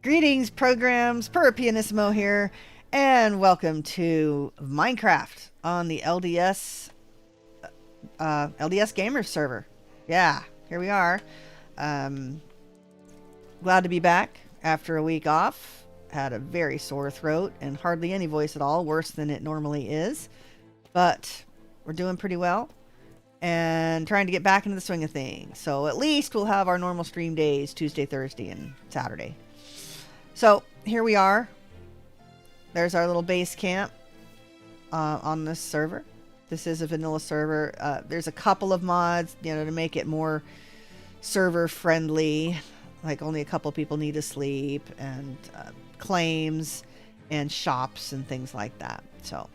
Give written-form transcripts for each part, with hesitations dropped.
Greetings, programs. Pyrrh Pianissimo here, and welcome to Minecraft on the LDS Gamer server. Yeah, here we are. Glad to be back after a week off. Had a very sore throat and hardly any voice at all, worse than it normally is. But we're doing pretty well and trying to get back into the swing of things. So at least we'll have our normal stream days, Tuesday, Thursday, and Saturday. So here we are. There's our little base camp on this server. This is a vanilla server. There's a couple of mods, to make it more server friendly. Like only a couple people need to sleep, and claims and shops and things like that. So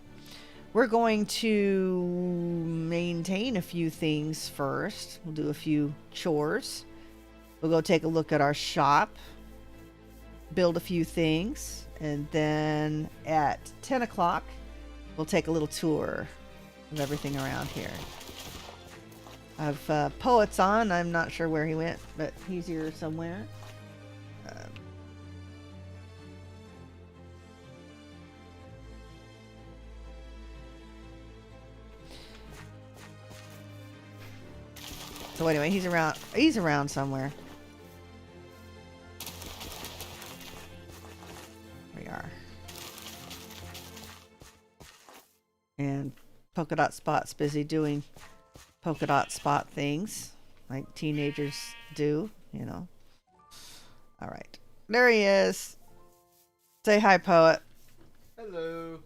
we're going to maintain a few things first. We'll do a few chores. We'll go take a look at our shop, build a few things, and then at 10 o'clock we'll take a little tour of everything around here. I've Poets on. I'm not sure where he went, but he's here somewhere. So anyway, he's around somewhere. And Polka Dot Spot's busy doing polka dot spot things like teenagers do, All right. There he is. Say hi, Poet. Hello.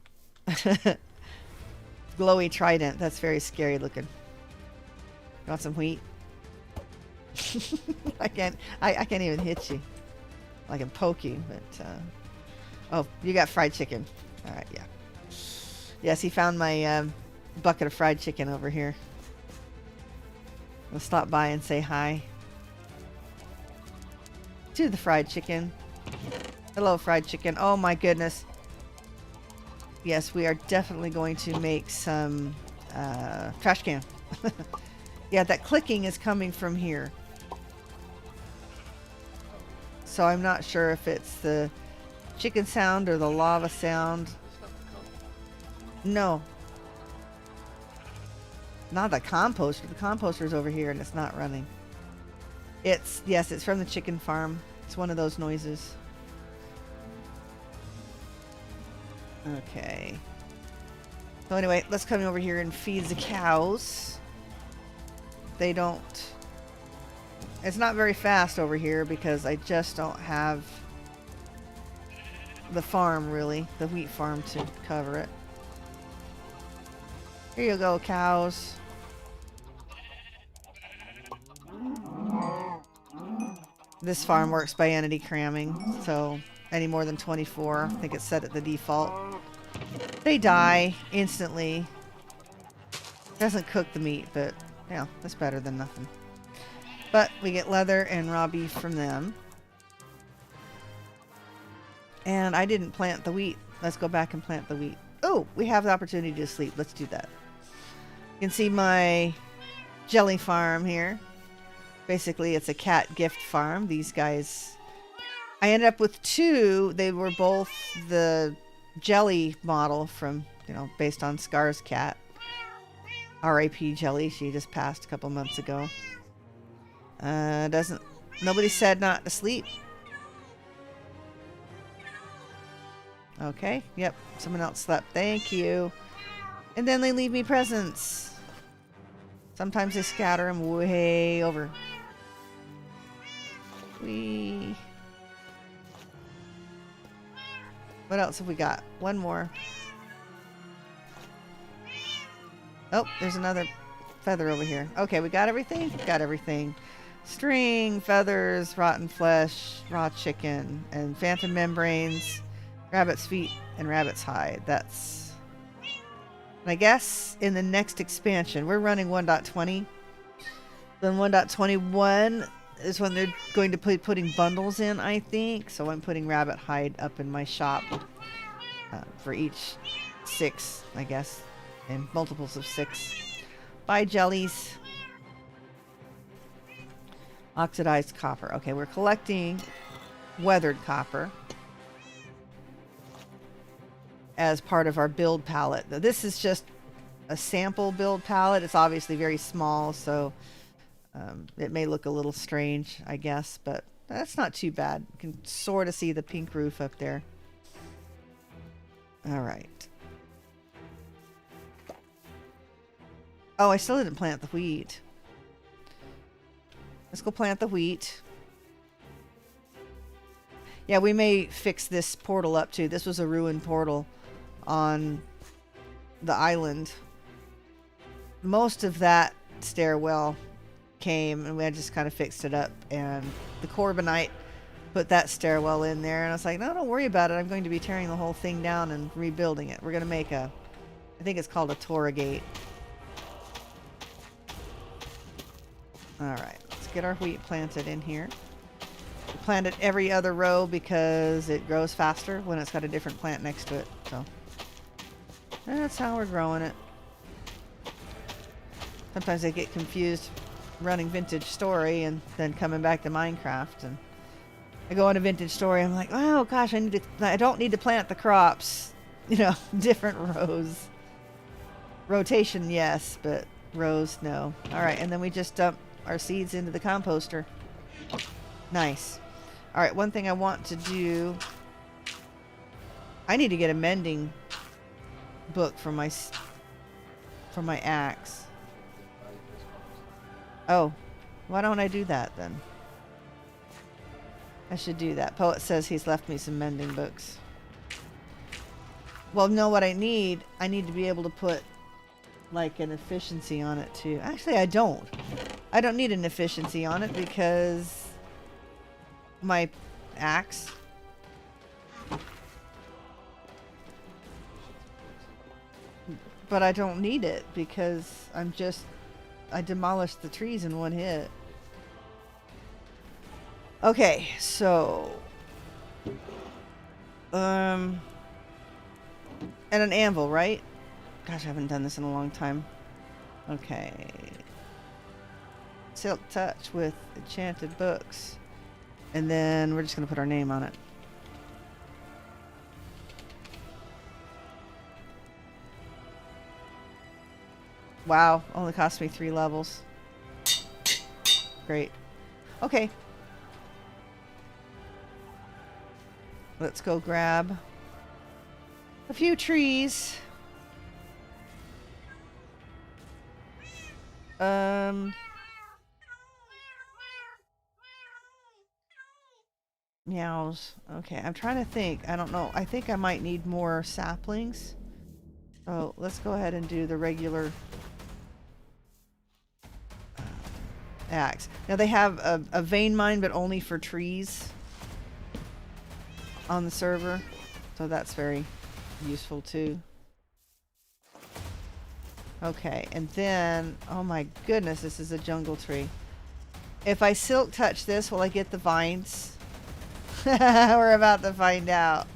Glowy trident. That's very scary looking. You want some wheat? I can't even hit you. I can poke you, but oh, you got fried chicken. All right, yeah. Yes, he found my bucket of fried chicken over here. We'll stop by and say hi to the fried chicken. Hello, fried chicken. Oh my goodness. Yes, we are definitely going to make some trash can. Yeah, that clicking is coming from here. So I'm not sure if it's the chicken sound or the lava sound. No. Not the composter. The composter's over here and it's not running. Yes, it's from the chicken farm. It's one of those noises. Okay. So anyway, let's come over here and feed the cows. They don't... It's not very fast over here because I just don't have the farm, really. The wheat farm to cover it. Here you go, cows. This farm works by entity cramming, so any more than 24, I think it's set at the default. They die instantly. Doesn't cook the meat, but yeah, that's better than nothing. But we get leather and raw beef from them. And I didn't plant the wheat. Let's go back and plant the wheat. Oh, we have the opportunity to sleep. Let's do that. You can see my jelly farm here. Basically, it's a cat gift farm. These guys, I ended up with two. They were both the jelly model from, based on Scar's cat. R.I.P. Jelly. She just passed a couple months ago. Nobody said not to sleep. Okay, yep, someone else slept. Thank you. And then they leave me presents. Sometimes they scatter them way over. What else have we got? One more. Oh, there's another feather over here. Okay, we got everything? Got everything. String, feathers, rotten flesh, raw chicken, and phantom membranes, rabbit's feet, and rabbit's hide. That's... And I guess in the next expansion, we're running 1.20. Then 1.21 is when they're going to be putting bundles in, I think. So I'm putting rabbit hide up in my shop for each 6, I guess, and multiples of 6. Buy jellies. Oxidized copper. Okay, we're collecting weathered copper as part of our build palette. Now, this is just a sample build palette. It's obviously very small, so it may look a little strange, I guess, but that's not too bad. You can sort of see the pink roof up there. All right. Oh, I still didn't plant the wheat. Let's go plant the wheat. Yeah, we may fix this portal up too. This was a ruined portal on the island. Most of that stairwell came and we just kind of fixed it up, and the Corbinite put that stairwell in there, and I was like, no, don't worry about it. I'm going to be tearing the whole thing down and rebuilding it. We're going to make a, I think it's called a Torah gate. All right, let's get our wheat planted in here. We plant it every other row because it grows faster when it's got a different plant next to it. So that's how we're growing it. Sometimes I get confused running Vintage Story and then coming back to Minecraft, and I go on a Vintage Story. I'm like, oh gosh, I don't need to plant the crops. You know, different rows. Rotation, yes, but rows, no. All right, and then we just dump our seeds into the composter. Nice. All right, one thing I want to do, I need to get a mending book for my axe. Oh, why don't I do that then? I should do that. Poet says he's left me some mending books. Well, no, what I need to be able to put like an efficiency on it too. Actually, I don't need an efficiency on it because my axe but I don't need it because I demolished the trees in one hit. Okay, so and an anvil, right? Gosh, I haven't done this in a long time. Okay. Silk touch with enchanted books. And then we're just going to put our name on it. Wow, only cost me 3 levels. Great. Okay. Let's go grab a few trees. Meows. Okay, I'm trying to think. I don't know. I think I might need more saplings. So let's go ahead and do the regular axe. Now they have a vein mine, but only for trees on the server. So that's very useful too. Okay, and then, oh my goodness, this is a jungle tree. If I silk touch this, will I get the vines? We're about to find out.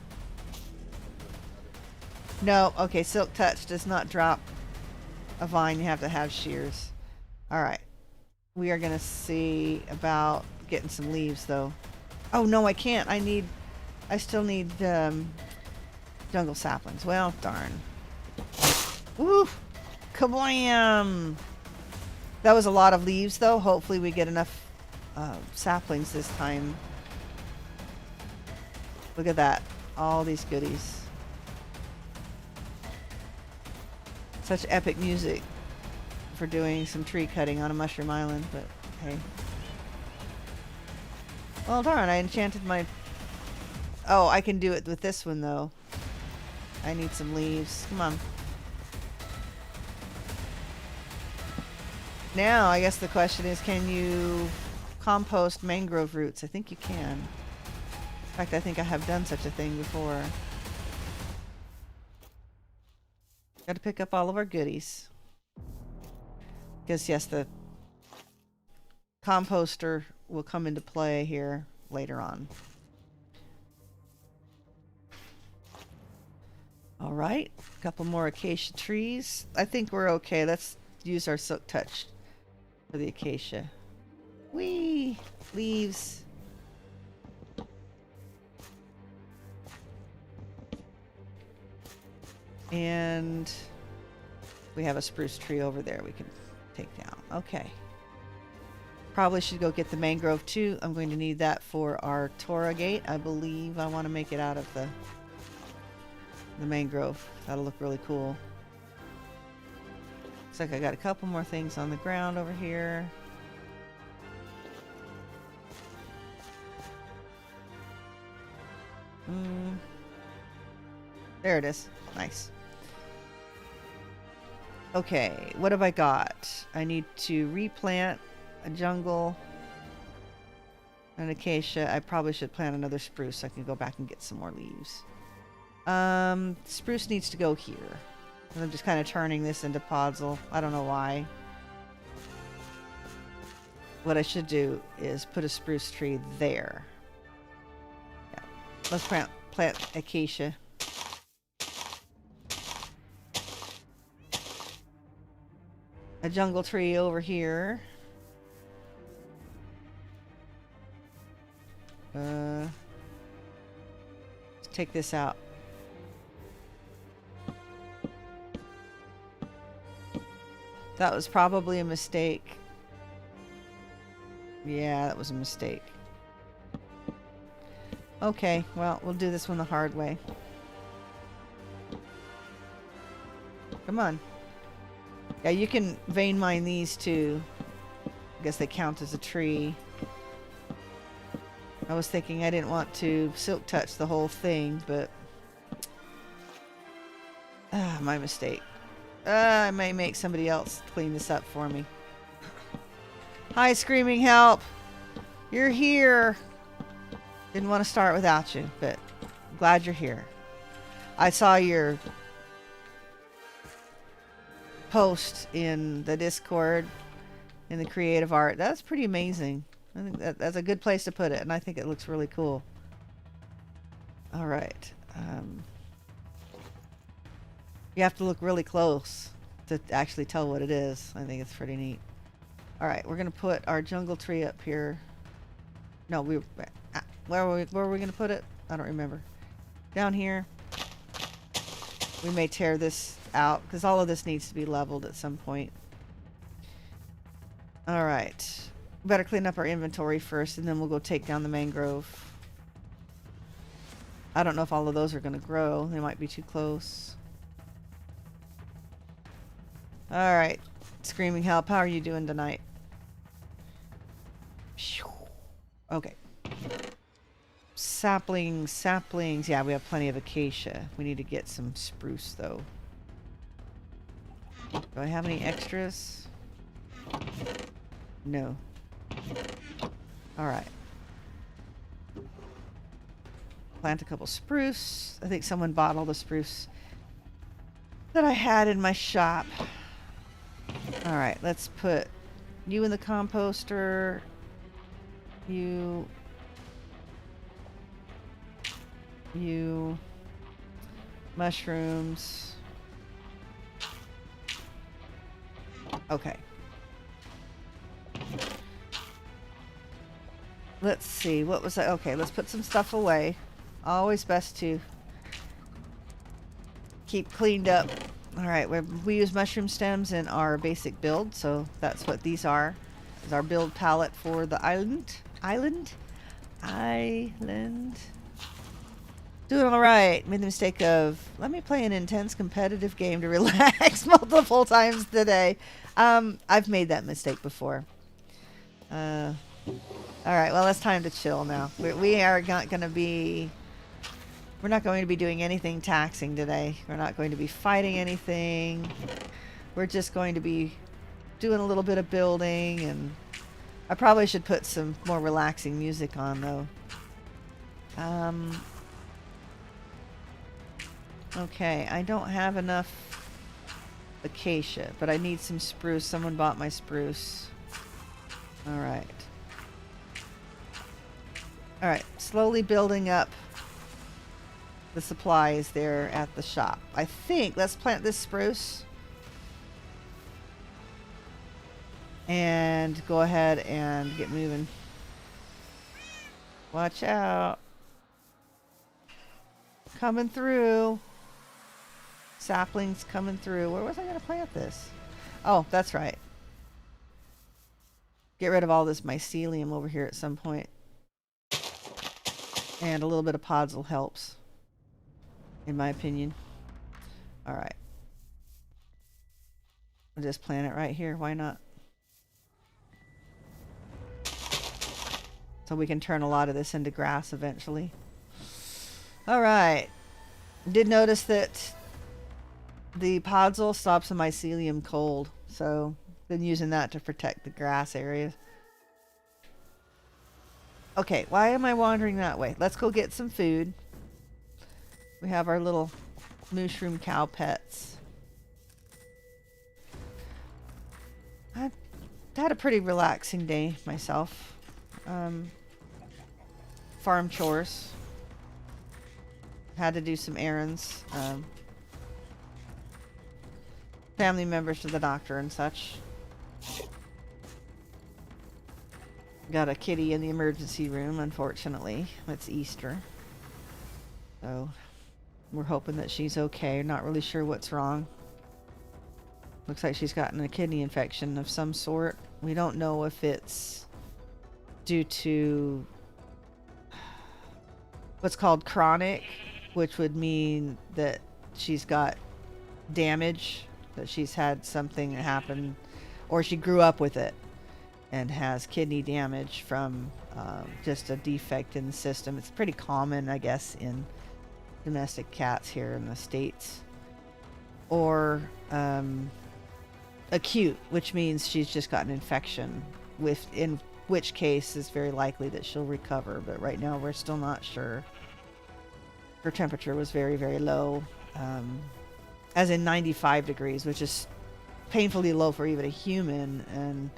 No, okay, silk touch does not drop a vine. You have to have shears. Alright. We are going to see about getting some leaves, though. Oh, no, I can't. I still need jungle saplings. Well, darn. Woo! Kablam! That was a lot of leaves, though. Hopefully we get enough saplings this time. Look at that. All these goodies. Such epic music for doing some tree cutting on a mushroom island, but hey. Well, darn, I enchanted my... Oh, I can do it with this one, though. I need some leaves. Come on. Now, I guess the question is, can you compost mangrove roots? I think you can. In fact, I think I have done such a thing before. Got to pick up all of our goodies. Because, yes, the composter will come into play here later on. All right, a couple more acacia trees. I think we're okay. Let's use our silk touch for the acacia. Whee! Leaves. And we have a spruce tree over there we can take down. Okay. Probably should go get the mangrove too. I'm going to need that for our Torah gate. I believe I want to make it out of the mangrove. That'll look really cool. Looks like I got a couple more things on the ground over here. There it is. Nice. Okay, what have I got? I need to replant a jungle, an acacia. I probably should plant another spruce so I can go back and get some more leaves. Spruce needs to go here. And I'm just kind of turning this into podzol. I don't know why. What I should do is put a spruce tree there. Yeah. Let's plant acacia. A jungle tree over here. Let's take this out. That was probably a mistake. Yeah, that was a mistake. Okay, well, we'll do this one the hard way. Come on. Yeah, you can vein mine these too. I guess they count as a tree. I was thinking I didn't want to silk touch the whole thing, but... my mistake. I may make somebody else clean this up for me. Hi, Screaming Help! You're here! Didn't want to start without you, but glad you're here. I saw your post in the Discord in the creative art. That's pretty amazing. I think that's a good place to put it, and I think it looks really cool. All right. You have to look really close to actually tell what it is. I think it's pretty neat. All right, we're gonna put our jungle tree up here. No, where were we gonna put it? I don't remember. Down here. We may tear this out because all of this needs to be leveled at some point. All right. Better clean up our inventory first, and then we'll go take down the mangrove. I don't know if all of those are going to grow. They might be too close. All right. Screaming Help, how are you doing tonight? Okay. Saplings. Yeah, we have plenty of acacia. We need to get some spruce, though. Do I have any extras? No. Alright. Plant a couple spruce. I think someone bought all the spruce that I had in my shop. Alright, let's put you in the composter. You. Mushrooms. Okay. Let's see. What was that? Okay, let's put some stuff away. Always best to keep cleaned up. Alright, we use mushroom stems in our basic build, so that's what these are. This is our build palette for the island. Doing alright. Made the mistake of, let me play an intense competitive game to relax multiple times today. I've made that mistake before. Alright, well, it's time to chill now. We are not going to be... We're not going to be doing anything taxing today. We're not going to be fighting anything. We're just going to be doing a little bit of building, and I probably should put some more relaxing music on, though. Okay, I don't have enough acacia, but I need some spruce. Someone bought my spruce. Alright. Alright, slowly building up the supplies there at the shop. I think, let's plant this spruce. And go ahead and get moving. Watch out. Coming through. saplings coming through. Where was I going to plant this? Oh, that's right. Get rid of all this mycelium over here at some point. And a little bit of podzol helps, in my opinion. All right. I'll just plant it right here. Why not? So we can turn a lot of this into grass eventually. All right. Did notice that the podzol stops the mycelium cold. So been using that to protect the grass areas. Okay, why am I wandering that way? Let's go get some food. We have our little mushroom cow pets. I've had a pretty relaxing day myself. Farm chores. Had to do some errands. Family members to the doctor and such. Got a kitty in the emergency room, unfortunately. It's Easter. So we're hoping that she's okay. Not really sure what's wrong. Looks like she's gotten a kidney infection of some sort. We don't know if it's due to what's called chronic, which would mean that she's got damage, that she's had something happen, or she grew up with it and has kidney damage from just a defect in the system. It's pretty common, I guess, in domestic cats here in the States. Or acute, which means she's just got an infection, in which case it's very likely that she'll recover. But right now we're still not sure. Her temperature was very, very low, as in 95 degrees, which is painfully low for even a human, and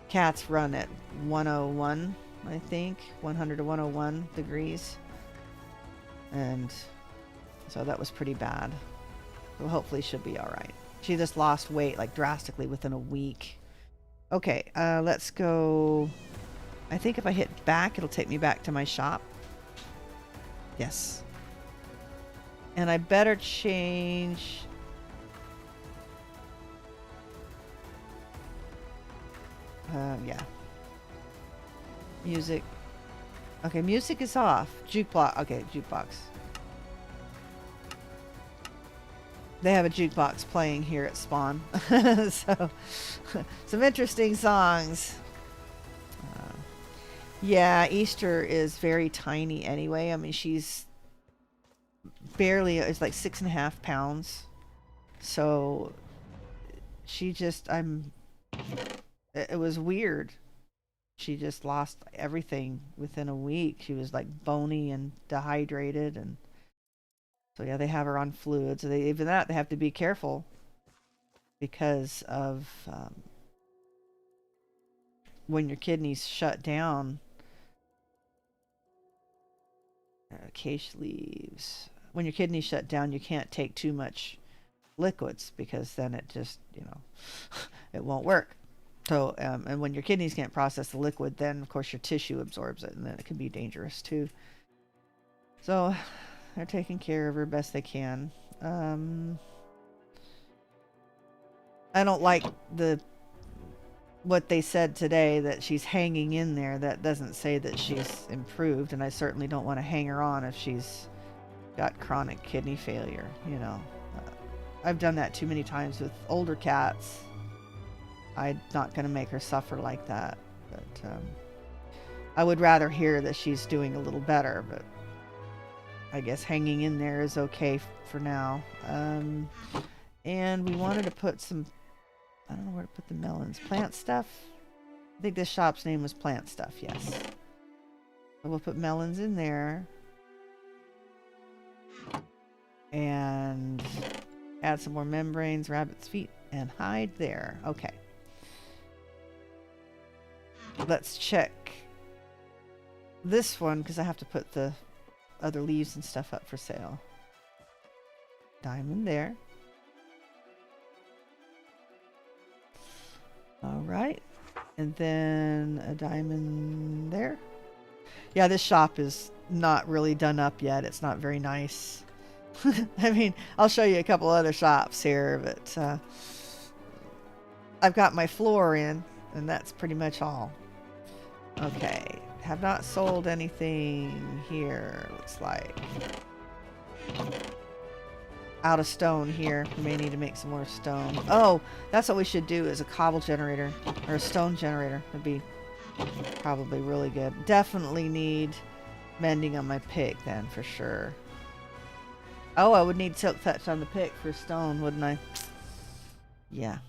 cats run at 101, I think, 100 to 101 degrees, and so that was pretty bad. So hopefully she'll be all right. She just lost weight like drastically within a week. Okay, let's go. I think if I hit back, it'll take me back to my shop. Yes. And I better change. Yeah. Music. Okay, music is off. Jukebox. Okay, jukebox. They have a jukebox playing here at Spawn. So, some interesting songs. Yeah, Easter is very tiny anyway. I mean, she's barely, it's like 6.5 pounds. So, she just, it was weird. She just lost everything within a week. She was like bony and dehydrated, and so yeah, they have her on fluids. So even that, they have to be careful because of when your kidneys shut down. Cache leaves. When your kidneys shut down, you can't take too much liquids because then it just, it won't work. So, and when your kidneys can't process the liquid, then of course your tissue absorbs it, and then it can be dangerous too. So, they're taking care of her best they can. I don't like what they said today, that she's hanging in there. That doesn't say that she's improved, and I certainly don't want to hang her on if she's got chronic kidney failure. I've done that too many times with older cats. I'm not going to make her suffer like that, but I would rather hear that she's doing a little better, but I guess hanging in there is okay for now. And we wanted to put some, I don't know where to put the melons. Plant stuff? I think this shop's name was Plant Stuff, yes. So we'll put melons in there. And add some more membranes, rabbit's feet, and hide there. Okay. Let's check this one, because I have to put the other leaves and stuff up for sale. Diamond there. All right. And then a diamond there. Yeah, this shop is not really done up yet. It's not very nice. I mean, I'll show you a couple other shops here, but I've got my floor in, and that's pretty much all. Okay, have not sold anything here, looks like. Out of stone here. We may need to make some more stone. Oh, that's what we should do, is a cobble generator, or a stone generator. Would be probably really good. Definitely need mending on my pick then, for sure. Oh, I would need silk touch on the pick for stone, wouldn't I? Yeah.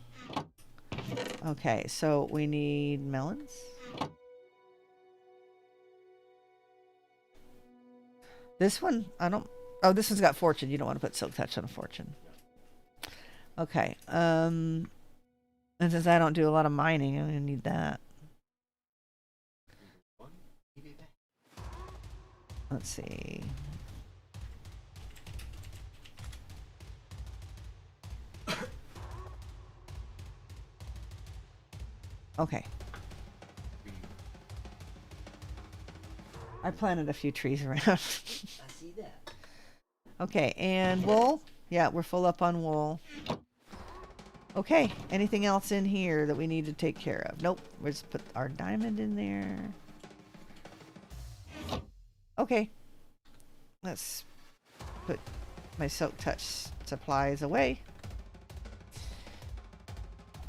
Okay, so we need melons. This one, I don't... Oh, this one's got fortune. You don't want to put silk touch on a fortune. Okay. And since I don't do a lot of mining, I'm going to need that. Let's see. Okay. I planted a few trees around. I see that. Okay, and wool? Yeah, we're full up on wool. Okay, anything else in here that we need to take care of? Nope, we'll just put our diamond in there. Okay. Let's put my silk touch supplies away.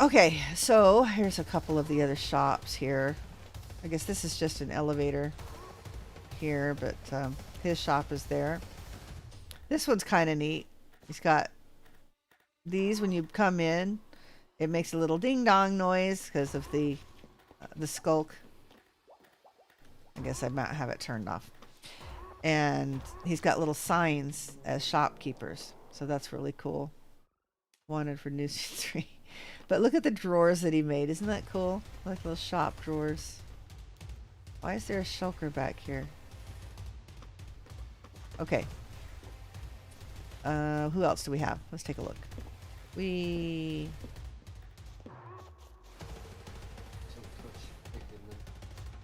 Okay, so here's a couple of the other shops here. I guess this is just an elevator here, but his shop is there. This one's kind of neat. He's got these. When you come in, it makes a little ding dong noise because of the skulk. I guess I might have it turned off. And he's got little signs as shopkeepers, so that's really cool. Wanted for News 3. But look at the drawers that he made. Isn't that cool? Like little shop drawers. Why is there a shulker back here? Okay. Who else do we have? Let's take a look.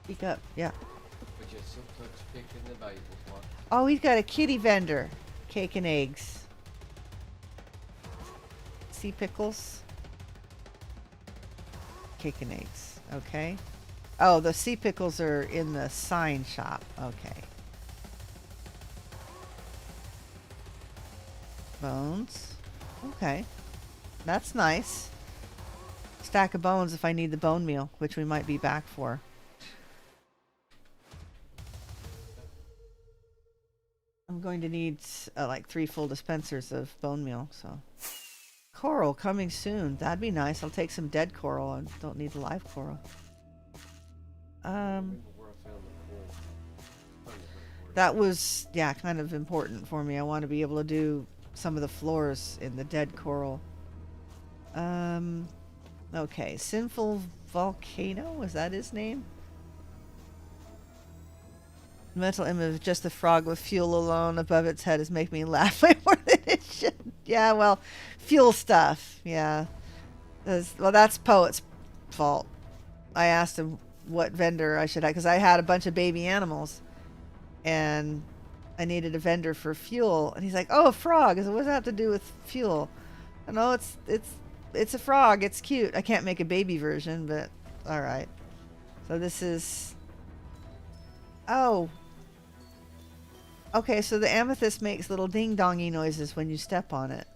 Speak up, yeah. Oh, he's got a kitty vendor. Cake and eggs. Sea pickles. Cake and eggs. Okay. Oh, the sea pickles are in the sign shop. Okay. Bones. Okay. That's nice. Stack of bones if I need the bone meal, which we might be back for. I'm going to need like 3 full dispensers of bone meal, so. Coral coming soon. That'd be nice. I'll take some dead coral. I don't need the live coral. That was, yeah, kind of important for me. I want to be able to do some of the floors in the dead coral. Okay. Sinful Volcano? Was that his name? Mental image of just the frog with fuel alone above its head is making me laugh way more than it should. Yeah, well, fuel stuff. Yeah. Well, that's Poet's fault. I asked him what vendor I should have, because I had a bunch of baby animals and I needed a vendor for fuel. And he's like, oh, a frog. I said, what does that have to do with fuel? I know it's a frog. It's cute. I can't make a baby version, but all right. So this is... Oh. Okay, so the amethyst makes little ding-dongy noises when you step on it.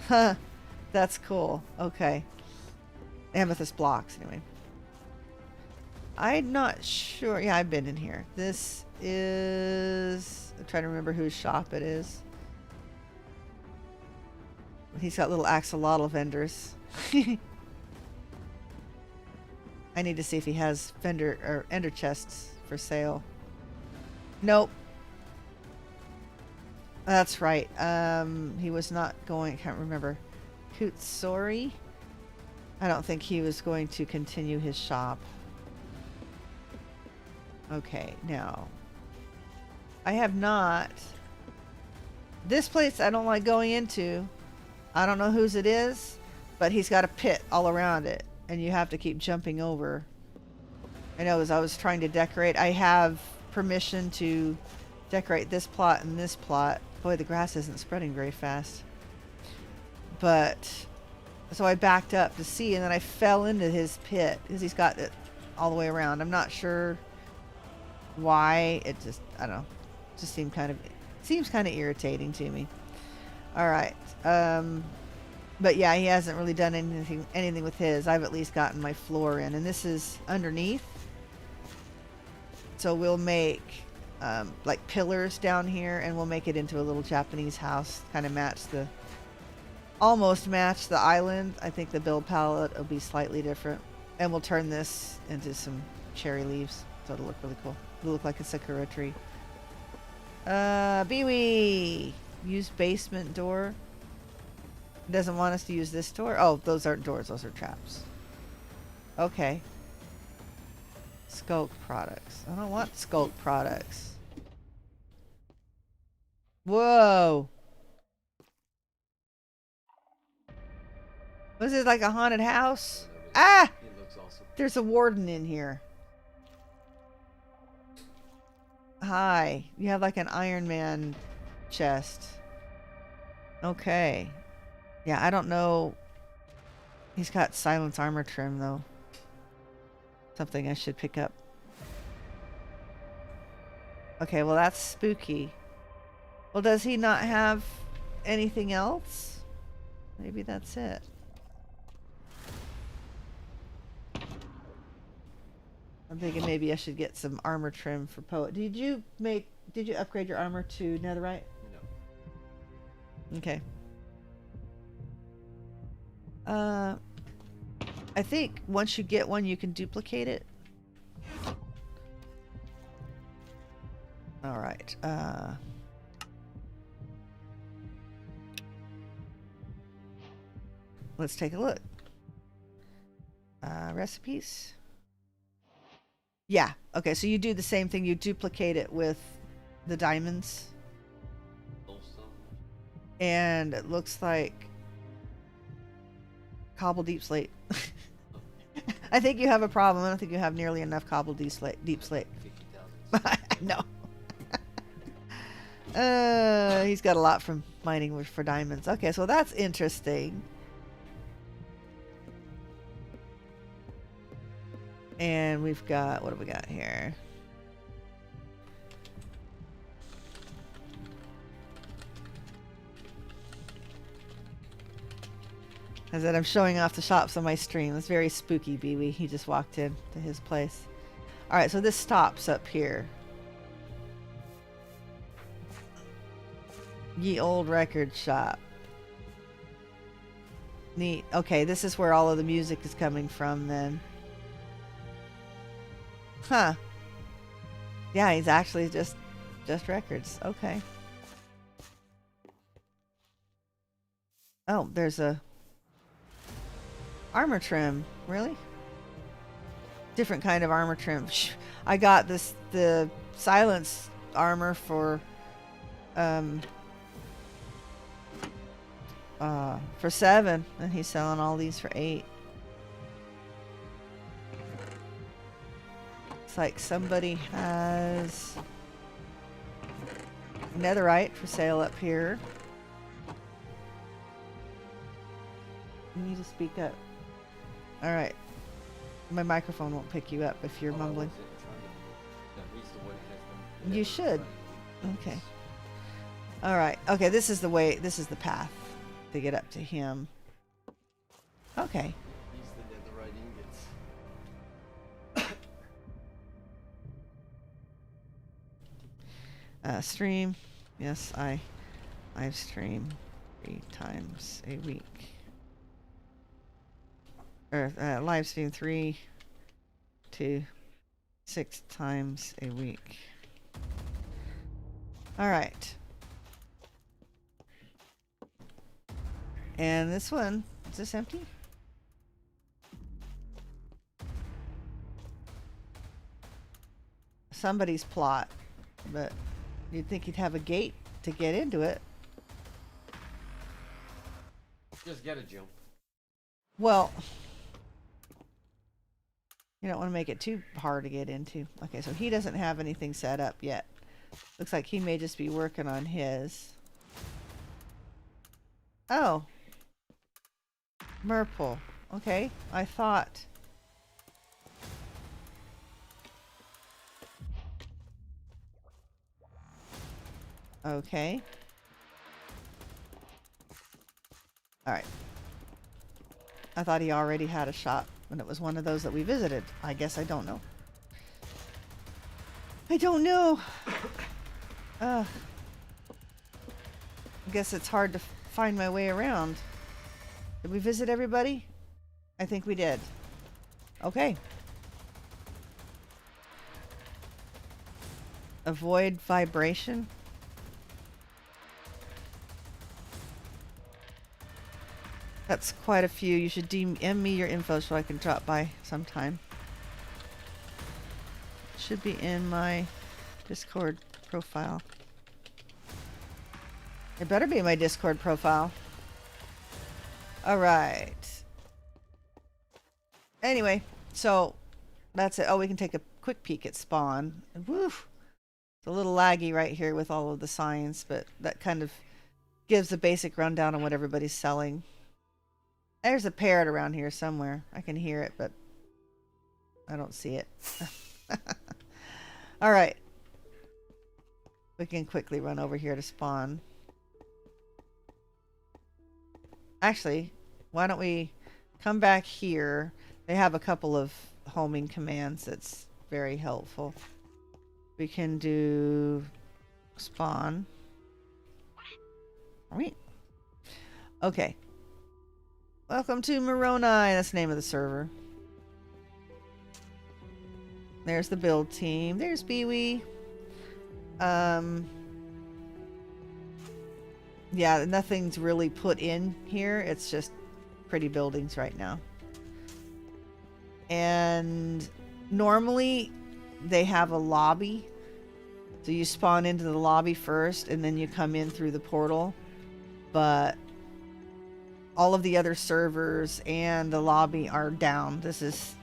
Huh. That's cool. Okay. Amethyst blocks, anyway. I'm not sure. Yeah, I've been in here. This is... I'm trying to remember whose shop it is. He's got little axolotl vendors. I need to see if he has vendor or ender chests for sale. Nope. That's right. He was not going... I can't remember. Kutsori? I don't think he was going to continue his shop. Okay, now. I have not... This place I don't like going into. I don't know whose it is, but he's got a pit all around it, and you have to keep jumping over. I know, as I was trying to decorate, I have permission to decorate this plot and this plot. Boy, the grass isn't spreading very fast. But, so I backed up to see, and then I fell into his pit because he's got it all the way around. I'm not sure why. It just, I don't know. It just seems kind of irritating to me. All right. But yeah, he hasn't really done anything with his. I've at least gotten my floor in, and this is underneath. So we'll make like pillars down here, and we'll make it into a little Japanese house, kind of almost match the island. I think the build palette will be slightly different, and we'll turn this into some cherry leaves, so it'll look really cool. It'll look like a sakura tree. Biwi! Use basement door. It doesn't want us to use this door. Oh, those aren't doors, those are traps. Okay. Skulk products. I don't want skulk products. Whoa! Was it like a haunted house? Ah! It looks awesome. There's a warden in here. Hi. You have like an Iron Man chest. Okay. Yeah, I don't know. He's got silence armor trim though. Something I should pick up. Okay, well that's spooky. Well, does he not have anything else? Maybe that's it. I'm thinking maybe I should get some armor trim for Poet. Did you upgrade your armor to netherite? No. Okay. I think once you get one, you can duplicate it. All right. Let's take a look. Recipes. Yeah. Okay. So you do the same thing. You duplicate it with the diamonds. And it looks like cobble deep slate. I think you have a problem. I don't think you have nearly enough cobble deep slate. 50,000. I know. He's got a lot from mining for diamonds. Okay, so that's interesting. And we've got, what do we got here? I said I'm showing off the shops on my stream. It's very spooky, Biwi. He just walked in to his place. Alright, so this stops up here. Ye Old Record Shop. Neat. Okay, this is where all of the music is coming from then. Huh. Yeah, he's actually just records. Okay. Oh, there's a armor trim. Really? Different kind of armor trim. I got the silence armor for 7, and he's selling all these for 8. It's like somebody has netherite for sale up here. You need to speak up. All right. My microphone won't pick you up if you're mumbling. You should. Okay. All right. Okay, this is the way, this is the path to get up to him. Okay. He's the netherite ingots. Stream. Yes, I stream 3 times a week. Or live stream 3 to 6 times a week. All right. And this one, is this empty? Somebody's plot, but you'd think he'd have a gate to get into it. Just get a jump. Well, you don't want to make it too hard to get into. Okay, so he doesn't have anything set up yet. Looks like he may just be working on his. Oh. Merple. Okay, I thought. Okay. Alright. I thought he already had a shop when it was one of those that we visited. I guess I don't know. I don't know. I guess it's hard to find my way around. Did we visit everybody? I think we did. Okay. Avoid vibration. That's quite a few. You should DM me your info so I can drop by sometime. Should be in my Discord profile. It better be in my Discord profile. Alright. Anyway, so that's it. Oh, we can take a quick peek at spawn. Woo! It's a little laggy right here with all of the signs, but that kind of gives a basic rundown on what everybody's selling. There's a parrot around here somewhere. I can hear it, but I don't see it. Alright. We can quickly run over here to spawn. Actually, why don't we come back here? They have a couple of homing commands that's very helpful. We can do spawn. Alright. Okay. Welcome to Moroni. That's the name of the server. There's the build team. There's Bewee. Yeah, nothing's really put in here. It's just pretty buildings right now. And normally they have a lobby. So you spawn into the lobby first and then you come in through the portal. But all of the other servers and the lobby are down. This is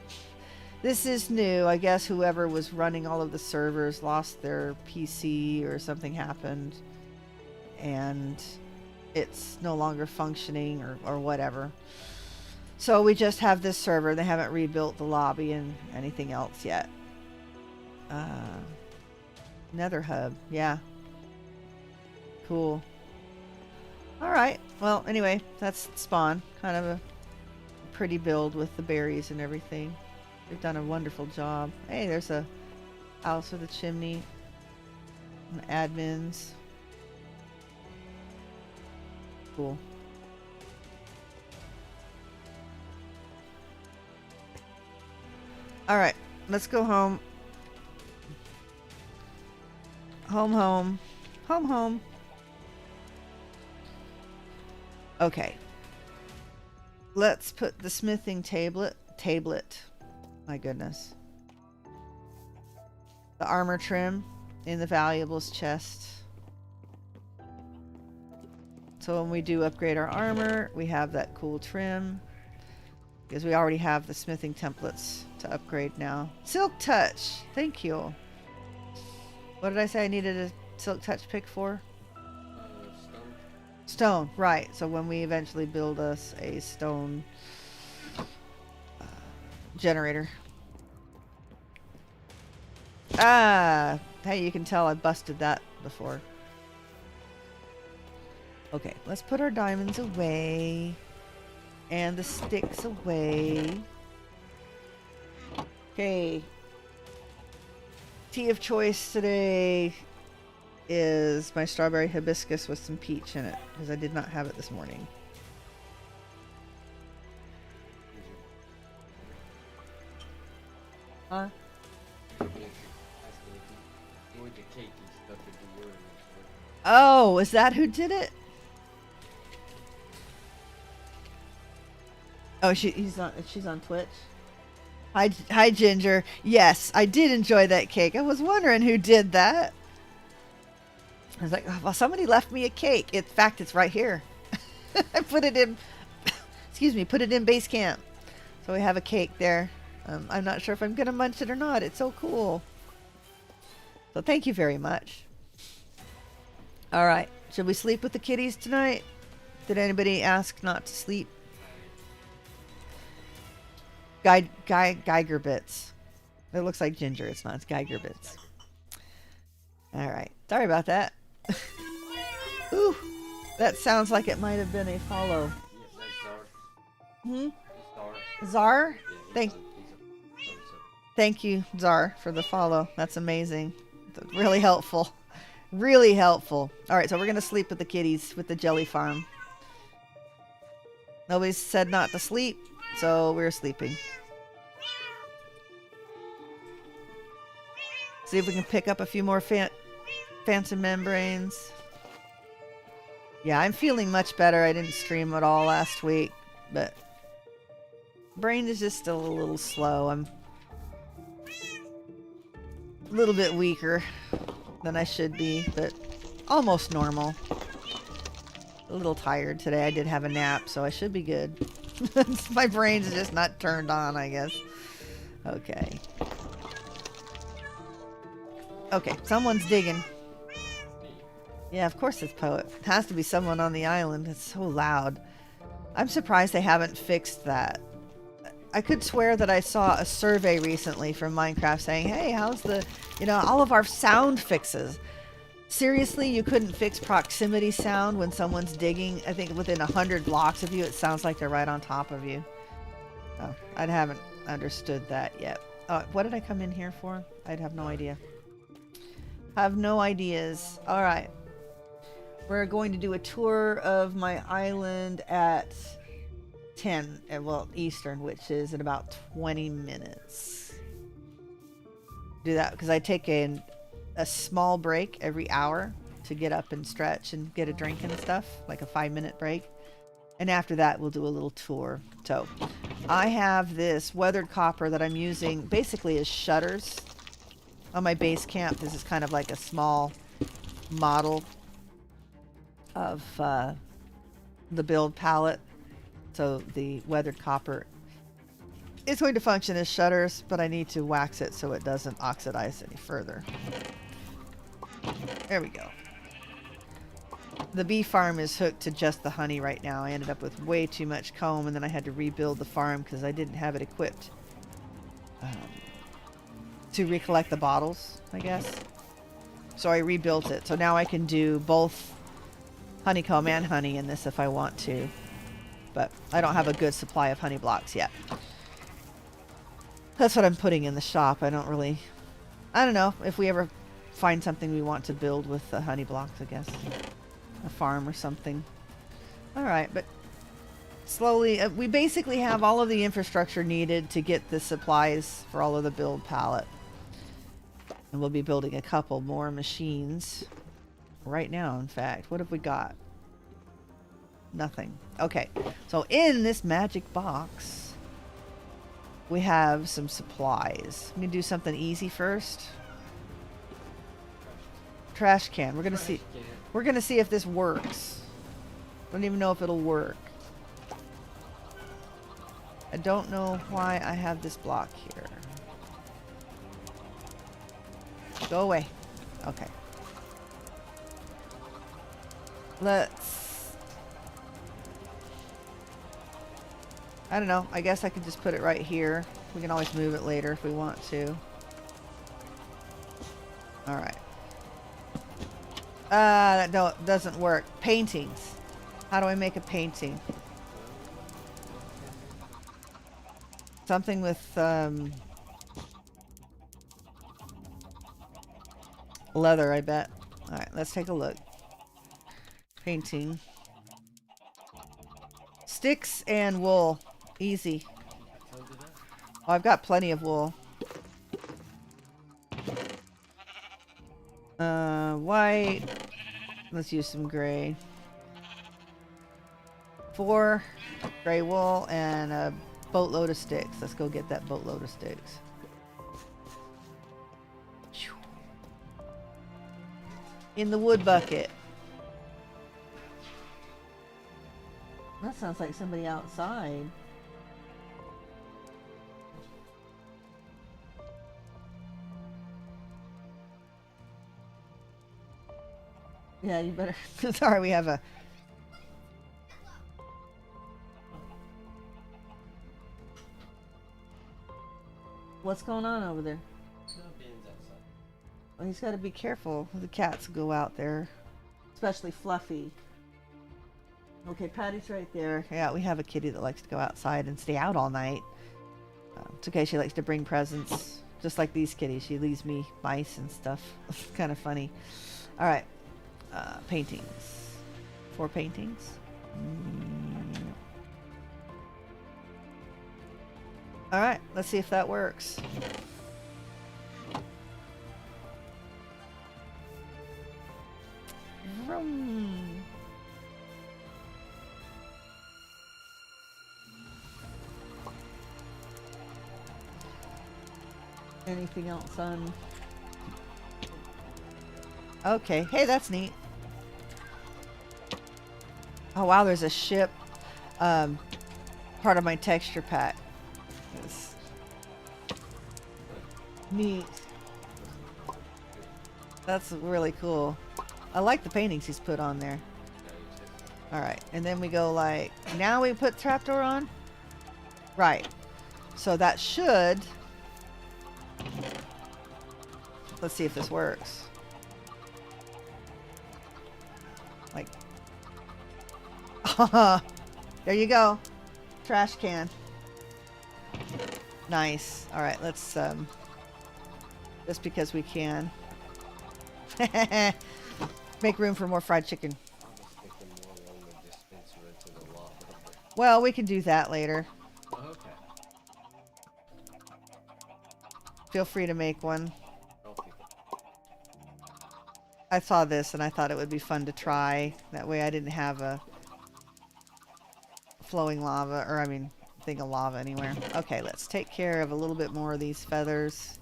new. I guess whoever was running all of the servers lost their PC or something happened. And it's no longer functioning or whatever. So we just have this server. They haven't rebuilt the lobby and anything else yet. Nether hub. Yeah. Cool. Alright. Well, anyway, that's spawn. Kind of a pretty build with the berries and everything. They've done a wonderful job. Hey, there's a house with a chimney. And admins. Cool. Alright, let's go home. Home. Home. Okay. Let's put the smithing tablet. My goodness. The armor trim in the valuables chest. So when we do upgrade our armor, we have that cool trim. Because we already have the smithing templates to upgrade now. Silk Touch! Thank you. What did I say I needed a Silk Touch pick for? Stone, right. So when we eventually build us a stone generator. Ah! Hey, you can tell I busted that before. Okay, let's put our diamonds away. And the sticks away. Okay. Tea of choice today is my strawberry hibiscus with some peach in it, because I did not have it this morning. Huh? Oh, is that who did it? Oh, she's on Twitch. Hi, Ginger. Yes, I did enjoy that cake. I was wondering who did that. I was like, oh, well, somebody left me a cake. In fact, it's right here. I put it in, put it in base camp. So we have a cake there. I'm not sure if I'm going to munch it or not. It's so cool. So thank you very much. All right. Should we sleep with the kitties tonight? Did anybody ask not to sleep? Geiger bits. It looks like ginger. It's not. It's Geiger bits. All right. Sorry about that. Ooh, that sounds like it might have been a follow. Yes, that's Czar. Hmm? Czar. Czar? Yeah, Thank you, Czar, for the follow. That's amazing. That's really helpful. Really helpful. All right, so we're going to sleep with the kitties with the jelly farm. Nobody said not to sleep, so we're sleeping. See if we can pick up a few more phantom membranes. Yeah, I'm feeling much better. I didn't stream at all last week, but brain is just still a little slow. I'm a little bit weaker than I should be, but almost normal. A little tired today. I did have a nap, so I should be good. My brain's just not turned on, I guess. Okay. Okay, someone's digging. Yeah, of course it's Poet. It has to be someone on the island. It's so loud. I'm surprised they haven't fixed that. I could swear that I saw a survey recently from Minecraft saying, hey, how's the, all of our sound fixes. Seriously, you couldn't fix proximity sound when someone's digging? I think within 100 blocks of you, it sounds like they're right on top of you. Oh, I haven't understood that yet. What did I come in here for? I'd have no idea. Have no ideas. All right. We're going to do a tour of my island at 10, well, Eastern, which is in about 20 minutes. Do that because I take a small break every hour to get up and stretch and get a drink and stuff, like a 5-minute break. And after that, we'll do a little tour. So I have this weathered copper that I'm using basically as shutters on my base camp. This is kind of like a small model of the build palette. So the weathered copper is going to function as shutters, but I need to wax it so it doesn't oxidize any further. There we go. The bee farm is hooked to just the honey right now. I ended up with way too much comb, and then I had to rebuild the farm because I didn't have it equipped to recollect the bottles, I guess. So I rebuilt it. So now I can do both honeycomb and honey in this if I want to. But I don't have a good supply of honey blocks yet. That's what I'm putting in the shop. I don't know if we ever find something we want to build with the honey blocks, I guess. A farm or something. Alright, but slowly, we basically have all of the infrastructure needed to get the supplies for all of the build palette. And we'll be building a couple more machines right now, in fact. What have we got? Nothing. Okay, so in this magic box, we have some supplies. I'm gonna do something easy first. Trash can. We're gonna see if this works. Don't even know if it'll work. I don't know why I have this block here. Go away. Okay. I don't know. I guess I could just put it right here. We can always move it later if we want to. Alright. That doesn't work. Paintings. How do I make a painting? Something with, leather, I bet. Alright, let's take a look. Painting. Sticks and wool. Easy. Oh, I've got plenty of wool. White. Let's use some gray. 4 gray wool and a boatload of sticks. Let's go get that boatload of sticks. In the wood bucket. That sounds like somebody outside. Yeah, you better. Sorry, we have a. What's going on over there? No beans outside. Well, he's got to be careful. The cats go out there, especially Fluffy. Okay, Patty's right there. Yeah, we have a kitty that likes to go outside and stay out all night. It's okay. She likes to bring presents, just like these kitties. She leaves me mice and stuff. It's kind of funny. All right, paintings. 4 paintings. All right, let's see if that works. Vroom. Anything else on? Okay, hey, that's neat. Oh wow, there's a ship. Part of my texture pack. It's neat. That's really cool. I like the paintings he's put on there. Alright, and then we go like, now we put trapdoor on? Right. So that should... Let's see if this works. Like... There you go. Trash can. Nice. Alright, let's, just because we can. Make room for more fried chicken. Well, we can do that later. Okay. Feel free to make one. I saw this and I thought it would be fun to try. That way I didn't have a flowing lava, or I mean, thing of lava anywhere. Okay, let's take care of a little bit more of these feathers.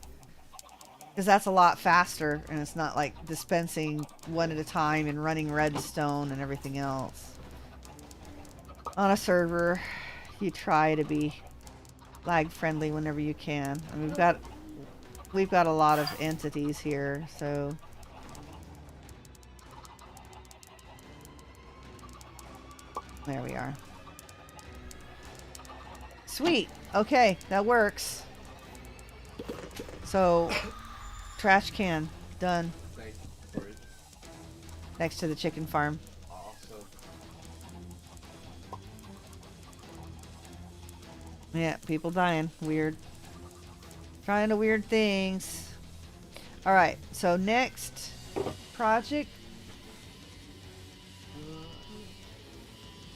Because that's a lot faster, and it's not like dispensing one at a time and running redstone and everything else. On a server, you try to be lag friendly whenever you can. And we've got a lot of entities here, so there we are. Sweet. Okay, that works. So trash can done. Thank you for it. Next to the chicken farm. Awesome. Yeah, people dying. Weird. Trying to weird things. Alright, so next project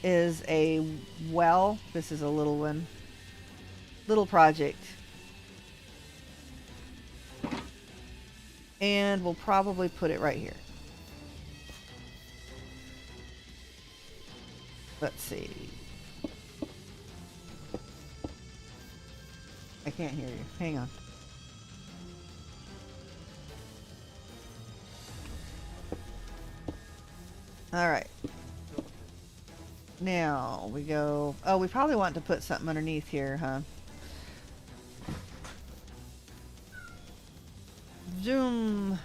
is a well. This is a little one. Little project. And we'll probably put it right here. Let's see. I can't hear you. Hang on. All right. Now we go. Oh, we probably want to put something underneath here, huh? Zoom.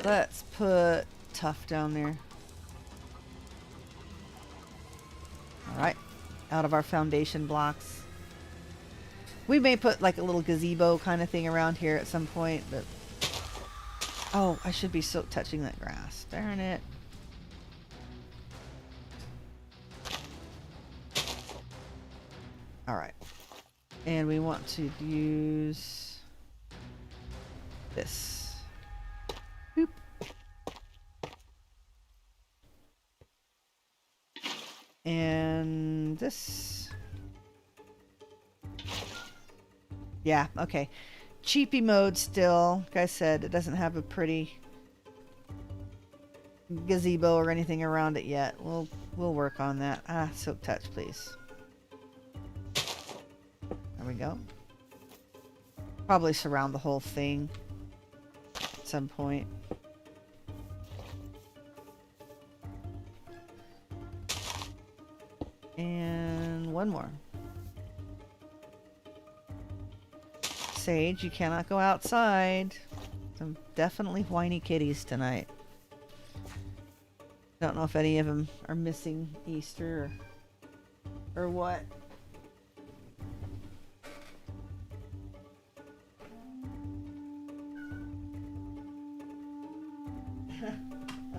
Let's put tough down there. Alright. Out of our foundation blocks. We may put like a little gazebo kind of thing around here at some point, but... Oh, I should be so touching that grass. Darn it. Alright. And we want to use this. Boop. And this. Yeah, okay. Cheapy mode still. Like I said, it doesn't have a pretty gazebo or anything around it yet. We'll work on that. Ah, silk touch, please. There we go. Probably surround the whole thing at some point. And one more. Sage, you cannot go outside. Some definitely whiny kitties tonight. Don't know if any of them are missing Easter or what.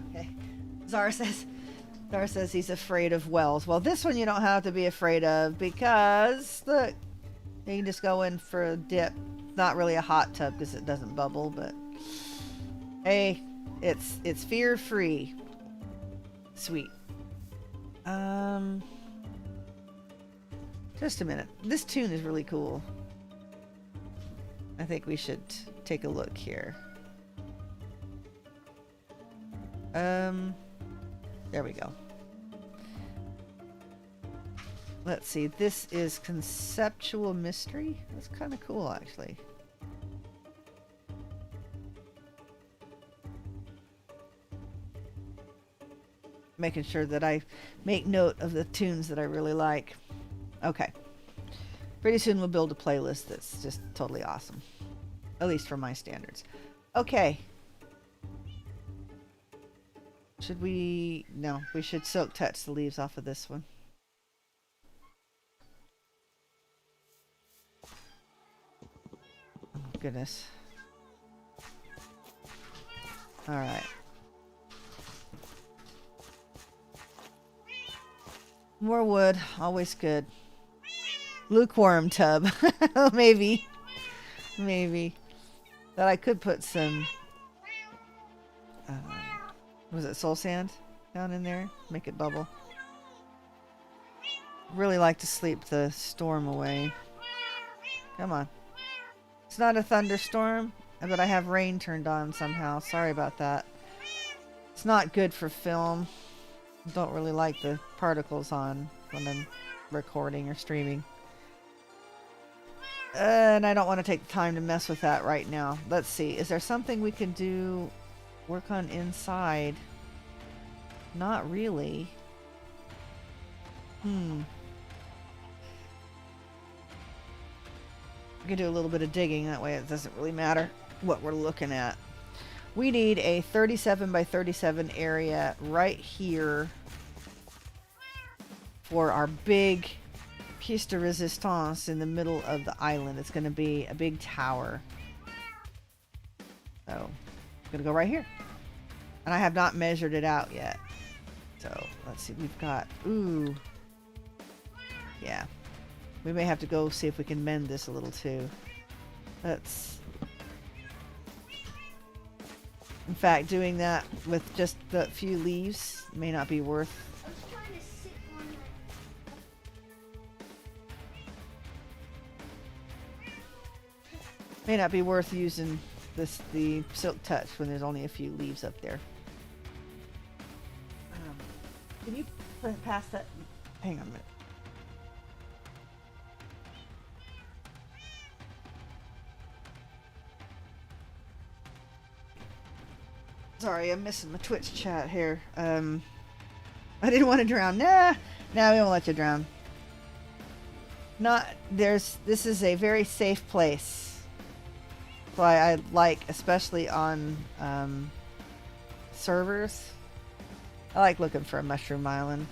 Okay. Zara says he's afraid of wells. Well, this one you don't have to be afraid of because look, you can just go in for a dip. Not really a hot tub because it doesn't bubble, but hey, it's fear free. Sweet. Just a minute. This tune is really cool. I think we should take a look here. There we go. Let's see. This is Conceptual Mystery. That's kind of cool, actually. Making sure that I make note of the tunes that I really like. Okay. Pretty soon we'll build a playlist that's just totally awesome. At least for my standards. Okay. Should we... No, we should silk touch the leaves off of this one. Oh, goodness. Alright. More wood, always good. Lukewarm tub. Maybe. Maybe. But I could put some... was it soul sand down in there? Make it bubble. Really like to sleep the storm away. Come on. It's not a thunderstorm, but I have rain turned on somehow. Sorry about that. It's not good for film. Don't really like the particles on when I'm recording or streaming. And I don't want to take the time to mess with that right now. Let's see. Is there something we can do? Work on inside? Not really. We can do a little bit of digging. That way it doesn't really matter what we're looking at. We need a 37 by 37 area right here for our big piece de resistance in the middle of the island. It's going to be a big tower. So, I'm going to go right here. And I have not measured it out yet. So, let's see. We've got... Ooh. Yeah. We may have to go see if we can mend this a little too. Let's... In fact, doing that with just the few leaves may not be worth... May not be worth using the silk touch when there's only a few leaves up there. Can you pass that? Hang on a minute. Sorry, I'm missing my Twitch chat here. I didn't want to drown. Nah, we won't let you drown. This is a very safe place. That's why I like, especially on servers, I like looking for a mushroom island.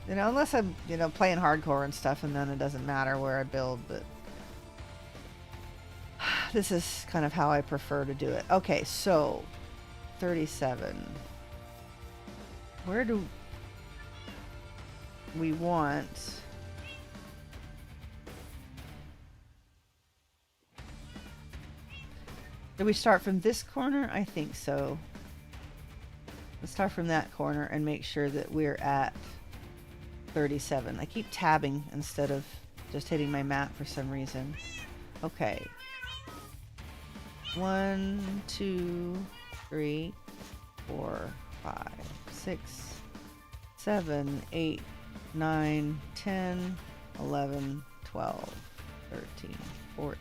You know, unless I'm, playing hardcore and stuff, and then it doesn't matter where I build, but this is kind of how I prefer to do it. Okay, so 37. Where do we want... Do we start from this corner? I think so. Let's start from that corner and make sure that we're at 37. I keep tabbing instead of just hitting my map for some reason. Okay. 1, 2, 3, 4, 5, 6, 7, 8, 9, 10, 11, 12, 13, 14,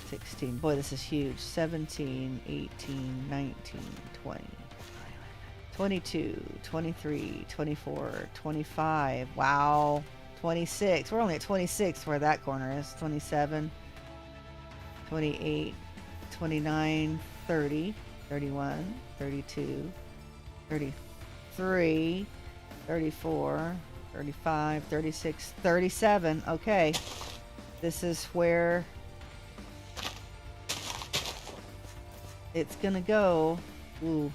16. Boy, this is huge. 17, 18, 19, 20, 22, 23, 24, 25. Wow. 26. We're only at 26 where that corner is. 27, 28, 29, 30, 31, 32, 33, 34, 35, 36, 37. Okay. This is where it's gonna go. Ooh.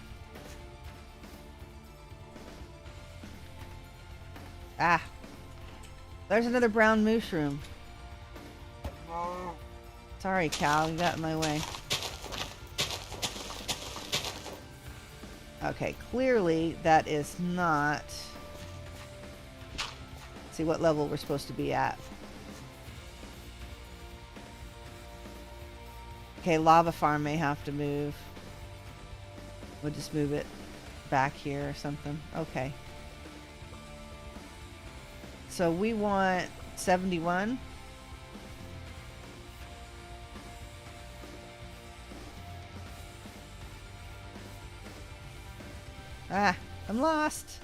Ah. There's another brown mushroom. Sorry, Cal, you got in my way. Okay, clearly that is not... Let's see what level we're supposed to be at. Okay, lava farm may have to move. We'll just move it back here or something. Okay. So we want 71. Ah, I'm lost.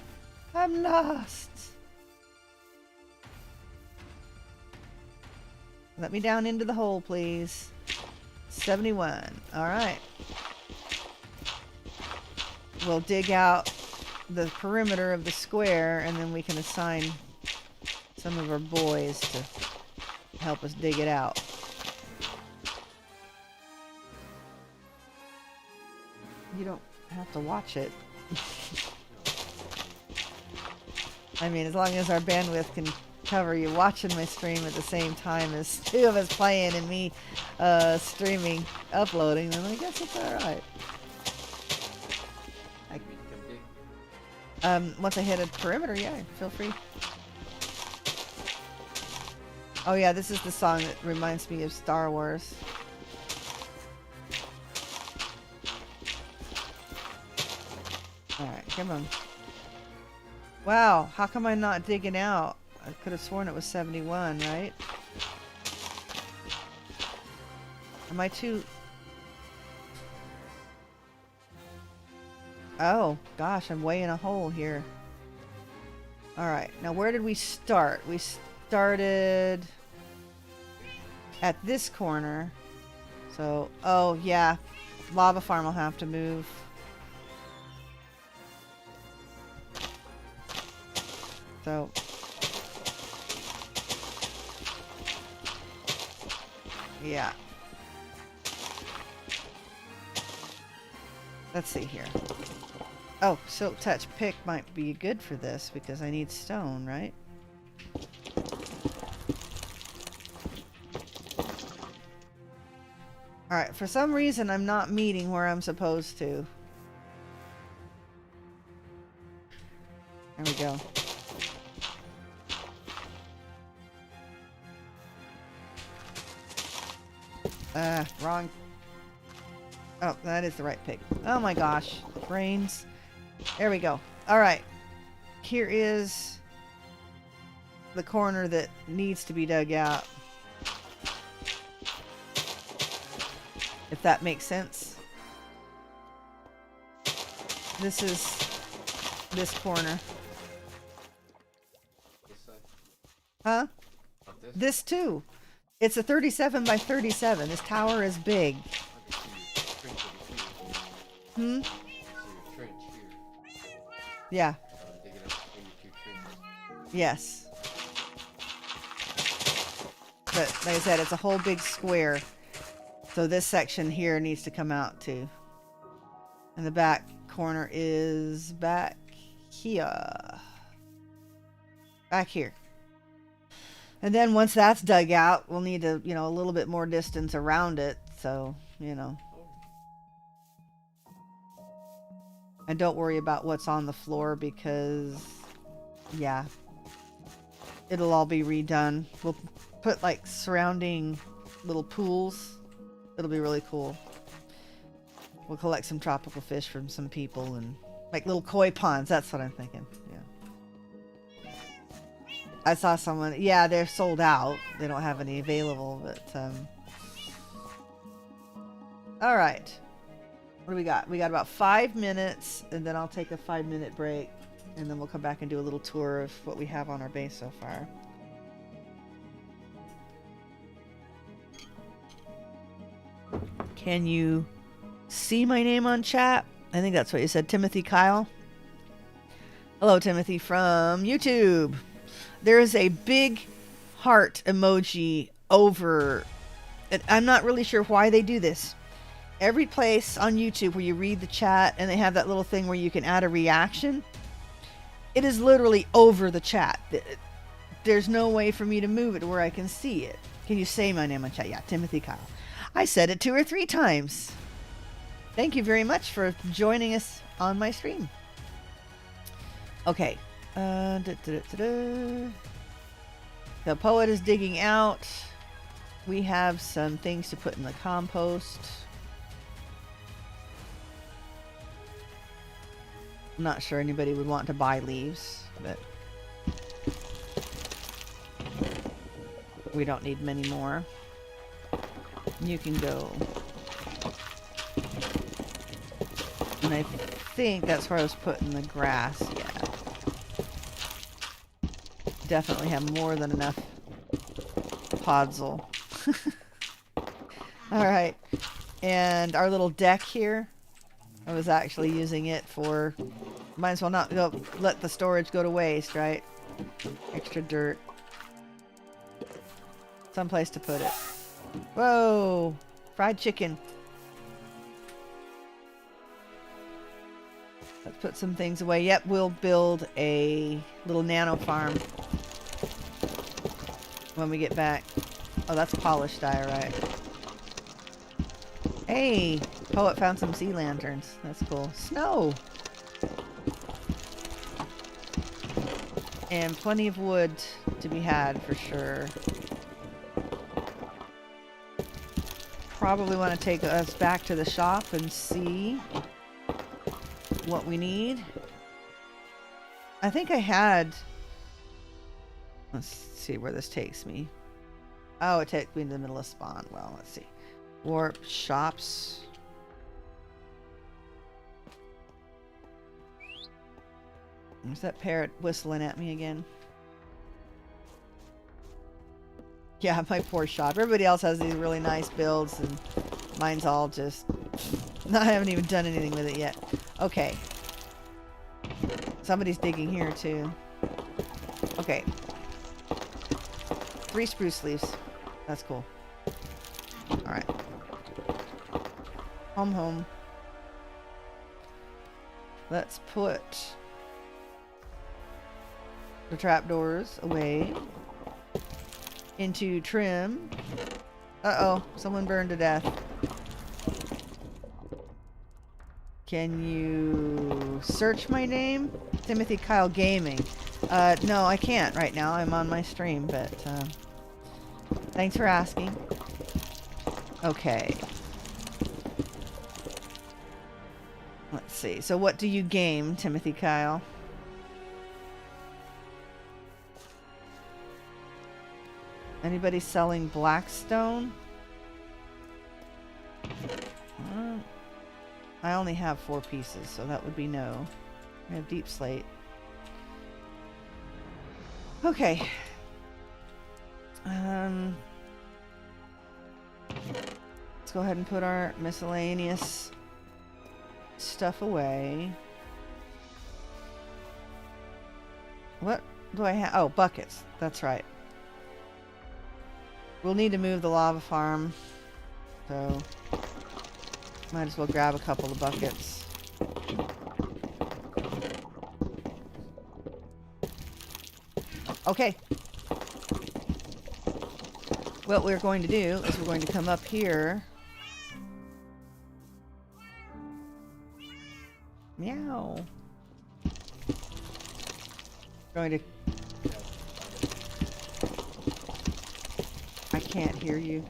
I'm lost. Let me down into the hole, please. 71. All right. We'll dig out the perimeter of the square, and then we can assign some of our boys to help us dig it out. You don't have to watch it. I mean, as long as our bandwidth can cover you watching my stream at the same time as two of us playing and me streaming, uploading, then I guess it's alright. Once I hit a perimeter, yeah, feel free. Oh yeah, this is the song that reminds me of Star Wars. Alright, come on. Wow, how come I'm not digging out? I could have sworn it was 71, right? Am I too... Oh, gosh, I'm way in a hole here. Alright, now where did we start? We started at this corner. So, oh yeah, lava farm will have to move. So, yeah. Let's see here. Oh, silk touch pick might be good for this because I need stone, right? Alright, for some reason I'm not meeting where I'm supposed to. There we go. Wrong. Oh, that is the right pick. Oh my gosh. Brains. There we go. Alright. Here is the corner that needs to be dug out. If that makes sense. This is this corner. This side? Huh? Not this? This too. It's a 37 by 37. This tower is big. Hmm? So your trench here. Yeah. Dig it up between your two trenches. Yes. But like I said, it's a whole big square. So this section here needs to come out too. And the back corner is back here. Back here. And then once that's dug out, we'll need to, a little bit more distance around it. So, And don't worry about what's on the floor because, yeah, it'll all be redone. We'll put like surrounding little pools. It'll be really cool. We'll collect some tropical fish from some people and like little koi ponds. That's what I'm thinking. Yeah. I saw someone. Yeah, they're sold out. They don't have any available, but all right. What do we got? We got about 5 minutes, and then I'll take a 5-minute break, and then we'll come back and do a little tour of what we have on our base so far. Can you see my name on chat? I think that's what you said, Timothy Kyle. Hello, Timothy from YouTube. There is a big heart emoji over. I'm not really sure why they do this. Every place on YouTube where you read the chat and they have that little thing where you can add a reaction, it is literally over the chat. There's no way for me to move it to where I can see it. Can you say my name on chat? Yeah, Timothy Kyle. I said it 2 or 3 times. Thank you very much for joining us on my stream. Okay. The poet is digging out. We have some things to put in the compost. I'm not sure anybody would want to buy leaves, but we don't need many more. You can go. And I think that's where I was putting the grass. Yeah. Definitely have more than enough podzol. Alright. And our little deck here, I was actually using it for... Might as well not go, let the storage go to waste, right? Extra dirt. Someplace to put it. Whoa! Fried chicken. Let's put some things away. Yep, we'll build a little nano farm when we get back. Oh, that's polished diorite. Hey! Poet found some sea lanterns. That's cool. Snow! And plenty of wood to be had for sure. Probably want to take us back to the shop and see what we need. I think I had... Let's see where this takes me. Oh, it takes me in the middle of spawn. Well, let's see. Warp, shops. There's that parrot whistling at me again. Yeah, my poor shop. Everybody else has these really nice builds, and mine's all just... I haven't even done anything with it yet. Okay. Somebody's digging here, too. Okay. 3 spruce leaves. That's cool. Alright. Home. Let's put the trapdoors away. Into trim. Uh-oh. Someone burned to death. Can you search my name? Timothy Kyle Gaming. No, I can't right now. I'm on my stream, but thanks for asking. Okay. Let's see. So what do you game, Timothy Kyle? Anybody selling Blackstone? I only have 4 pieces, so that would be no. I have deep slate. Okay. Let's go ahead and put our miscellaneous stuff away. What do I have? Oh, buckets. That's right. We'll need to move the lava farm, so might as well grab a couple of buckets. Okay. What we're going to do is we're going to come up here. Meow. Going to... I can't hear you.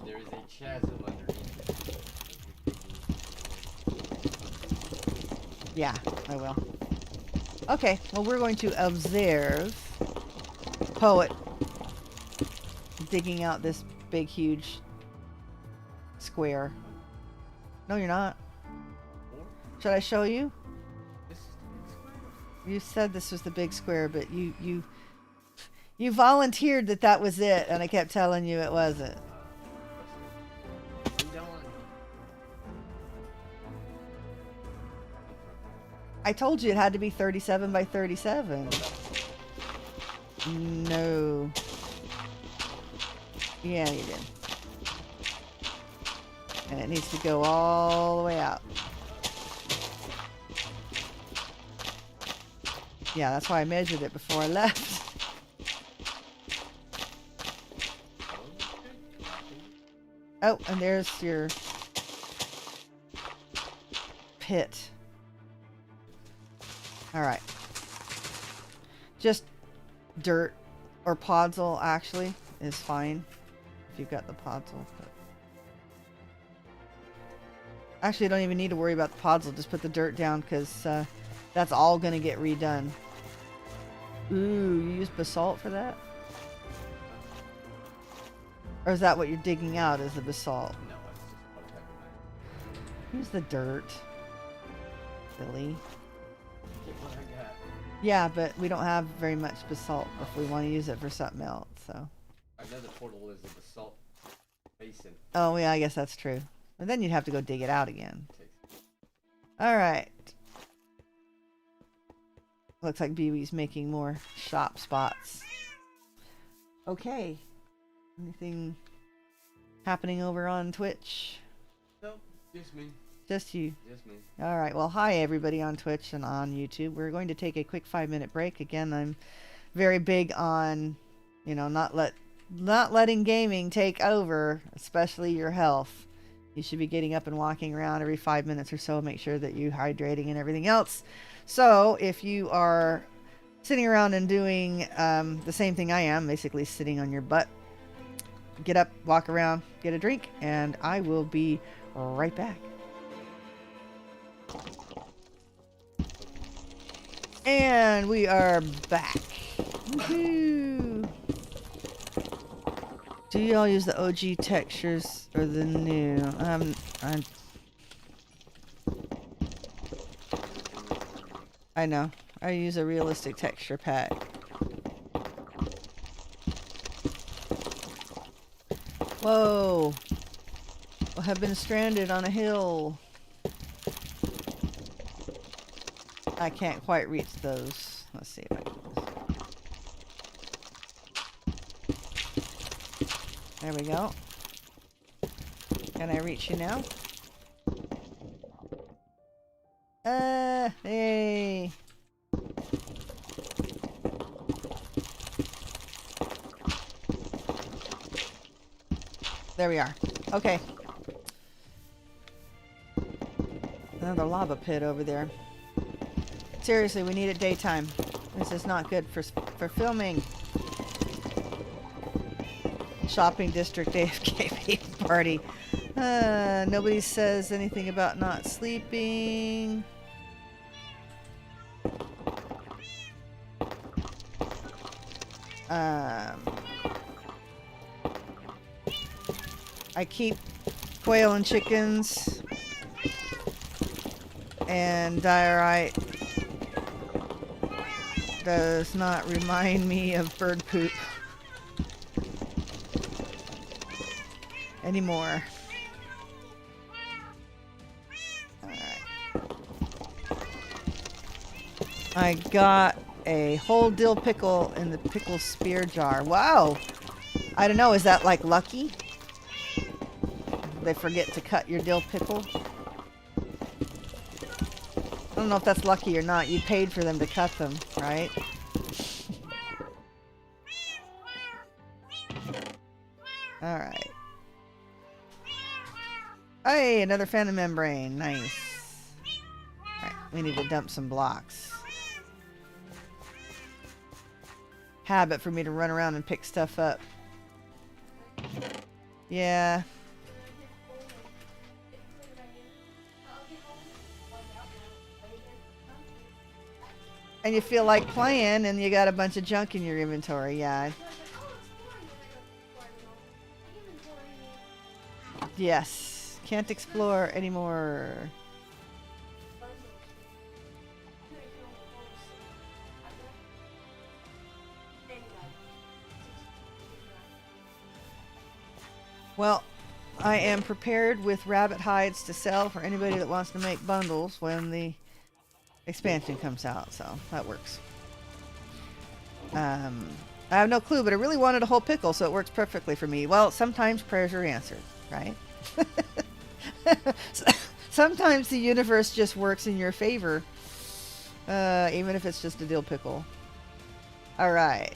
There is a chasm underneath it. Yeah, I will. Okay, well we're going to observe Poet digging out this big, huge square. No, you're not. Should I show you? This is the big square. You said this was the big square, but you volunteered that was it, and I kept telling you it wasn't. We don't. I told you it had to be 37 by 37. No. Yeah, you did. And it needs to go all the way out. Yeah, that's why I measured it before I left. Oh, and there's your pit. Alright. Just dirt or podzol actually is fine if you've got the podzol. But actually, you don't even need to worry about the podzol. Just put the dirt down because that's all going to get redone. Ooh, you use basalt for that? Or is that what you're digging out, is the basalt? No, it's just one type of Use the dirt. Silly. Get what I got. Yeah, but we don't have very much basalt if we want to use it for something else, so. Another portal is a basalt basin. Oh, yeah, I guess that's true. But then you'd have to go dig it out again. Alright. Looks like BB's making more shop spots. Okay. Anything happening over on Twitch? Nope, just me. Just you. Just me. Alright, well, hi everybody on Twitch and on YouTube. We're going to take a quick 5-minute break. Again, I'm very big on, you know, not letting gaming take over, especially your health. You should be getting up and walking around every 5 minutes or so. Make sure that you're hydrating and everything else. So if you are sitting around and doing the same thing I am, basically sitting on your butt, get up, walk around, get a drink, and I will be right back. And we are back. Woohoo! Do you all use the OG textures or the new? I know. I use a realistic texture pack. Whoa! I have been stranded on a hill. I can't quite reach those. Let's see if I can do this. There we go. Can I reach you now? Hey. There we are. Okay. Another lava pit over there. Seriously, we need it daytime. This is not good for filming. Shopping district AFK party. Nobody says anything about not sleeping. I keep quail and chickens and diorite does not remind me of bird poop anymore. Alright. I got a whole dill pickle in the pickle spear jar. Wow! I don't know, is that like lucky? They forget to cut your dill pickle? I don't know if that's lucky or not. You paid for them to cut them, right? Alright. Hey, another phantom membrane. Nice. Alright, we need to dump some blocks. Habit for me to run around and pick stuff up. Yeah. And you feel like playing and you got a bunch of junk in your inventory, yeah. Yes. Can't explore anymore. Well, I am prepared with rabbit hides to sell for anybody that wants to make bundles when the expansion comes out, so that works. I have no clue, but I really wanted a whole pickle, so it works perfectly for me. Well, sometimes prayers are answered, right? Sometimes the universe just works in your favor, even if it's just a dill pickle. All right.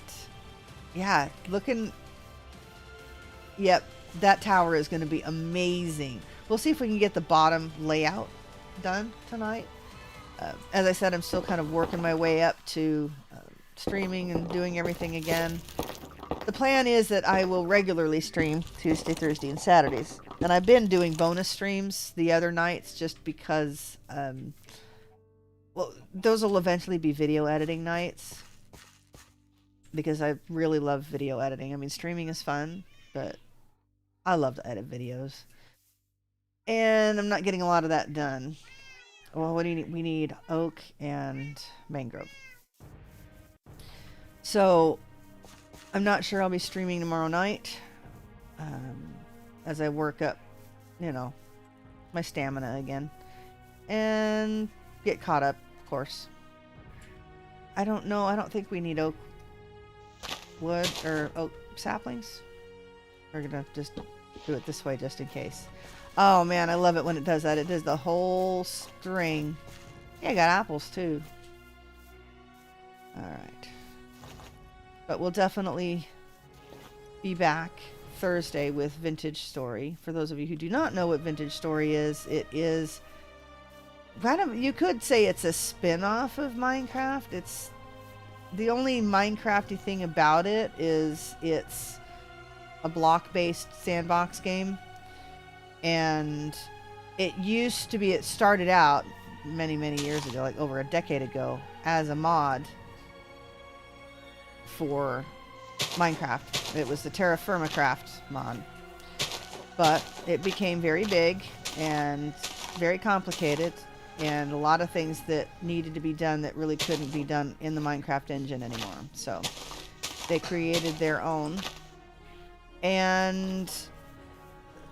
Yeah, looking... Yep, that tower is going to be amazing. We'll see if we can get the bottom layout done tonight. As I said, I'm still kind of working my way up to streaming and doing everything again. The plan is that I will regularly stream Tuesday, Thursday, and Saturdays. And I've been doing bonus streams the other nights just because, well, those will eventually be video editing nights. Because I really love video editing. I mean, streaming is fun, but I love to edit videos. And I'm not getting a lot of that done. Well, what do you need? We need oak and mangrove. So, I'm not sure I'll be streaming tomorrow night. As I work up, you know, my stamina again. And get caught up, of course. I don't know. I don't think we need oak wood or oak saplings. We're going to just do it this way just in case. Oh man, I love it when it does that. It does the whole string. Yeah, I got apples too. Alright. But we'll definitely be back Thursday with Vintage Story. For those of you who do not know what Vintage Story is, it is kind of, you could say it's a spin-off of Minecraft. It's the only Minecrafty thing about it is it's a block-based sandbox game. And it used to be, it started out many, many years ago, like over a decade ago, as a mod for Minecraft. It was the Terra Firma Craft mod. But it became very big and very complicated, and a lot of things that needed to be done that really couldn't be done in the Minecraft engine anymore. So they created their own. And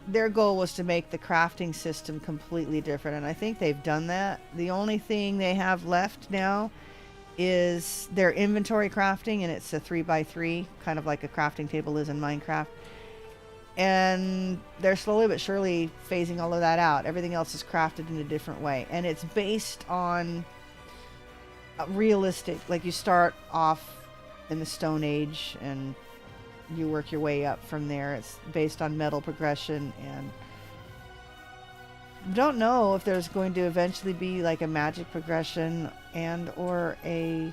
their goal was to make the crafting system completely different, and I think they've done that. The only thing they have left now is their inventory crafting, and it's a 3x3, kind of like a crafting table is in Minecraft. And they're slowly but surely phasing all of that out. Everything else is crafted in a different way, and it's based on realistic, like you start off in the Stone Age and you work your way up from there. It's based on metal progression, and don't know if there's going to eventually be like a magic progression and or a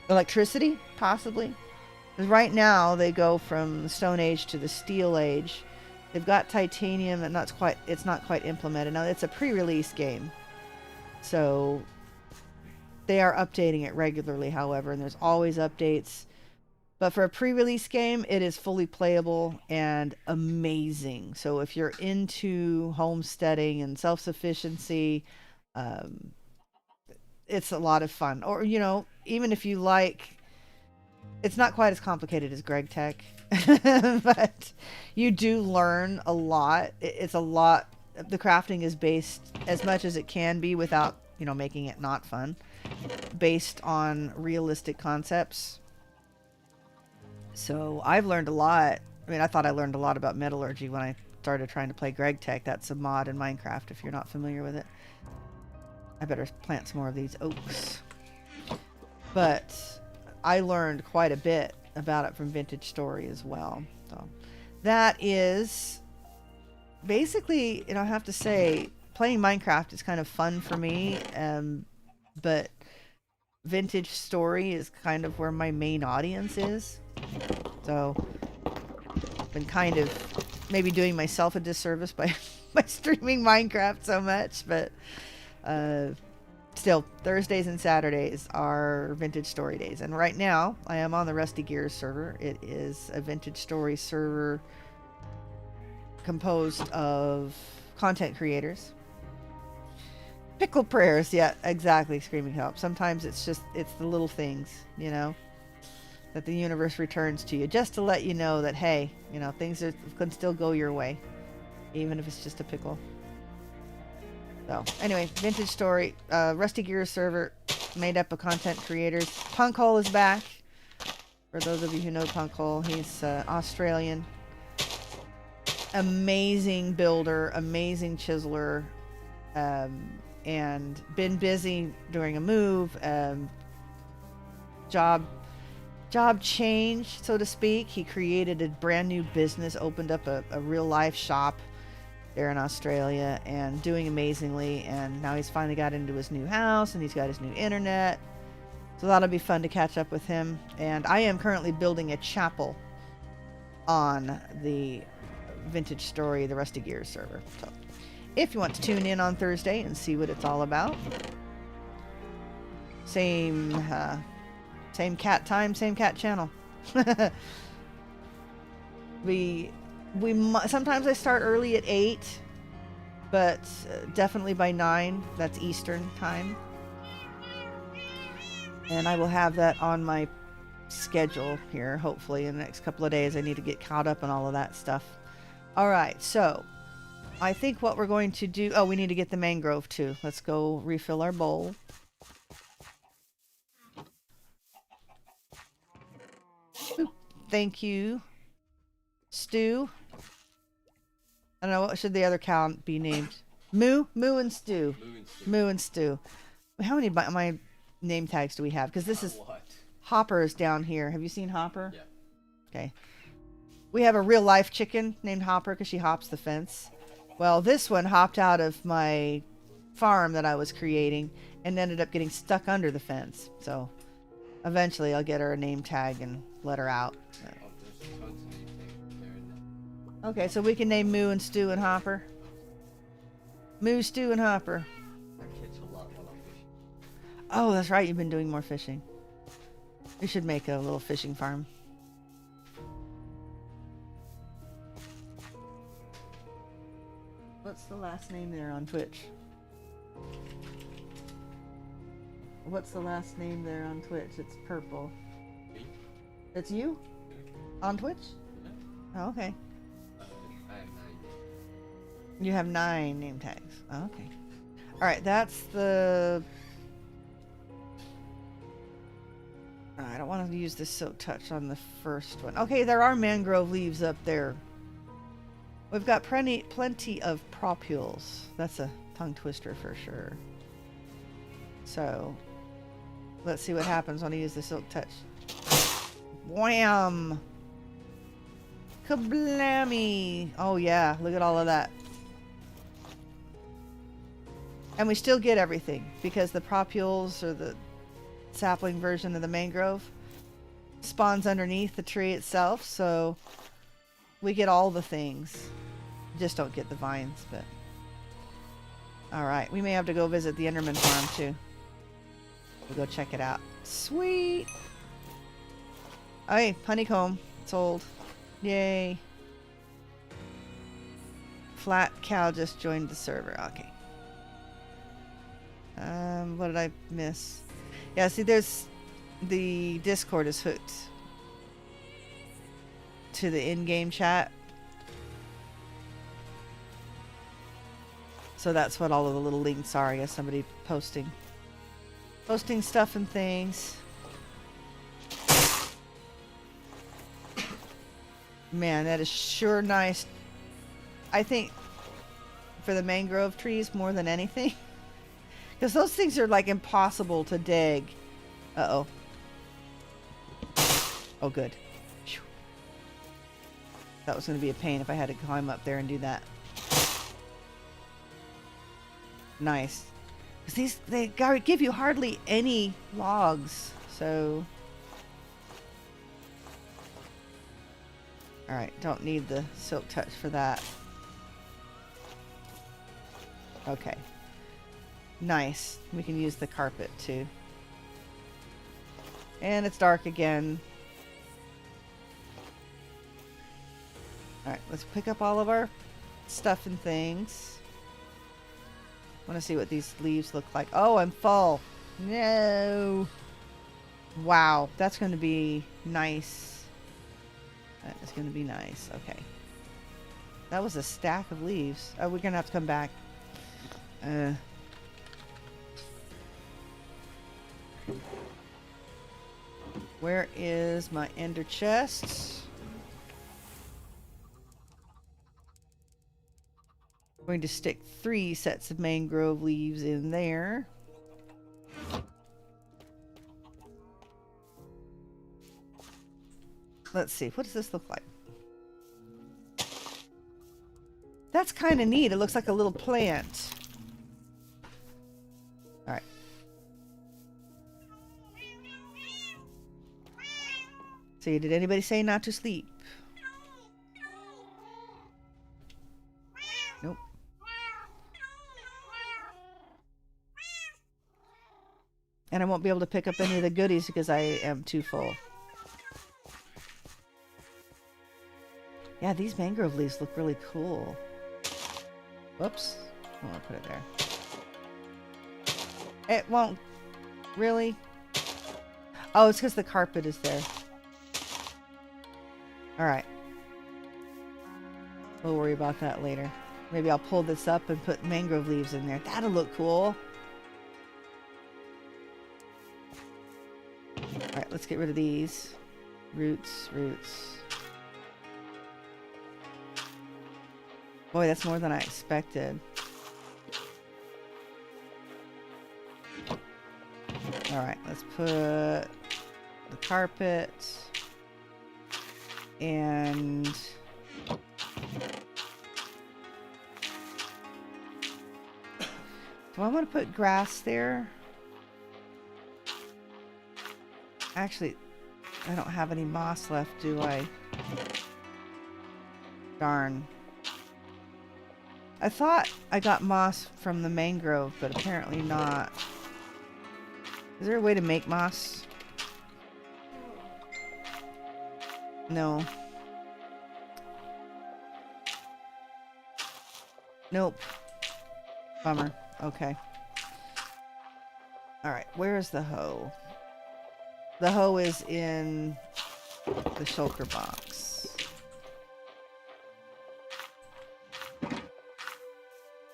electricity, possibly. Because right now they go from the Stone Age to the Steel Age. They've got titanium, and it's not quite implemented. Now it's a pre-release game, so they are updating it regularly, however, and there's always updates. But for a pre-release game, it is fully playable and amazing. So if you're into homesteading and self-sufficiency, it's a lot of fun. Or, you know, even if you like, it's not quite as complicated as Greg Tech, but you do learn a lot. It's a lot. The crafting is based as much as it can be without, you know, making it not fun, based on realistic concepts. So I've learned a lot. I mean, I thought I learned a lot about metallurgy when I started trying to play Greg Tech. That's a mod in Minecraft if you're not familiar with it. I better plant some more of these oaks. But I learned quite a bit about it from Vintage Story as well. So that is basically, you know, I have to say, playing Minecraft is kind of fun for me, but Vintage Story is kind of where my main audience is. So I've been kind of maybe doing myself a disservice by streaming Minecraft so much, but still, Thursdays and Saturdays are Vintage Story days. And right now, I am on the Rusty Gears server. It is a Vintage Story server composed of content creators. Pickle prayers, yeah, exactly, screaming help. Sometimes it's the little things, you know, that the universe returns to you, just to let you know that, hey, you know, things can still go your way. even if it's just a pickle. So anyway, vintage story. Rusty Gears server made up of content creators. Punkhole is back. For those of you who know Punkhole, he's Australian. Amazing builder, amazing chiseler, and been busy during a move. Job change, so to speak. He created a brand new business, opened up a real life shop there in Australia, and doing amazingly. And now he's finally got into his new house, and he's got his new internet. So that'll be fun to catch up with him. And I am currently building a chapel on the Vintage Story, the Rusty Gears server. So if you want to tune in on Thursday and see what it's all about, same cat time, same cat channel. Sometimes I start early at 8, but definitely by 9. That's Eastern time. And I will have that on my schedule here, hopefully, in the next couple of days. I need to get caught up on all of that stuff. All right, so I think what we're going to do... Oh, we need to get the mangrove, too. Let's go refill our bowl. Oop, thank you. Stew. I don't know, what should the other cow be named? Moo? Moo and Stew. Moo and Stew. How many my name tags do we have? Because this is... Hopper is down here. Have you seen Hopper? Yeah. Okay. We have a real life chicken named Hopper because she hops the fence. Well, this one hopped out of my farm that I was creating and ended up getting stuck under the fence. So eventually I'll get her a name tag and let her out. Okay, so we can name Moo and Stew and Hopper. Moo, Stew, and Hopper. I catch a lot when I'm fishing. Oh, that's right. You've been doing more fishing. We should make a little fishing farm. What's the last name there on Twitch? What's the last name there on Twitch? It's purple. Me? It's you? On Twitch? Yeah. Oh, okay. I have 9. You have 9 name tags. Oh, okay. Alright, that's the... I don't want to use the silk touch on the first one. Okay, there are mangrove leaves up there. We've got plenty of propules. That's a tongue twister for sure. So, let's see what happens when I use the silk touch. Wham! Kablammy! Oh yeah, look at all of that. And we still get everything because the propules, or the sapling version of the mangrove, spawns underneath the tree itself, so we get all the things. Just don't get the vines, but... Alright, we may have to go visit the Enderman farm too. We'll go check it out. Sweet! Oh, hey, honeycomb. Sold. Yay. Flat cow just joined the server. Okay. What did I miss? Yeah, see, there's... The Discord is hooked to the in-game chat. So that's what all of the little links are. I guess somebody posting stuff and things. Man, that is sure nice. I think for the mangrove trees more than anything. Because those things are like impossible to dig. Uh-oh. Oh, good. Whew. That was going to be a pain if I had to climb up there and do that. Nice. Because they give you hardly any logs, so... Alright, don't need the silk touch for that. Okay. Nice. We can use the carpet, too. And it's dark again. Alright, let's pick up all of our stuff and things. I want to see what these leaves look like. Oh, I'm full. No. Wow, that's going to be nice. That is going to be nice. Okay. That was a stack of leaves. Oh, we're gonna have to come back. Where is my ender chest? I'm going to stick 3 sets of mangrove leaves in there. Let's see, what does this look like? That's kind of neat. It looks like a little plant. All right. See, did anybody say not to sleep? Nope. And I won't be able to pick up any of the goodies because I am too full. Yeah, these mangrove leaves look really cool. Whoops. I want to put it there. It won't. Really? Oh, it's because the carpet is there. Alright. We'll worry about that later. Maybe I'll pull this up and put mangrove leaves in there. That'll look cool. Alright, let's get rid of these. Roots, roots. Boy, that's more than I expected. Alright, let's put the carpet and do I want to put grass there? Actually, I don't have any moss left, do I? Darn. I thought I got moss from the mangrove, but apparently not. Is there a way to make moss? No. Nope. Bummer. Okay. Alright, where is the hoe? The hoe is in the shulker box.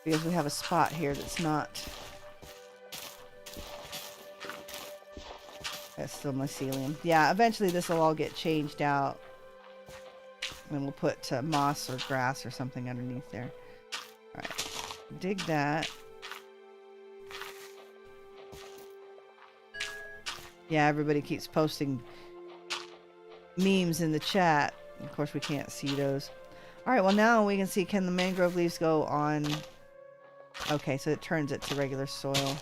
Because we have a spot here that's not... That's still mycelium. Yeah, eventually this will all get changed out. And we'll put moss or grass or something underneath there. Alright. Dig that. Yeah, everybody keeps posting memes in the chat. Of course, we can't see those. Alright, well now we can see, can the mangrove leaves go on... Okay, so it turns it to regular soil.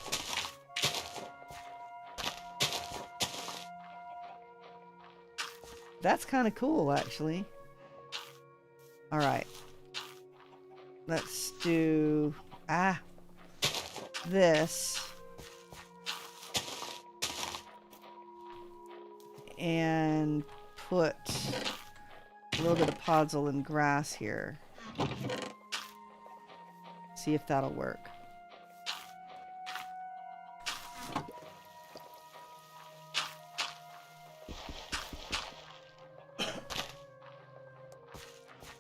That's kind of cool, actually. Alright. Let's do... this. And put a little bit of podzol and grass here. See if that'll work.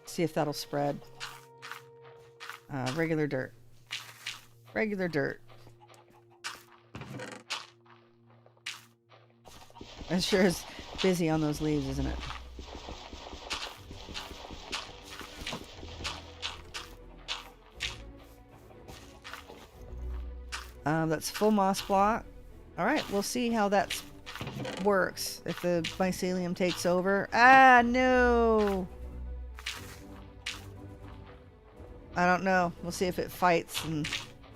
See if that'll spread. Regular dirt. Regular dirt. It sure is busy on those leaves, isn't it? That's full moss block. Alright, we'll see how that works. If the mycelium takes over. Ah, no! I don't know. We'll see if it fights and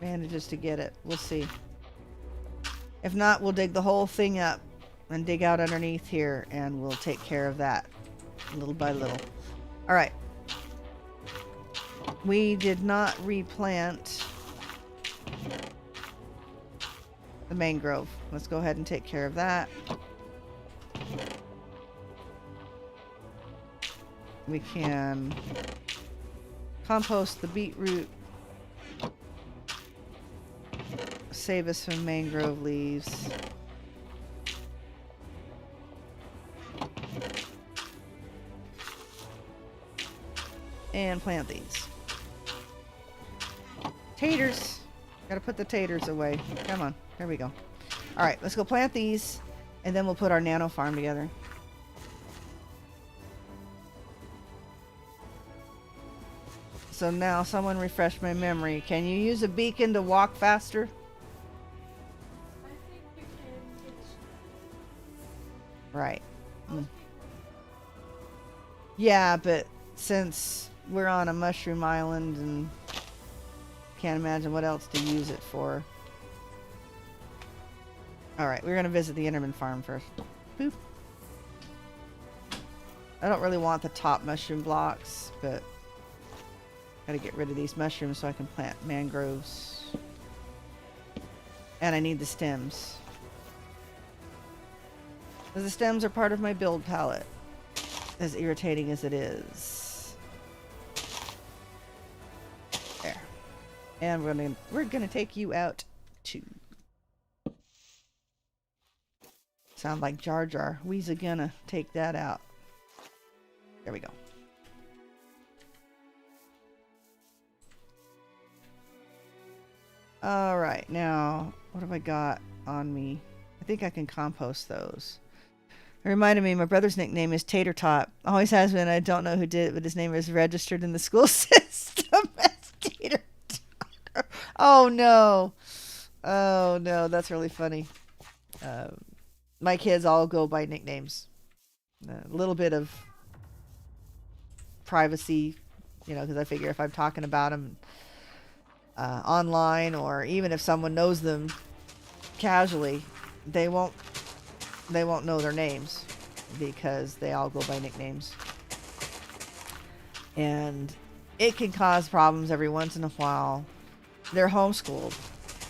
manages to get it. We'll see. If not, we'll dig the whole thing up and dig out underneath here, and we'll take care of that little by little. Alright. We did not replant the mangrove. Let's go ahead and take care of that. We can compost the beetroot. Save us some mangrove leaves. And plant these. Taters. Gotta put the taters away. Come on. There we go. Alright, let's go plant these. And then we'll put our nano farm together. So now someone refresh my memory. Can you use a beacon to walk faster? I think you can. Right. Mm. Yeah, but since we're on a mushroom island and can't imagine what else to use it for. Alright, we're going to visit the Enderman farm first. Boop. I don't really want the top mushroom blocks, but gotta get rid of these mushrooms so I can plant mangroves. And I need the stems. The stems are part of my build palette, as irritating as it is. There. And we're gonna take you out too. Sound like Jar Jar. We's gonna take that out. There we go. Alright, now, what have I got on me? I think I can compost those. It reminded me, my brother's nickname is Tater Tot. Always has been. I don't know who did it, but his name is registered in the school system as Tater Tot. Oh, no. Oh, no, that's really funny. My kids all go by nicknames. A little bit of privacy, you know, because I figure if I'm talking about them online, or even if someone knows them casually, they won't know their names because they all go by nicknames, and it can cause problems every once in a while. They're homeschooled,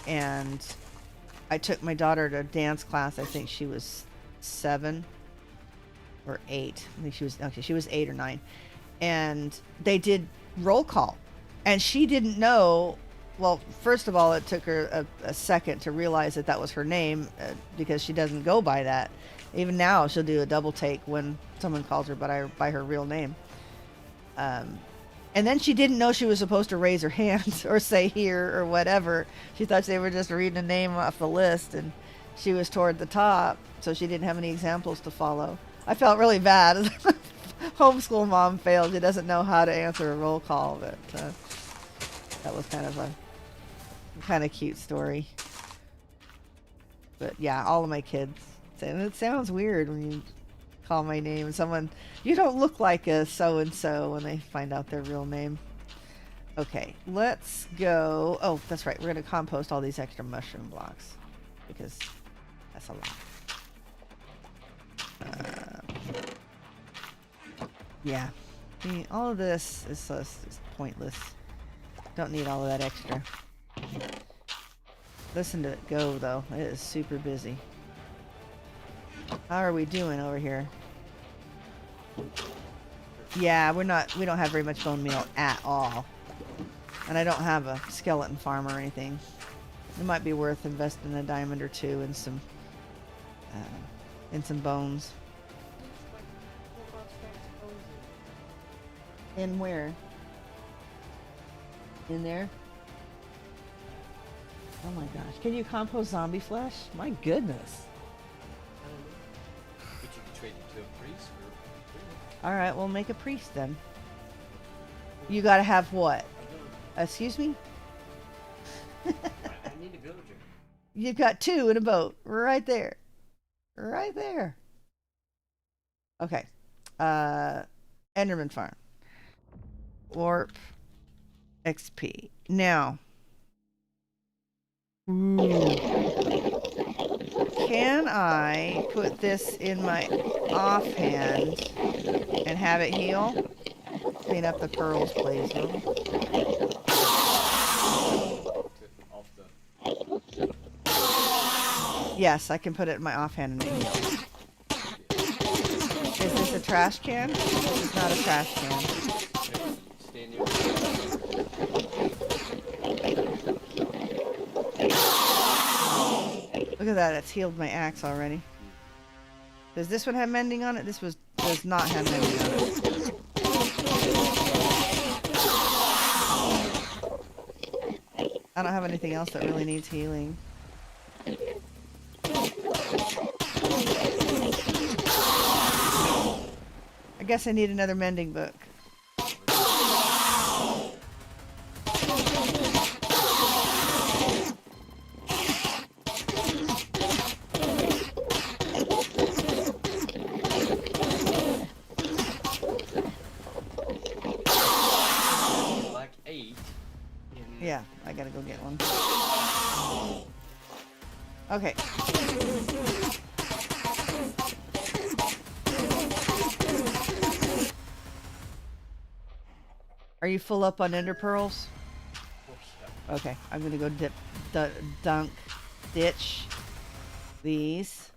and I took my daughter to dance class. I think she was 7 or 8. I think she was 8 or 9, and they did roll call, and she didn't know. Well, first of all, it took her a second to realize that was her name, because she doesn't go by that. Even now, she'll do a double take when someone calls her by her real name. And then she didn't know she was supposed to raise her hand or say here or whatever. She thought they were just reading a name off the list, and she was toward the top, so she didn't have any examples to follow. I felt really bad. Homeschool mom failed. She doesn't know how to answer a roll call, but that was kind of a cute story. But yeah, all of my kids say, and it sounds weird when you call my name and someone, you don't look like a so-and-so, when they find out their real name. Okay, let's go. Oh, that's right. We're going to compost all these extra mushroom blocks because that's a lot. Yeah. All of this is pointless. Don't need all of that extra. Listen to it go, though. It is super busy. How are we doing over here? Yeah, we don't have very much bone meal at all. And I don't have a skeleton farm or anything. It might be worth investing a diamond or two in some bones. In where? In there? Oh my gosh. Can you compost zombie flesh? My goodness. But you can trade it to a priest or Alright, we'll make a priest then. You gotta have what? Excuse me? I need a villager. You've got 2 in a boat. Right there. Right there. Okay. Enderman farm. Warp. XP. Now. Ooh. Can I put this in my offhand and have it heal? Clean up the pearls, please. Yes, I can put it in my offhand and it heals. Is this a trash can? This is not a trash can. Look at that, it's healed my axe already. Does this one have mending on it? This does not have mending on it. I don't have anything else that really needs healing. I guess I need another mending book. Like 8. Yeah, I gotta go get one. Okay. Are you full up on ender pearls? Okay, I'm gonna go ditch these.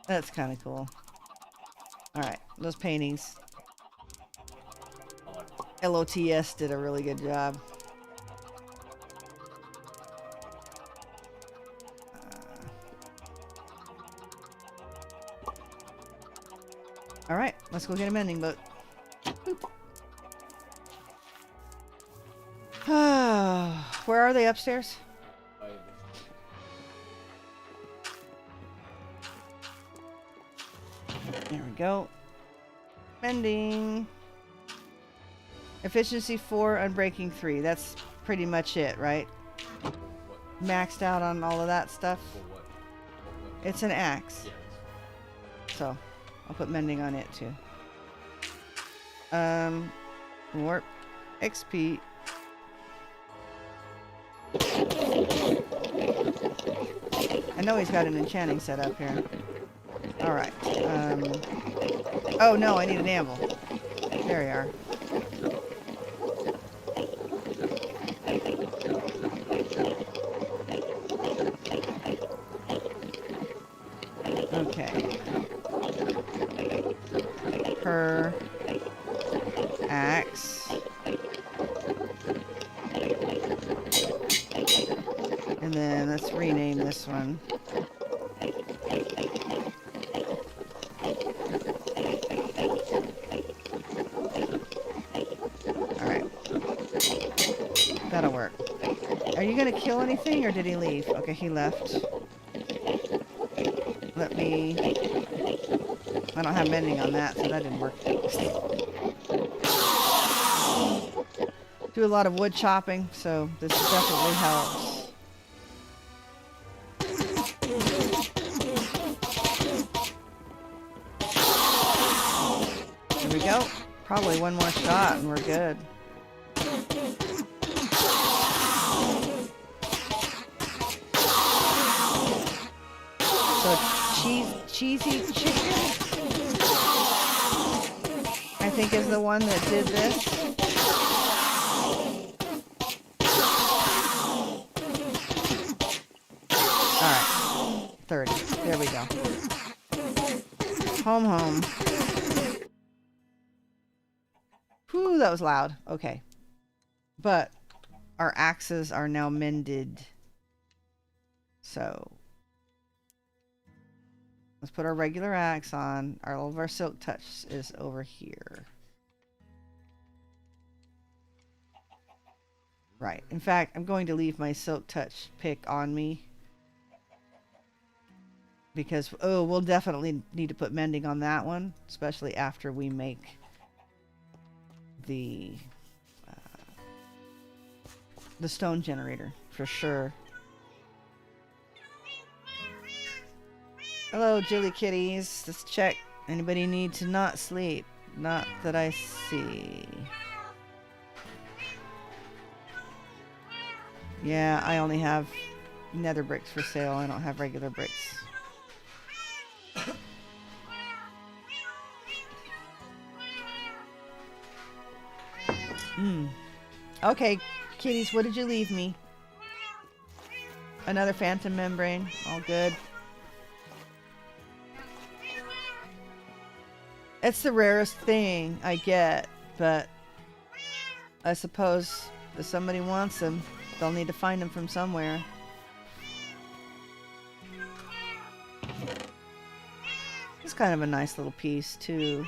That's kind of cool. Alright, those paintings. LOTS did a really good job. Alright, let's go get a mending book. Where are they upstairs? There we go. Mending. Efficiency 4, unbreaking 3. That's pretty much it, right? Maxed out on all of that stuff. It's an axe. So, I'll put mending on it too. Warp. XP. I know he's got an enchanting set up here. Alright. Oh no, I need an anvil. There you are. Okay. Pyrrh. Axe. And then let's rename this one. Alright. That'll work. Are you gonna kill anything or did he leave? Okay, he left. Let me... I don't have mending on that, so that didn't work. Do a lot of wood chopping, so this definitely helps. There we go. Probably one more shot and we're good. So cheesy chicken, I think, is the one that did this. Alright. 30. There we go. Home. Whew, that was loud. Okay. But our axes are now mended. So let's put our regular axe on. All of our silk touch is over here. Right. In fact, I'm going to leave my silk touch pick on me. Because, oh, we'll definitely need to put mending on that one. Especially after we make the stone generator. For sure. Hello, Jilly Kitties. Let's check. Anybody need to not sleep? Not that I see. Yeah, I only have nether bricks for sale. I don't have regular bricks. Okay, kitties, what did you leave me? Another phantom membrane. All good. It's the rarest thing I get, but I suppose if somebody wants them, they'll need to find them from somewhere. It's kind of a nice little piece, too.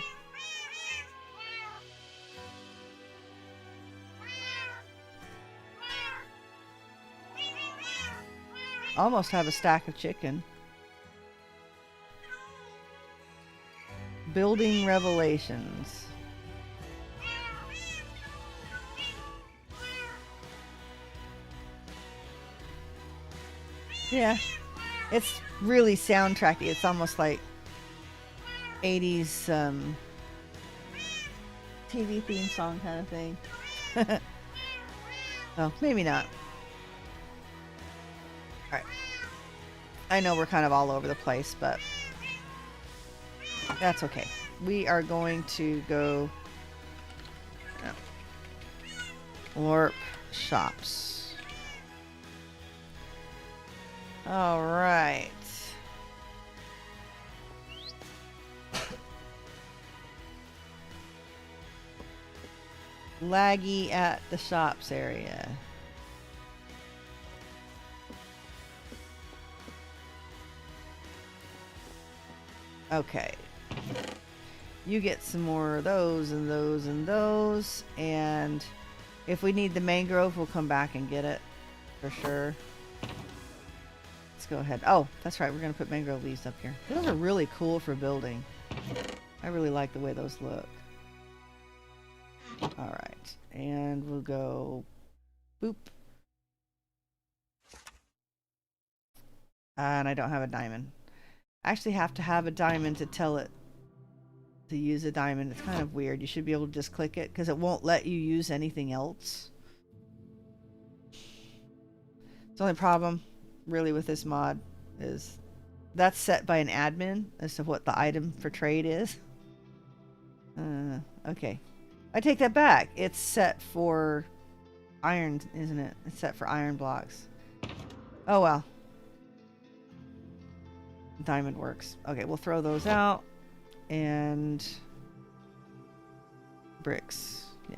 almost have a stack of chicken. Building revelations. Yeah, it's really soundtracky. It's almost like 80s TV theme song kind of thing. Oh, maybe not. Alright. I know we're kind of all over the place, but that's okay. We are going to go LARP shops. Alright. Laggy at the shops area. Okay. You get some more of those and those and those. And if we need the mangrove, we'll come back and get it. For sure. Let's go ahead. Oh, that's right. We're going to put mangrove leaves up here. Those are really cool for building. I really like the way those look. Alright. And we'll go... boop. And I don't have a diamond. I actually have to have a diamond to tell it to use a diamond. It's kind of weird. You should be able to just click it because it won't let you use anything else. The only problem really with this mod is that's set by an admin as to what the item for trade is. Okay. I take that back. It's set for iron, isn't it? It's set for iron blocks. Oh well. Diamond works. Okay, we'll throw those out. And bricks. Yeah.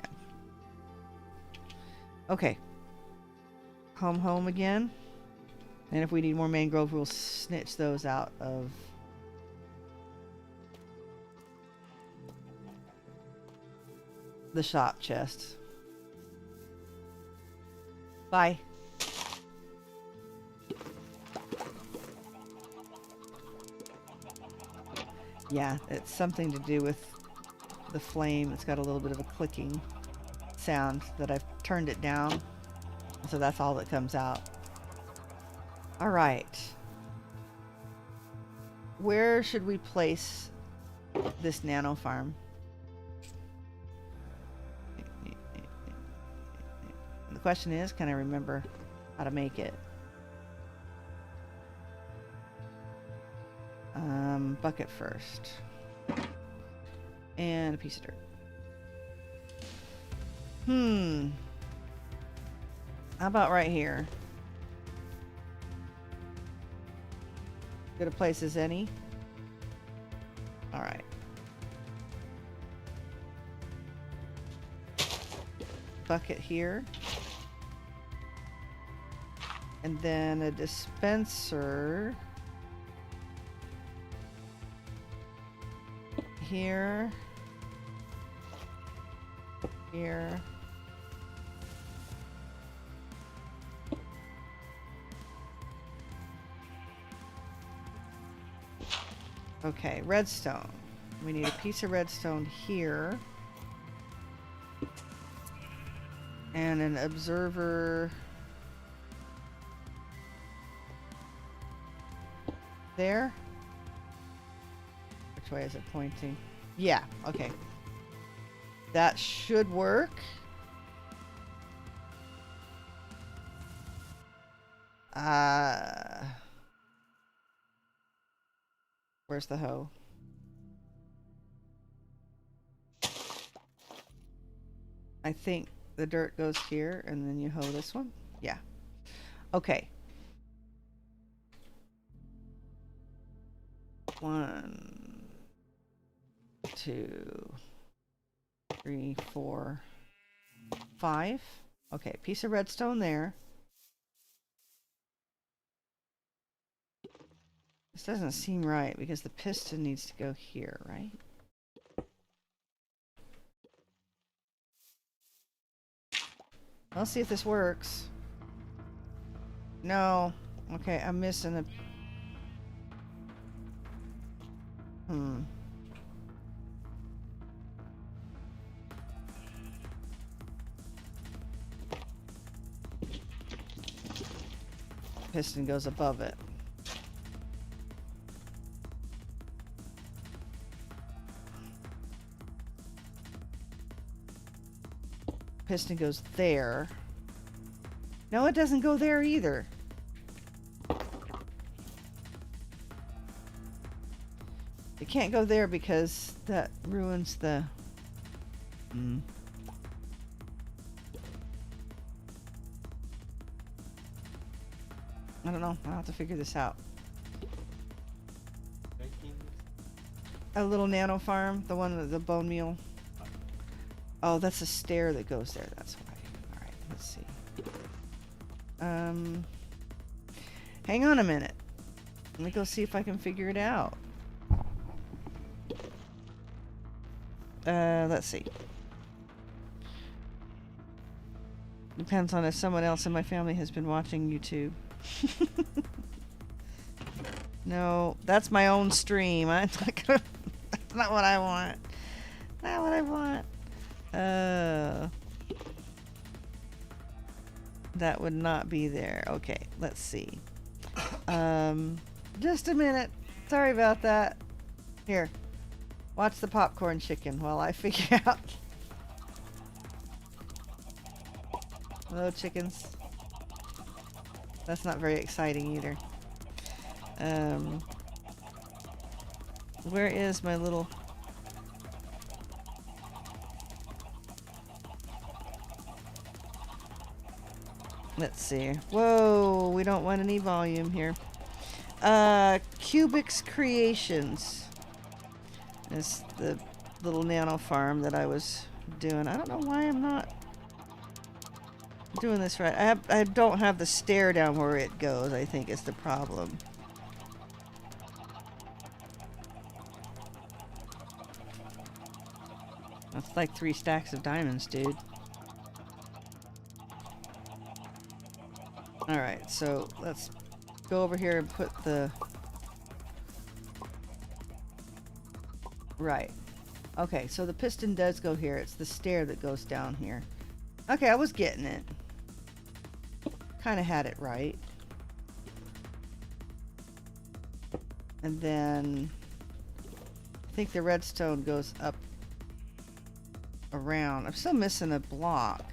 Okay. Home again. And if we need more mangrove, we'll snitch those out of the shop chest. Bye. Yeah, it's something to do with the flame. It's got a little bit of a clicking sound that I've turned it down. So that's all that comes out. All right. Where should we place this nano farm? The question is, can I remember how to make it? Bucket first. And a piece of dirt. How about right here? Good a place as any. Alright. Bucket here. And then a dispenser here. Here. Okay, redstone. We need a piece of redstone here. And an observer there. Which way is it pointing? Yeah, okay. That should work. Where's the hoe? I think the dirt goes here and then you hoe this one. Yeah. Okay. 1, 2, 3, 4, 5. Okay, piece of redstone there. This doesn't seem right because the piston needs to go here, right? Let's see if this works. No, Okay, I'm missing a... Piston goes above it. Piston goes there. No, it doesn't go there either. It can't go there because that ruins the... I don't know. I'll have to figure this out. A little nano farm, the one with the bone meal. Oh, that's a stair that goes there. That's why. All right, let's see. Hang on a minute. Let me go see if I can figure it out. Let's see. Depends on if someone else in my family has been watching YouTube. No, that's my own stream. I'm not gonna, that's not what I want. Not what I want. That would not be there. Okay, let's see. Just a minute. Sorry about that. Here. Watch the popcorn chicken while I figure out. Hello, chickens. That's not very exciting either. Where is my little... Let's see. Whoa, we don't want any volume here. Cubics Creations is the little nano farm that I was doing. I don't know why I'm not doing this right. I don't have the stair down where it goes, I think is the problem. That's like 3 stacks of diamonds, dude. Alright, so let's go over here and put the... Right. Okay, so the piston does go here. It's the stair that goes down here. Okay, I was getting it. Kind of had it right. And then... I think the redstone goes up around. I'm still missing a block.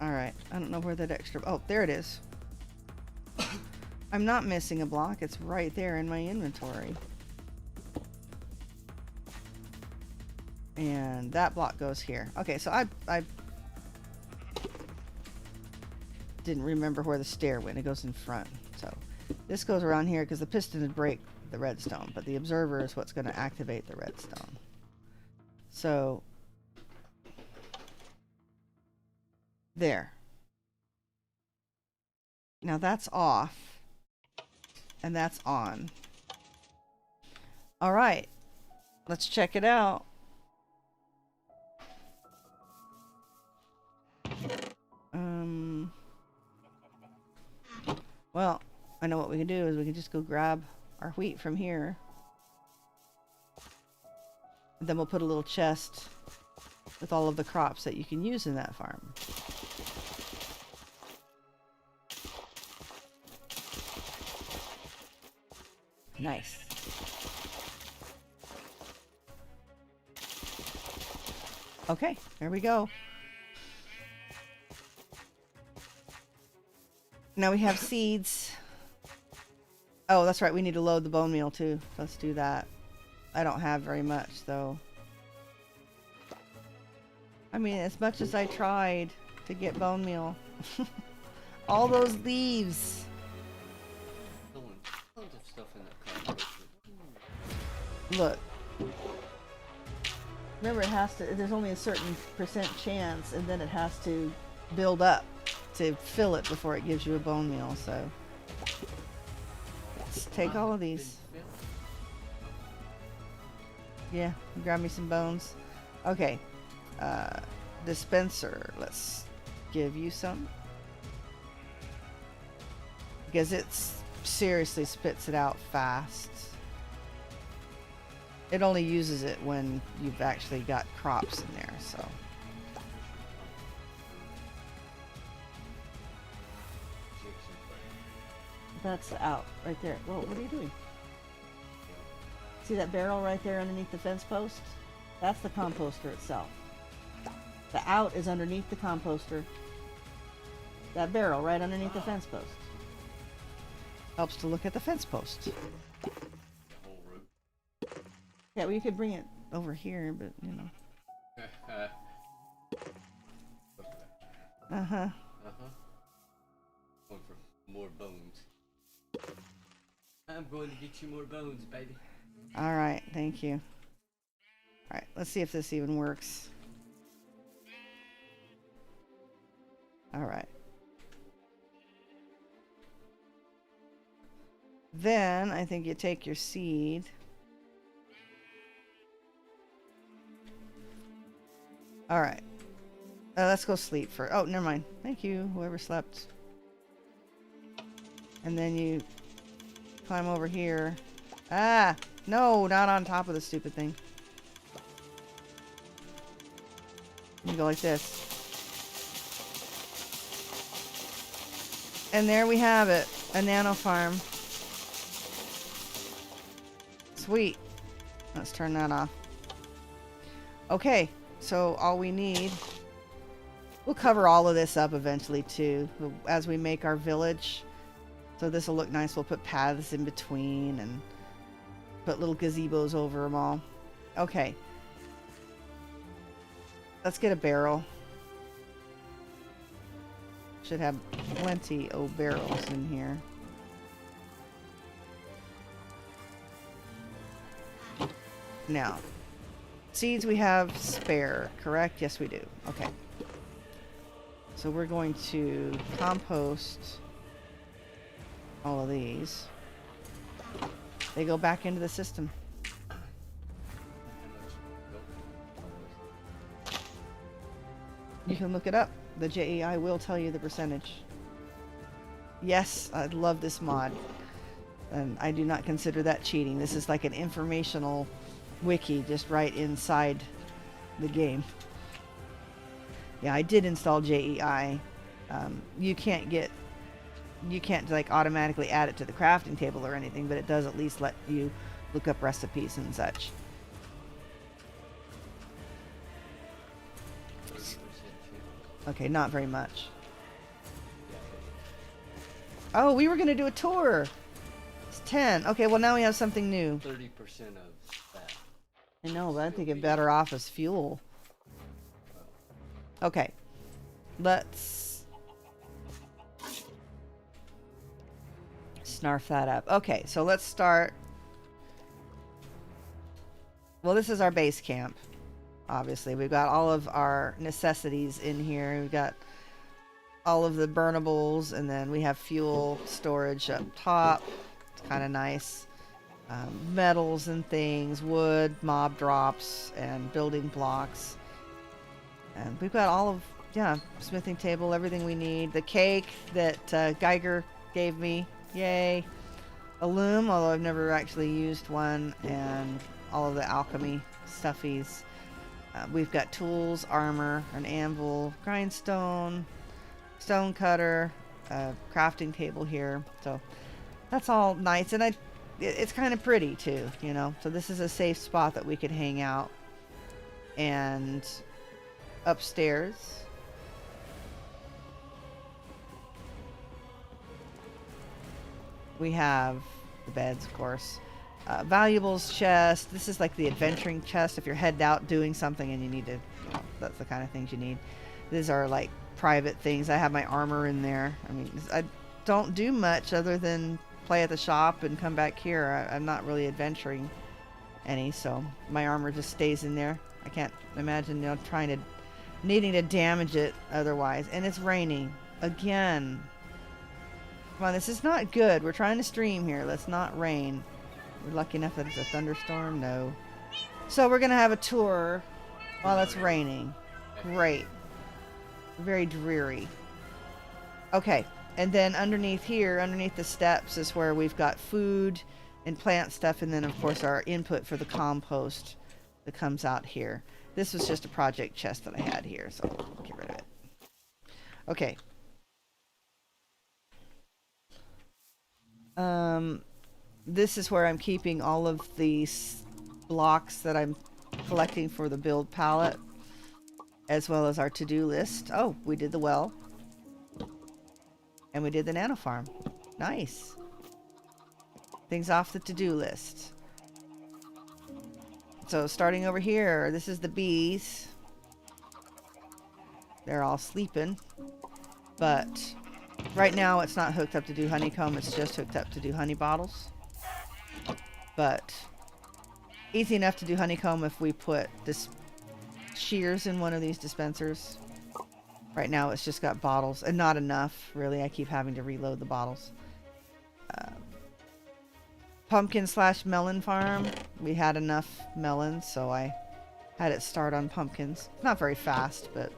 Alright, I don't know where that extra... Oh, there it is. I'm not missing a block. It's right there in my inventory. And that block goes here. Okay, so I didn't remember where the stair went. It goes in front. So this goes around here because the piston would break the redstone, but the observer is what's going to activate the redstone. So there. Now that's off. And that's on. Alright. Let's check it out. Well, I know what we can do is we can just go grab our wheat from here. And then we'll put a little chest with all of the crops that you can use in that farm. Nice. Okay, there we go. Now we have seeds. Oh, that's right. We need to load the bone meal too. Let's do that. I don't have very much though. I mean, as much as I tried to get bone meal. All those leaves. Tons of stuff in that car. Look. Remember, it has to, there's only a certain percent chance, and then it has to build up to fill it before it gives you a bone meal, so. Let's take all of these. Yeah, grab me some bones. Okay. Dispenser. Let's give you some. Because it seriously spits it out fast. It only uses it when you've actually got crops in there, so. That's out right there. Whoa, what are you doing? See that barrel right there underneath the fence post? That's the composter itself. The out is underneath the composter. That barrel right underneath the fence post. Helps to look at the fence post. Yeah, well, you could bring it over here, but you know. Uh-huh. Going for more bones. I'm going to get you more bones, baby. Alright, thank you. Alright, let's see if this even works. Alright. Then, I think you take your seed. Alright. Let's go sleep for... Oh, never mind. Thank you, whoever slept. And then you climb over here. Ah! No, not on top of the stupid thing. You go like this. And there we have it. A nano farm. Sweet. Let's turn that off. Okay, so all we need... We'll cover all of this up eventually too, as we make our village. So this will look nice. We'll put paths in between and put little gazebos over them all. Okay. Let's get a barrel. Should have plenty of barrels in here. Now, seeds we have spare, correct? Yes, we do. Okay. So we're going to compost all of these. They go back into the system. You can look it up. The JEI will tell you the percentage. Yes, I love this mod. And I do not consider that cheating. This is like an informational wiki just right inside the game. Yeah, I did install JEI. You can't like automatically add it to the crafting table or anything, but it does at least let you look up recipes and such. Okay, not very much. Oh, we were going to do a tour. It's 10. Okay, well now we have something new. 30% of that. I know, but I think it better off as fuel. Okay. Let's snarf that up. Okay, so let's start. Well, this is our base camp. Obviously, we've got all of our necessities in here. We've got all of the burnables, and then we have fuel storage up top. It's kind of nice. Metals and things, wood, mob drops, and building blocks. And we've got all of, yeah, smithing table, everything we need. The cake that Geiger gave me, yay. A loom, although I've never actually used one, and all of the alchemy stuffies. We've got tools, armor, an anvil, grindstone, stone cutter, crafting table here. So that's all nice, and it's kind of pretty too, you know. So this is a safe spot that we could hang out. And upstairs, we have the beds, of course. Valuables chest. This is like the adventuring chest if you're headed out doing something and you need to, you know, that's the kind of things you need. These are like private things. I have my armor in there. I mean, I don't do much other than play at the shop and come back here. I'm not really adventuring any, so my armor just stays in there. I can't imagine, you know, needing to damage it otherwise. And it's raining again. Come on, this is not good. We're trying to stream here. Let's not rain. We're lucky enough that it's a thunderstorm. No. So we're gonna have a tour while it's raining. Great. Very dreary. Okay, and then underneath here, underneath the steps, is where we've got food and plant stuff, and then of course our input for the compost that comes out here. This was just a project chest that I had here, so I'll get rid of it. Okay. This is where I'm keeping all of these blocks that I'm collecting for the build palette, as well as our to-do list. Oh, we did the well. And we did the nano farm. Nice. Things off the to-do list. So starting over here, this is the bees. They're all sleeping. But right now it's not hooked up to do honeycomb, it's just hooked up to do honey bottles. But easy enough to do honeycomb if we put this shears in one of these dispensers. Right now it's just got bottles, and not enough, really. I keep having to reload the bottles. Pumpkin / melon farm. We had enough melons, so I had it start on pumpkins. Not very fast, but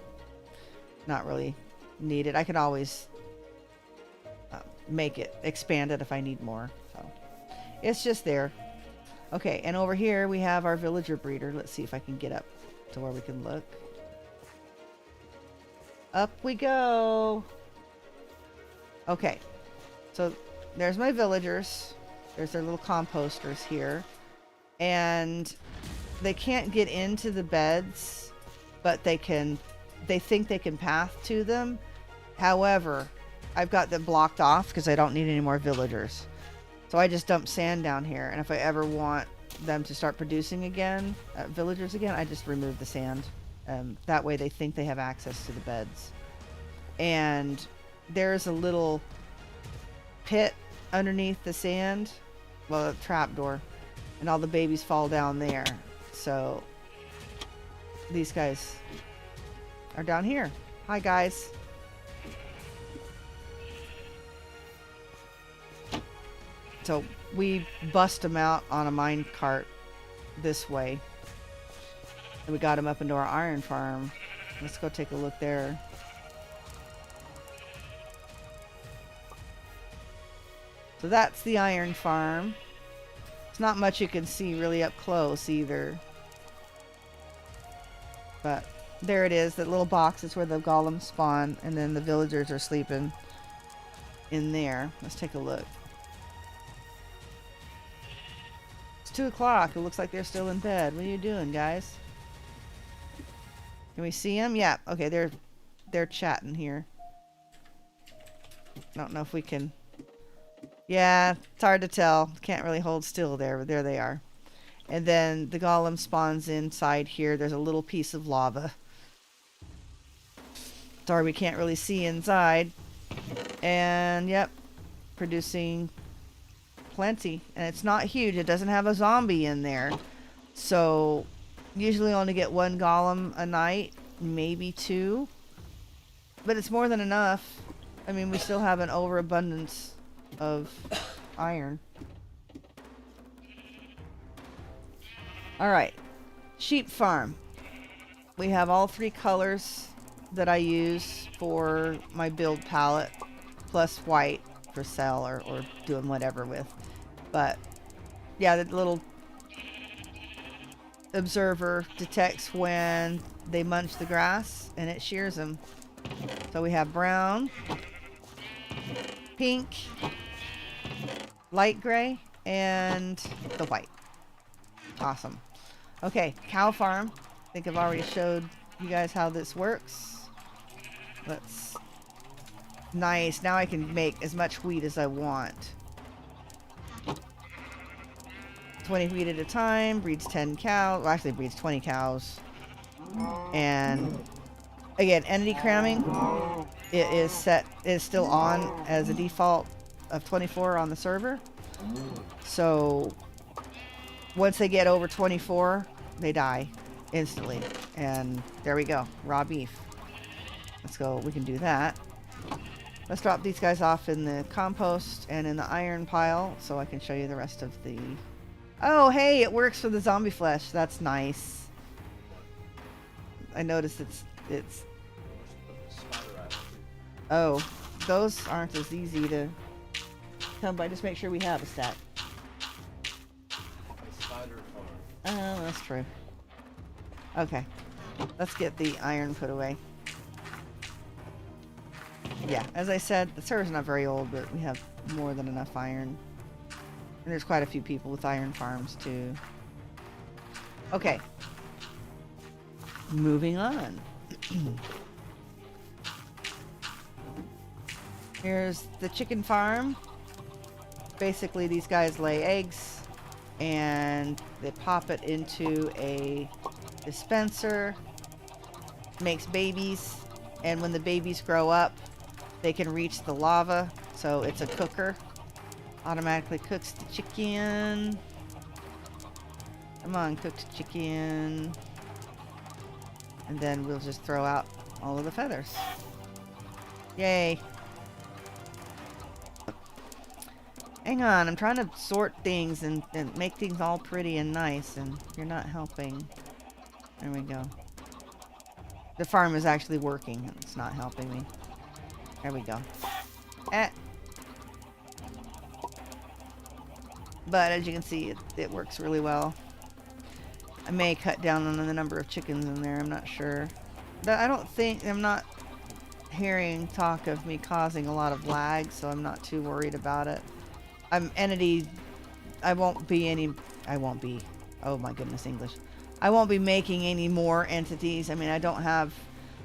not really needed. I could always make it, expand it if I need more. So it's just there. Okay, and over here we have our villager breeder. Let's see if I can get up to where we can look. Up we go. Okay, so there's my villagers. There's their little composters here. And they can't get into the beds, but they think they can path to them. However, I've got them blocked off because I don't need any more villagers. So I just dump sand down here, and if I ever want them to start producing again, villagers again, I just remove the sand. That way they think they have access to the beds. And there's a little pit underneath the sand, well, a trapdoor, and all the babies fall down there. So these guys are down here. Hi, guys. So we bust them out on a mine cart this way. And we got them up into our iron farm. Let's go take a look there. So that's the iron farm. It's not much you can see really up close either. But there it is. That little box is where the golems spawn. And then the villagers are sleeping in there. Let's take a look. 2 o'clock. It looks like they're still in bed. What are you doing, guys? Can we see them? Yeah. Okay, they're chatting here. I don't know if we can. Yeah, it's hard to tell. Can't really hold still there, but there they are. And then the golem spawns inside here. There's a little piece of lava. Sorry, we can't really see inside. And yep, producing plenty. And it's not huge. It doesn't have a zombie in there. So usually only get 1 golem a night, maybe 2. But it's more than enough. I mean, we still have an overabundance of iron. Alright, sheep farm. We have all 3 colors that I use for my build palette, plus white for sell or doing whatever with. But yeah, the little observer detects when they munch the grass and it shears them. So we have brown, pink, light gray, and the white. Awesome. Okay, cow farm. I think I've already showed you guys how this works. Nice. Now I can make as much wheat as I want. 20 wheat at a time, breeds 10 cows. Well, actually breeds 20 cows. And again, entity cramming, it is still on as a default of 24 on the server. So once they get over 24, they die instantly. And there we go, raw beef. Let's go, we can do that. Let's drop these guys off in the compost and in the iron pile so I can show you the rest of the Oh, hey, it works for the zombie flesh. That's nice. I noticed it's. Where's the spider at? Oh, those aren't as easy to come by. Just make sure we have a stack. A spider farm. Oh, that's true. Okay, let's get the iron put away. Yeah, as I said, the server's not very old, but we have more than enough iron. And there's quite a few people with iron farms, too. Okay. Moving on. Here's the chicken farm. Basically, these guys lay eggs, and they pop it into a dispenser. Makes babies, and when the babies grow up, they can reach the lava, so it's a cooker. Automatically cooks the chicken. Come on, cooked chicken. And then we'll just throw out all of the feathers. Yay. Hang on, I'm trying to sort things and make things all pretty and nice, and you're not helping. There we go. The farm is actually working. It's not helping me. There we go. But as you can see, it works really well. I may cut down on the number of chickens in there. I'm not sure. But I don't think... I'm not hearing talk of me causing a lot of lag, so I'm not too worried about it. Entity... I won't be... Oh my goodness, English. I won't be making any more entities. I mean, I don't have...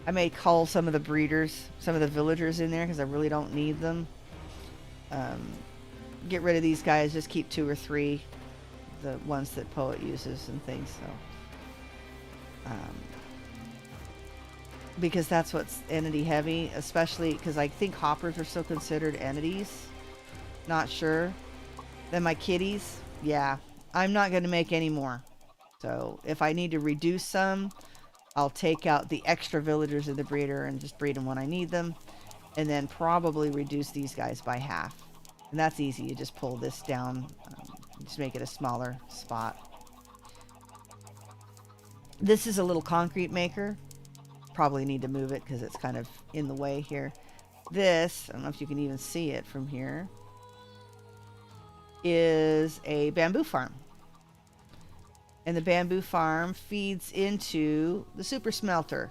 I may cull some of the breeders, some of the villagers in there, because I really don't need them. Get rid of these guys, just keep 2 or 3. The ones that Poet uses and things, so... because that's what's entity heavy, especially because I think hoppers are still considered entities. Not sure. Then my kitties, yeah. I'm not going to make any more. So if I need to reduce some... I'll take out the extra villagers of the breeder and just breed them when I need them. And then probably reduce these guys by half. And that's easy. You just pull this down. Just make it a smaller spot. This is a little concrete maker. Probably need to move it because it's kind of in the way here. This, I don't know if you can even see it from here, is a bamboo farm. And the bamboo farm feeds into the super smelter.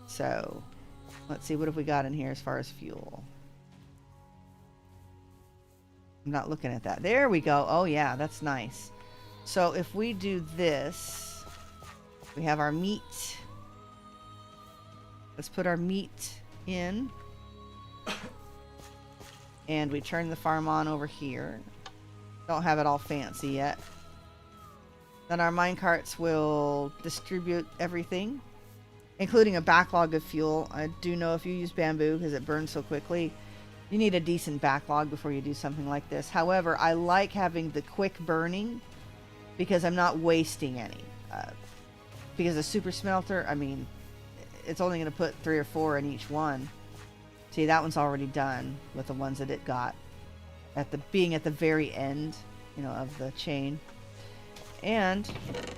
So, let's see, what have we got in here as far as fuel? I'm not looking at that. There we go. Oh yeah, that's nice. So if we do this, we have our meat. Let's put our meat in. And we turn the farm on over here. Don't have it all fancy yet. Then our minecarts will distribute everything, including a backlog of fuel. I do know if you use bamboo, because it burns so quickly, you need a decent backlog before you do something like this. However, I like having the quick burning, because I'm not wasting any. Because the super smelter, I mean, it's only going to put 3 or 4 in each one. See, that one's already done with the ones that it got being at the very end, you know, of the chain. And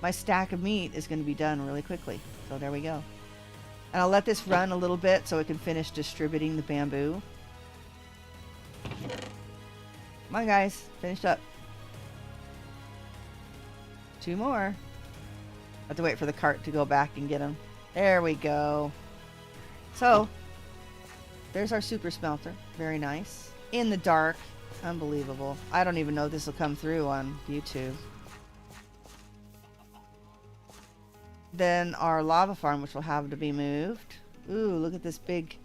my stack of meat is going to be done really quickly. So there we go. And I'll let this run a little bit so it can finish distributing the bamboo. Come on, guys. Finished up. 2 more. I have to wait for the cart to go back and get them. There we go. So, there's our super smelter. Very nice. In the dark. Unbelievable. I don't even know if this will come through on YouTube. Then our lava farm, which will have to be moved. Ooh, look at this big...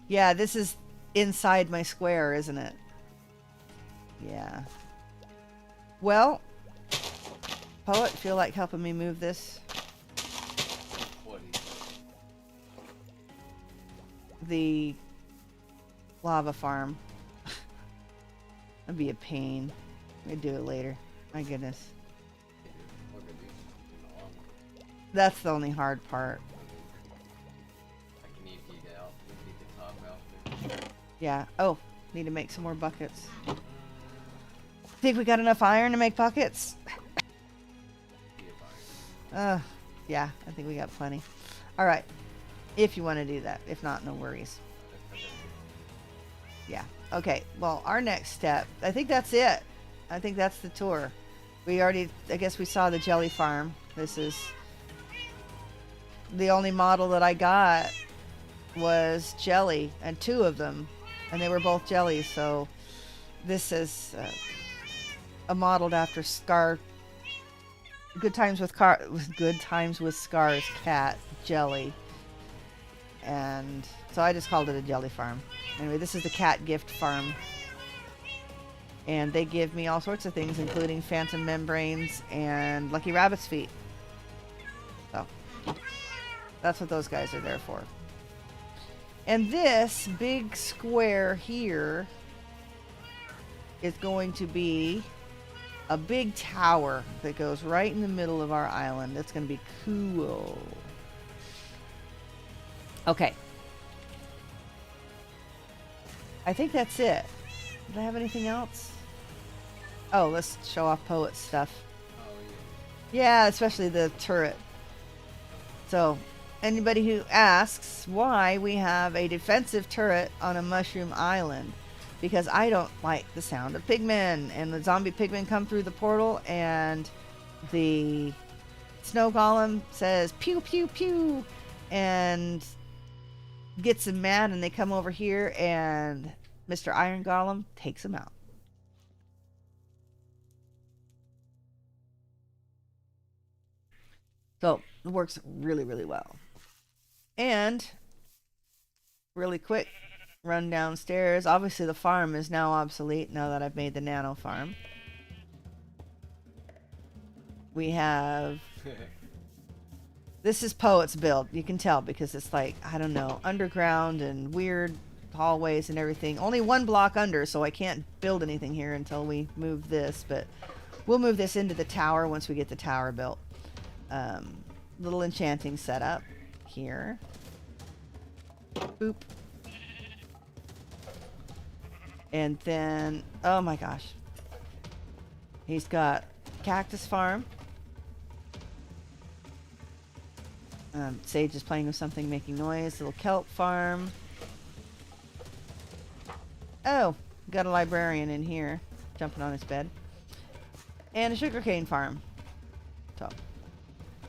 Yeah, this is inside my square, isn't it? Yeah. Well, Poet, feel like helping me move this? The lava farm. That'd be a pain. We'll do it later. My goodness. That's the only hard part. I can need to get out. We need the top out there. Yeah. Oh, need to make some more buckets. Think we got enough iron to make buckets? Yeah, I think we got plenty. All right, if you want to do that. If not, no worries. Yeah. Okay. Well, our next step, I think that's it. I think that's the tour. We already, I guess we saw the jelly farm. This is the only model that I got was jelly, and 2 of them, and they were both jellies. So this is modeled after Scar. Good Times with Scar's cat jelly, and so I just called it a jelly farm. Anyway, this is the cat gift farm, and they give me all sorts of things, including phantom membranes and lucky rabbit's feet. So that's what those guys are there for. And this big square here is going to be a big tower that goes right in the middle of our island. That's going to be cool. Okay. I think that's it. Did I have anything else? Oh, let's show off Poet's stuff. Oh, Yeah, especially the turret. So, anybody who asks why we have a defensive turret on a mushroom island, because I don't like the sound of pigmen, and the zombie pigmen come through the portal, and the snow golem says pew pew pew and gets them mad, and they come over here, and Mr. Iron Golem takes them out. So it works really, really well. And really quick run downstairs. Obviously the farm is now obsolete now that I've made the nano farm. We have... This is Poet's build. You can tell because it's like, I don't know, underground and weird hallways and everything. Only 1 block under, so I can't build anything here until we move this. But we'll move this into the tower once we get the tower built. Little enchanting setup here. Boop. And then, oh my gosh. He's got cactus farm. Sage is playing with something, making noise. Little kelp farm. Oh, got a librarian in here, jumping on his bed. And a sugarcane farm. So,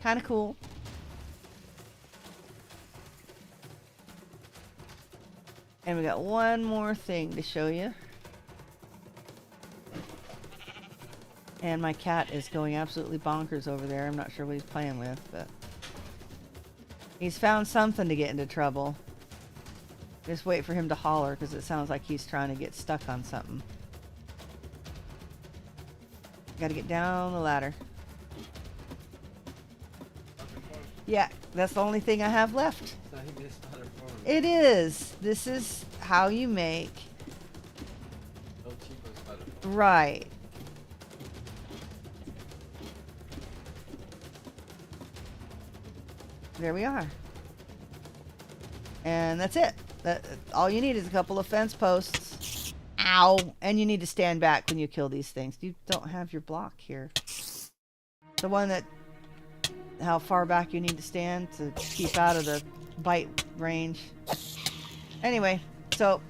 kind of cool. And we got one more thing to show you. And my cat is going absolutely bonkers over there. I'm not sure what he's playing with, but he's found something to get into trouble. Just wait for him to holler because it sounds like he's trying to get stuck on something. Gotta get down the ladder. Yeah, that's the only thing I have left. It is. This is how you make. Right. There we are. And that's it. All you need is a couple of fence posts. Ow! And you need to stand back when you kill these things. You don't have your block here. The one that... How far back you need to stand to keep out of the bite range. Anyway, so...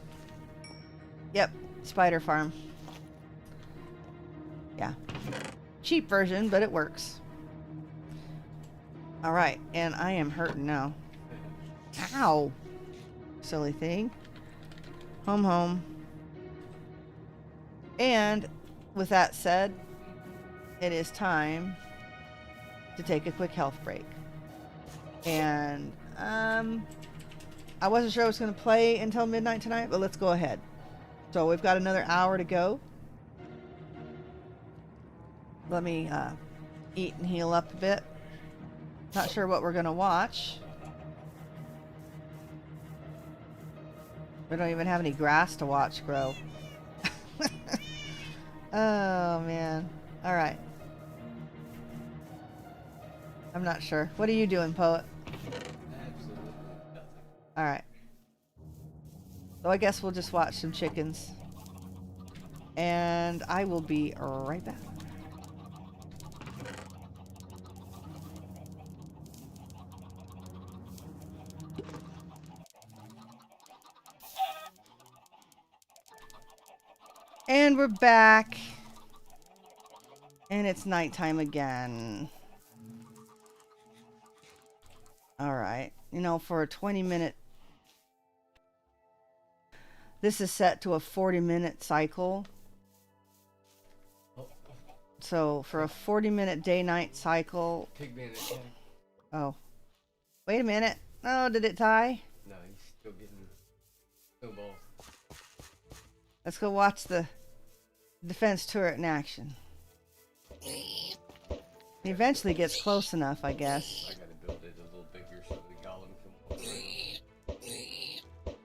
Yep, spider farm. Yeah. Cheap version, but it works. Alright, and I am hurting now. Ow! Silly thing. Home, home. And with that said, it is time to take a quick health break. And I wasn't sure I was going to play until midnight tonight, but let's go ahead. So we've got another hour to go. Let me eat and heal up a bit. Not sure what we're going to watch. We don't even have any grass to watch grow. Oh, man. All right. I'm not sure. What are you doing, Poet? Absolutely nothing. All right. So I guess we'll just watch some chickens. And I will be right back. And we're back. And it's nighttime again. Alright. You know, for a 20-minute... This is set to a 40-minute cycle. So, for a 40-minute day-night cycle... Pigman attack. Oh. Wait a minute. Oh, did it tie? No, he's still getting snowballs. Let's go watch the defense turret in action. He eventually gets close enough, I guess. I gotta build it a little bigger so the golem can walk around.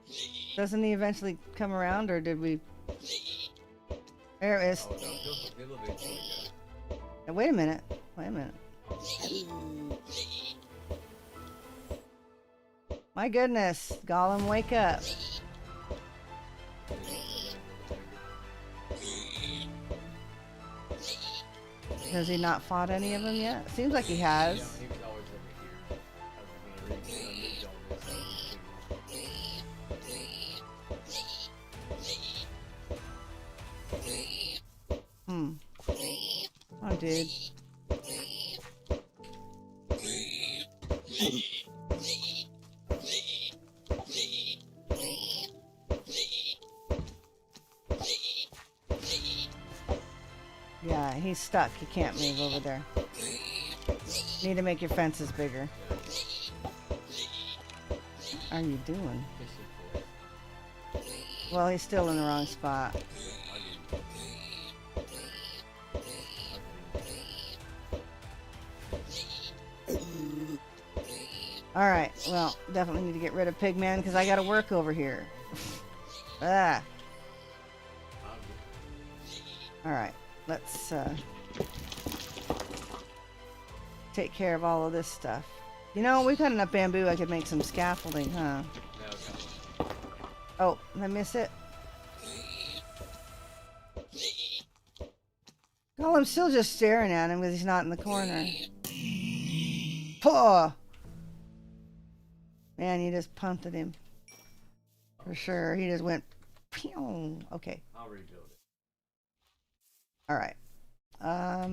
Doesn't he eventually come around, or did we... There it is. Oh, no, he'll eventually go. Now, wait a minute. Wait a minute. My goodness. Gollum, wake up. Has he not fought any of them yet? Seems like he has. Yeah, he was always over here. I was gonna read Oh, dude. Yeah, he's stuck. He can't move over there. Need to make your fences bigger. What are you doing? Well, he's still in the wrong spot. Alright, well, definitely need to get rid of Pigman because I gotta work over here. Ah. Alright, let's take care of all of this stuff. You know, we've got enough bamboo, I could make some scaffolding, huh? Oh, did I miss it? Oh, I'm still just staring at him because he's not in the corner. Paw! Man, you just punted him. For sure. He just went... Pew! Okay. I'll rebuild it. Alright. How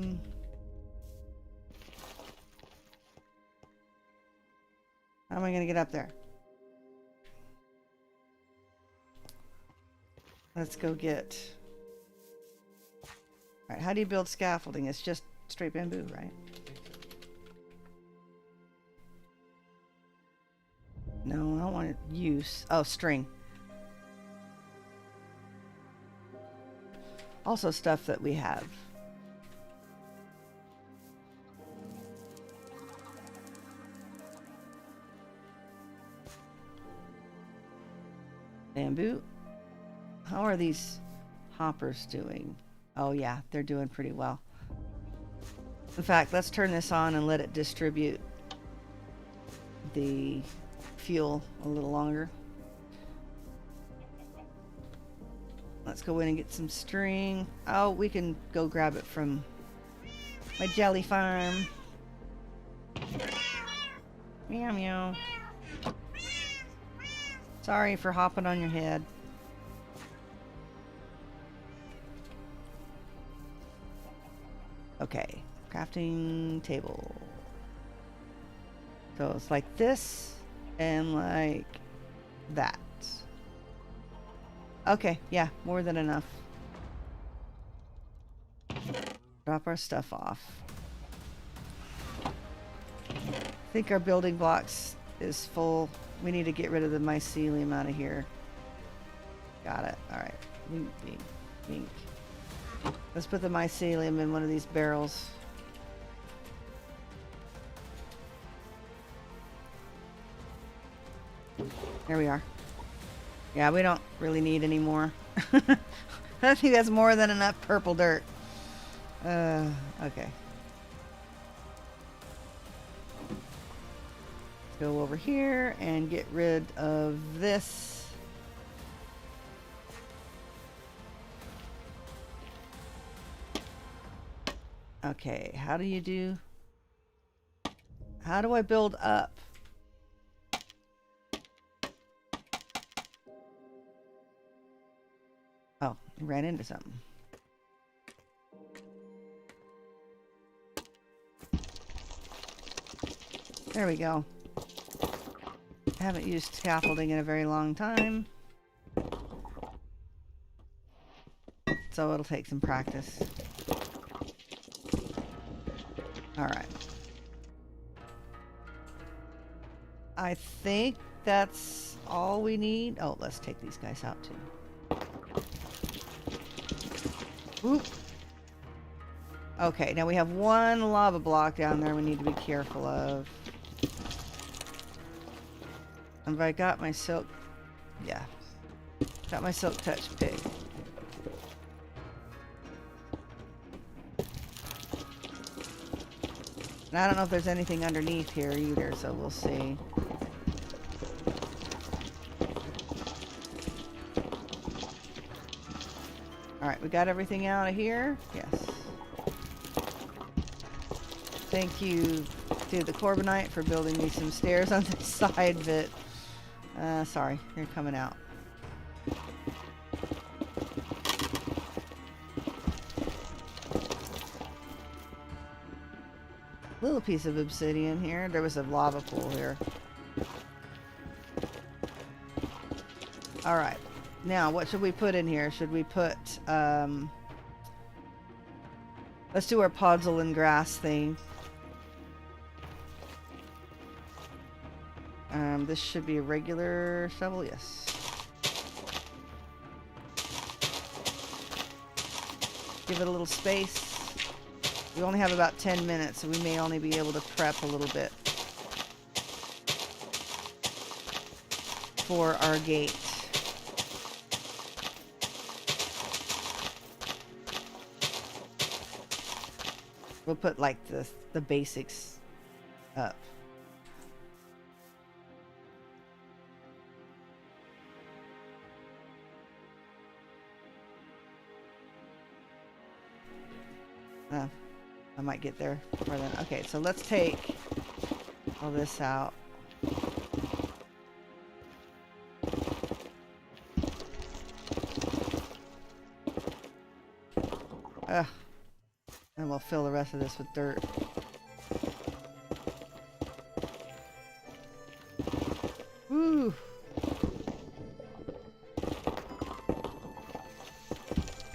am I going to get up there? Let's go get... Alright, how do you build scaffolding? It's just straight bamboo, right? No, I don't want to use... Oh, string. Also stuff that we have. Bamboo. How are these hoppers doing? Oh yeah, they're doing pretty well. In fact, let's turn this on and let it distribute the fuel a little longer. Let's go in and get some string. Oh, we can go grab it from my jelly farm. Meow meow. Sorry for hopping on your head. Okay, crafting table. So it's like this and like that. Okay, yeah, more than enough. Drop our stuff off. I think our building blocks is full. We need to get rid of the mycelium out of here. Got it. Alright. Wink, wink, wink. Let's put the mycelium in one of these barrels. There we are. Yeah, we don't really need any more. I think that's more than enough purple dirt. Okay. Go over here and get rid of this. Okay, how do I build up? Oh, I ran into something. There we go. Haven't used scaffolding in a very long time. So it'll take some practice. Alright. I think that's all we need. Oh, let's take these guys out too. Oop. Okay, now we have one lava block down there we need to be careful of. Have I got my silk? Yeah. Got my silk touch pig. And I don't know if there's anything underneath here either, so we'll see. Alright, we got everything out of here? Yes. Thank you to the Corbinite for building me some stairs on the side, but... sorry, they're coming out. Little piece of obsidian here. There was a lava pool here. Alright. Now, what should we put in here? Should we put, let's do our podzol and grass thing. This should be a regular shovel, yes. Give it a little space. We only have about 10 minutes, so we may only be able to prep a little bit for our gate. We'll put like the basics up. I might get there before then. Okay, so let's take all this out. And we'll fill the rest of this with dirt. Woo!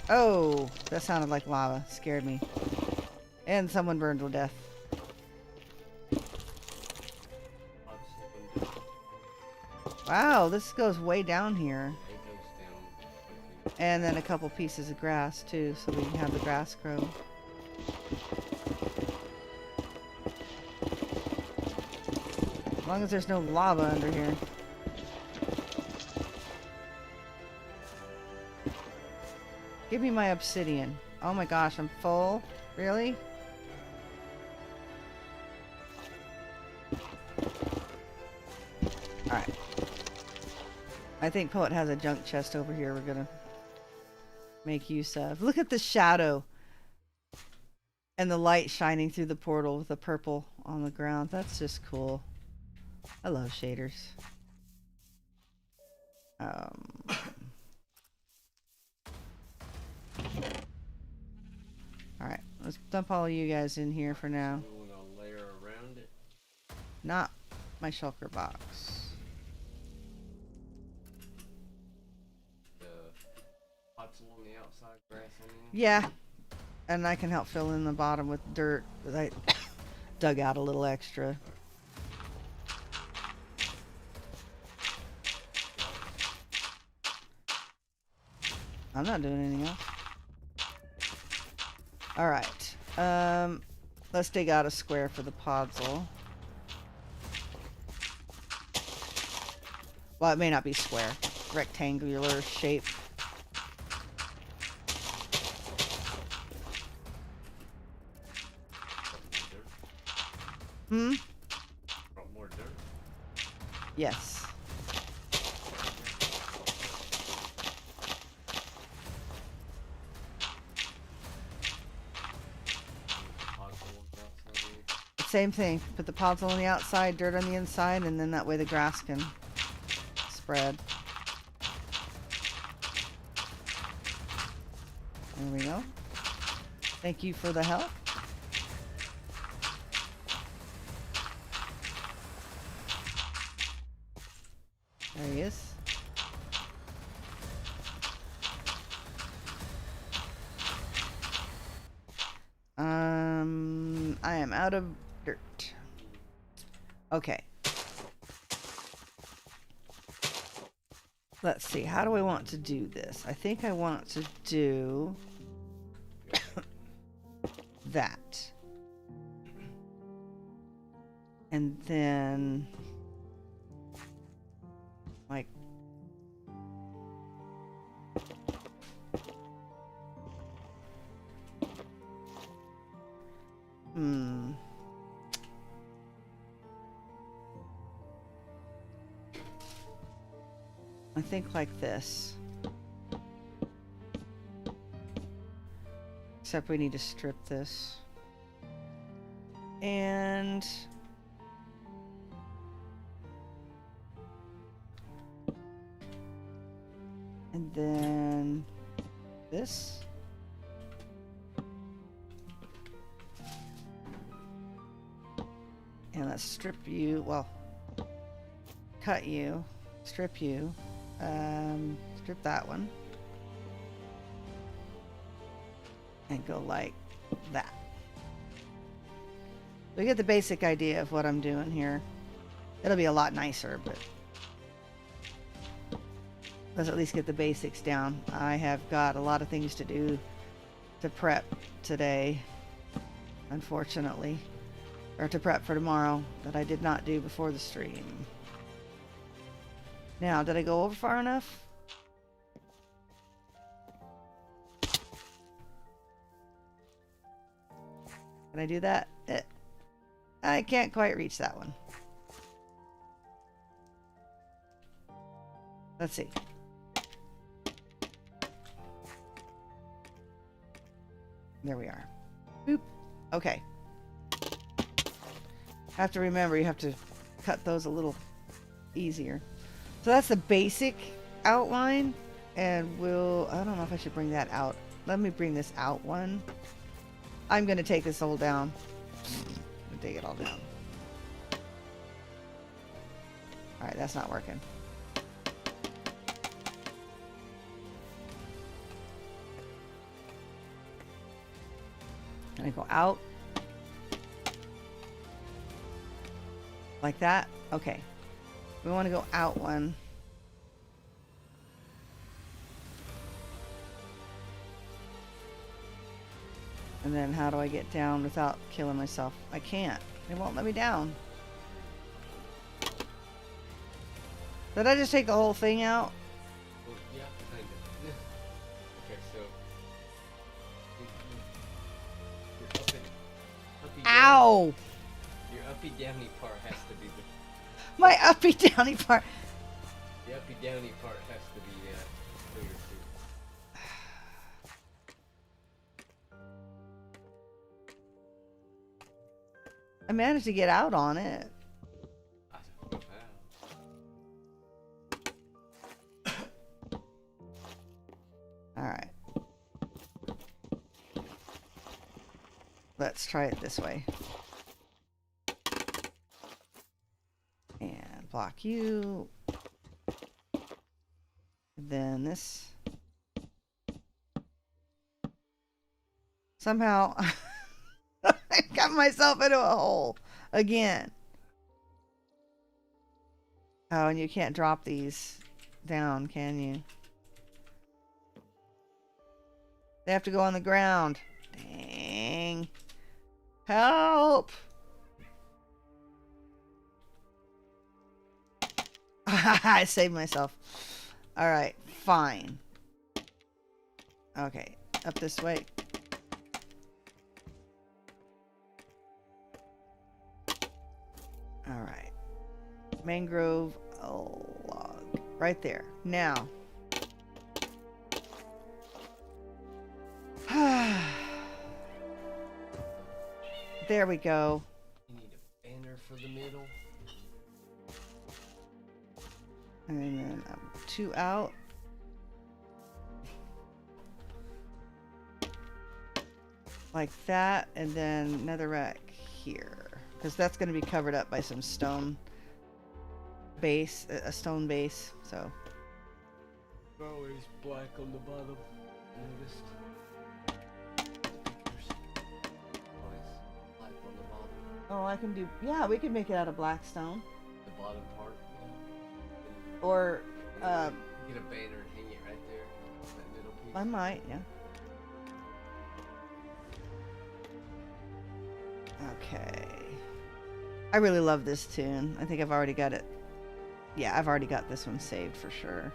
Oh, that sounded like lava. Scared me. And someone burned to death. Wow, this goes way down here. And then a couple pieces of grass too, so we can have the grass grow. As long as there's no lava under here. Give me my obsidian. Oh my gosh, I'm full. Really? Alright. I think Poet has a junk chest over here we're gonna make use of. Look at the shadow and the light shining through the portal with the purple on the ground. That's just cool. I love shaders. Alright, let's dump all of you guys in here for now. Layer around it. Not my shulker box. Pots along the outside, grass on the inside. Yeah, and I can help fill in the bottom with dirt that I dug out a little extra. I'm not doing anything else. Alright. Let's dig out a square for the podzol. Well, it may not be square. Rectangular shape. Hmm? More dirt. Yes. same thing. Put the podzol on the outside, dirt on the inside, and then that way the grass can spread. There we go. Thank you for the help. There he is. I am out of dirt. Okay. Let's see. How do I want to do this? I think I want to do that. And then like I think like this. Except we need to strip this. And then this. And let's strip you, well, cut you, strip you, strip that one. And go like that. We get the basic idea of what I'm doing here. It'll be a lot nicer, but let's at least get the basics down. I have got a lot of things to do to prep today, unfortunately. Or to prep for tomorrow that I did not do before the stream. Now, did I go over far enough? Can I do that? I can't quite reach that one. Let's see. There we are. Boop. Okay. I have to remember you have to cut those a little easier. So that's the basic outline, and I don't know if I should bring that out. Let me bring this out one. I'm going to take this all down. I'm take it all down. Alright, that's not working. Can I go out? Like that? Okay. We want to go out one. And then how do I get down without killing myself? I can't. It won't let me down. Did I just take the whole thing out? Well, yeah, kind of. Okay, so your uppy Ow! your uppy downy part has to be the My uppy downy part. The uppy downy part has to be clear too. I managed to get out on it. I don't know how. Alright. Let's try it this way. And block you. And then this. Somehow I got myself into a hole again. Oh, and you can't drop these down, can you? They have to go on the ground. Dang. Help! I saved myself. Alright, fine. Okay, up this way. Alright. Mangrove log. Right there. Now. There we go. You need for the middle. And then 2 out. Like that, and then another rack here. Because that's going to be covered up by some stone base, a stone base, so. Always black on the bottom. Noticed. Always black on the bottom. Oh, I can do, yeah, we can make it out of black stone. The bottom part. Yeah. Or, Get a banner and hang it right there. That middle piece. I might, yeah. Okay. I really love this tune. I think I've already got it. Yeah, I've already got this one saved for sure.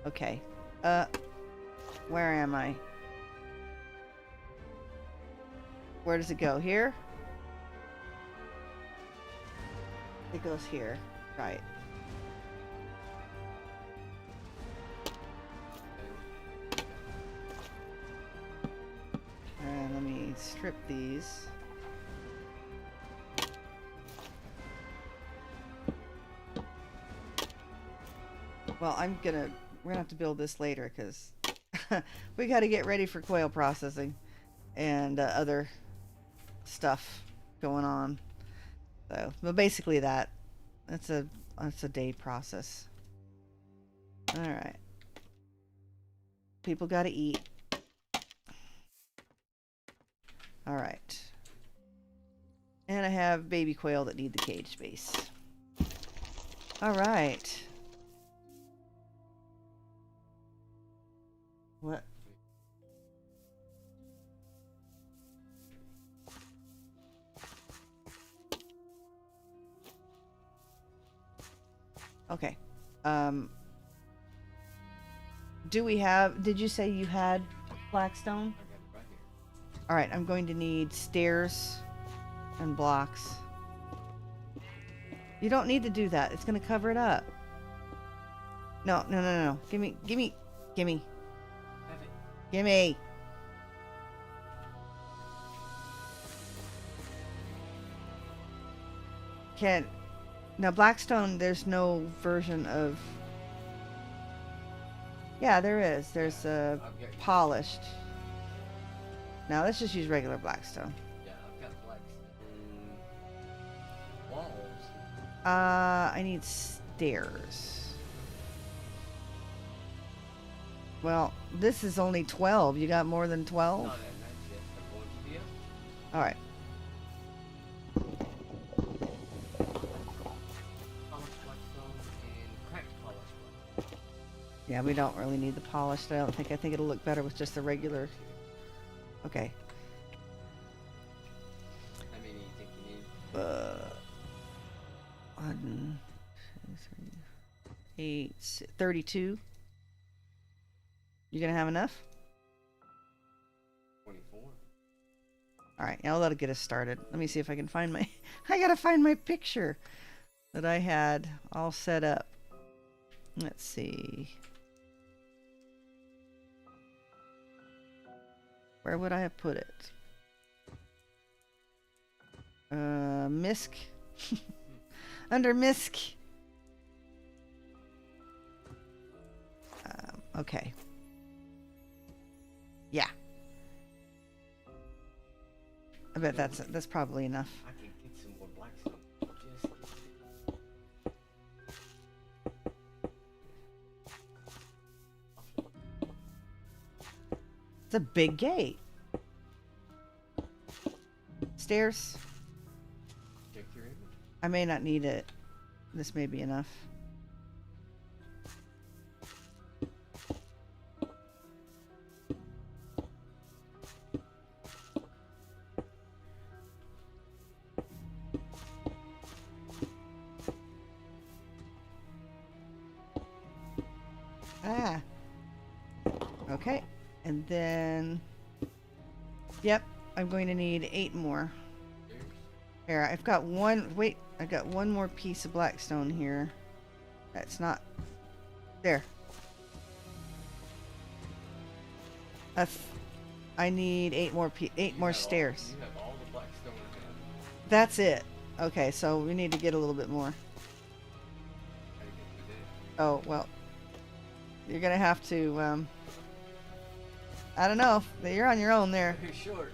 Okay. Where am I? Where does it go? Here? It goes here. Right. And let me strip these. Well, we're gonna have to build this later because we got to get ready for coil processing and other stuff going on. So, but basically that's a day process. All right, people got to eat. All right, and I have baby quail that need the cage space. All right. What? Okay. Did you say you had Blackstone? I got it right here. All right, I'm going to need stairs and blocks. You don't need to do that. It's going to cover it up. No. Gimme. Have it. Gimme. Now Blackstone, there's no version of. Yeah, there is. There's polished. Now let's just use regular Blackstone. Yeah, I've got Blackstone walls. I need stairs. Well, this is only 12. You got more than 12? No, that's just I'm going to the All right. polished Blackstone and cracked polished Blackstone. Yeah, we don't really need the polished. I think it'll look better with just the regular. Okay. How many do you think you need? 1, 2, 3, 8, 32. You gonna have enough? 24. All right, now that'll get us started. Let me see if I can find my. I gotta find my picture that I had all set up. Let's see. Where would I have put it? MISC. Under MISC. Okay. Yeah. I bet that's probably enough. I can get some more Blackstone. Just get it. It's a big gate. Stairs. Check your image. I may not need it. This may be enough. Okay, and then, yep, I'm going to need 8 more. Here, I've got one, wait, I got one more piece of Blackstone here. That's not, there. I need 8 more stairs. You have all the Blackstone I have. That's it. Okay, so we need to get a little bit more. Oh, well. You're gonna have to, I don't know. You're on your own there. Very short.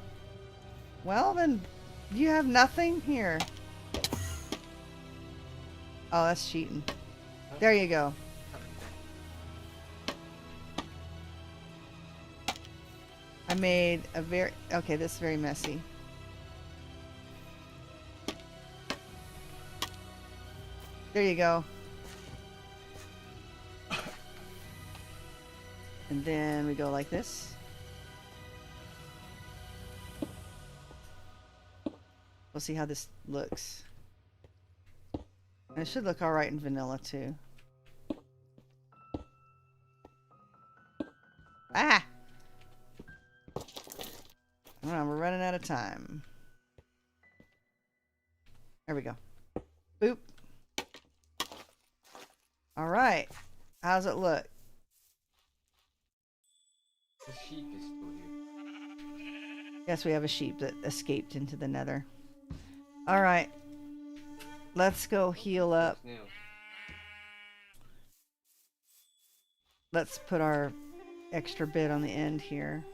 Well, then, you have nothing here. Oh, that's cheating. There you go. I made a very... Okay, this is very messy. There you go. And then we go like this. We'll see how this looks. And it should look alright in vanilla too. Ah! Hold on, we're running out of time. There we go. Boop. Alright. How's it look? The sheep is still here. Yes, we have a sheep that escaped into the nether. Alright. Let's go heal up. Now, Let's put our extra bit on the end here.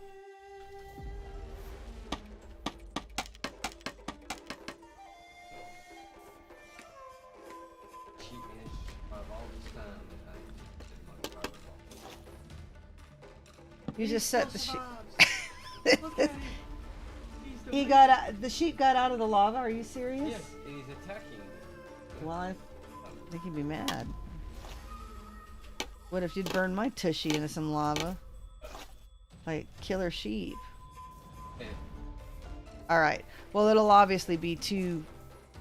sheep managed to survive all this time that I did my fireball. You just set the sheep. Look at him. He's the He got out, the sheep got out of the lava. Are you serious? Yes, and he's attacking. Well, I think he'd be mad. What if you'd burn my tushy into some lava? Like killer sheep. Eh, Alright. Well, it'll obviously be too...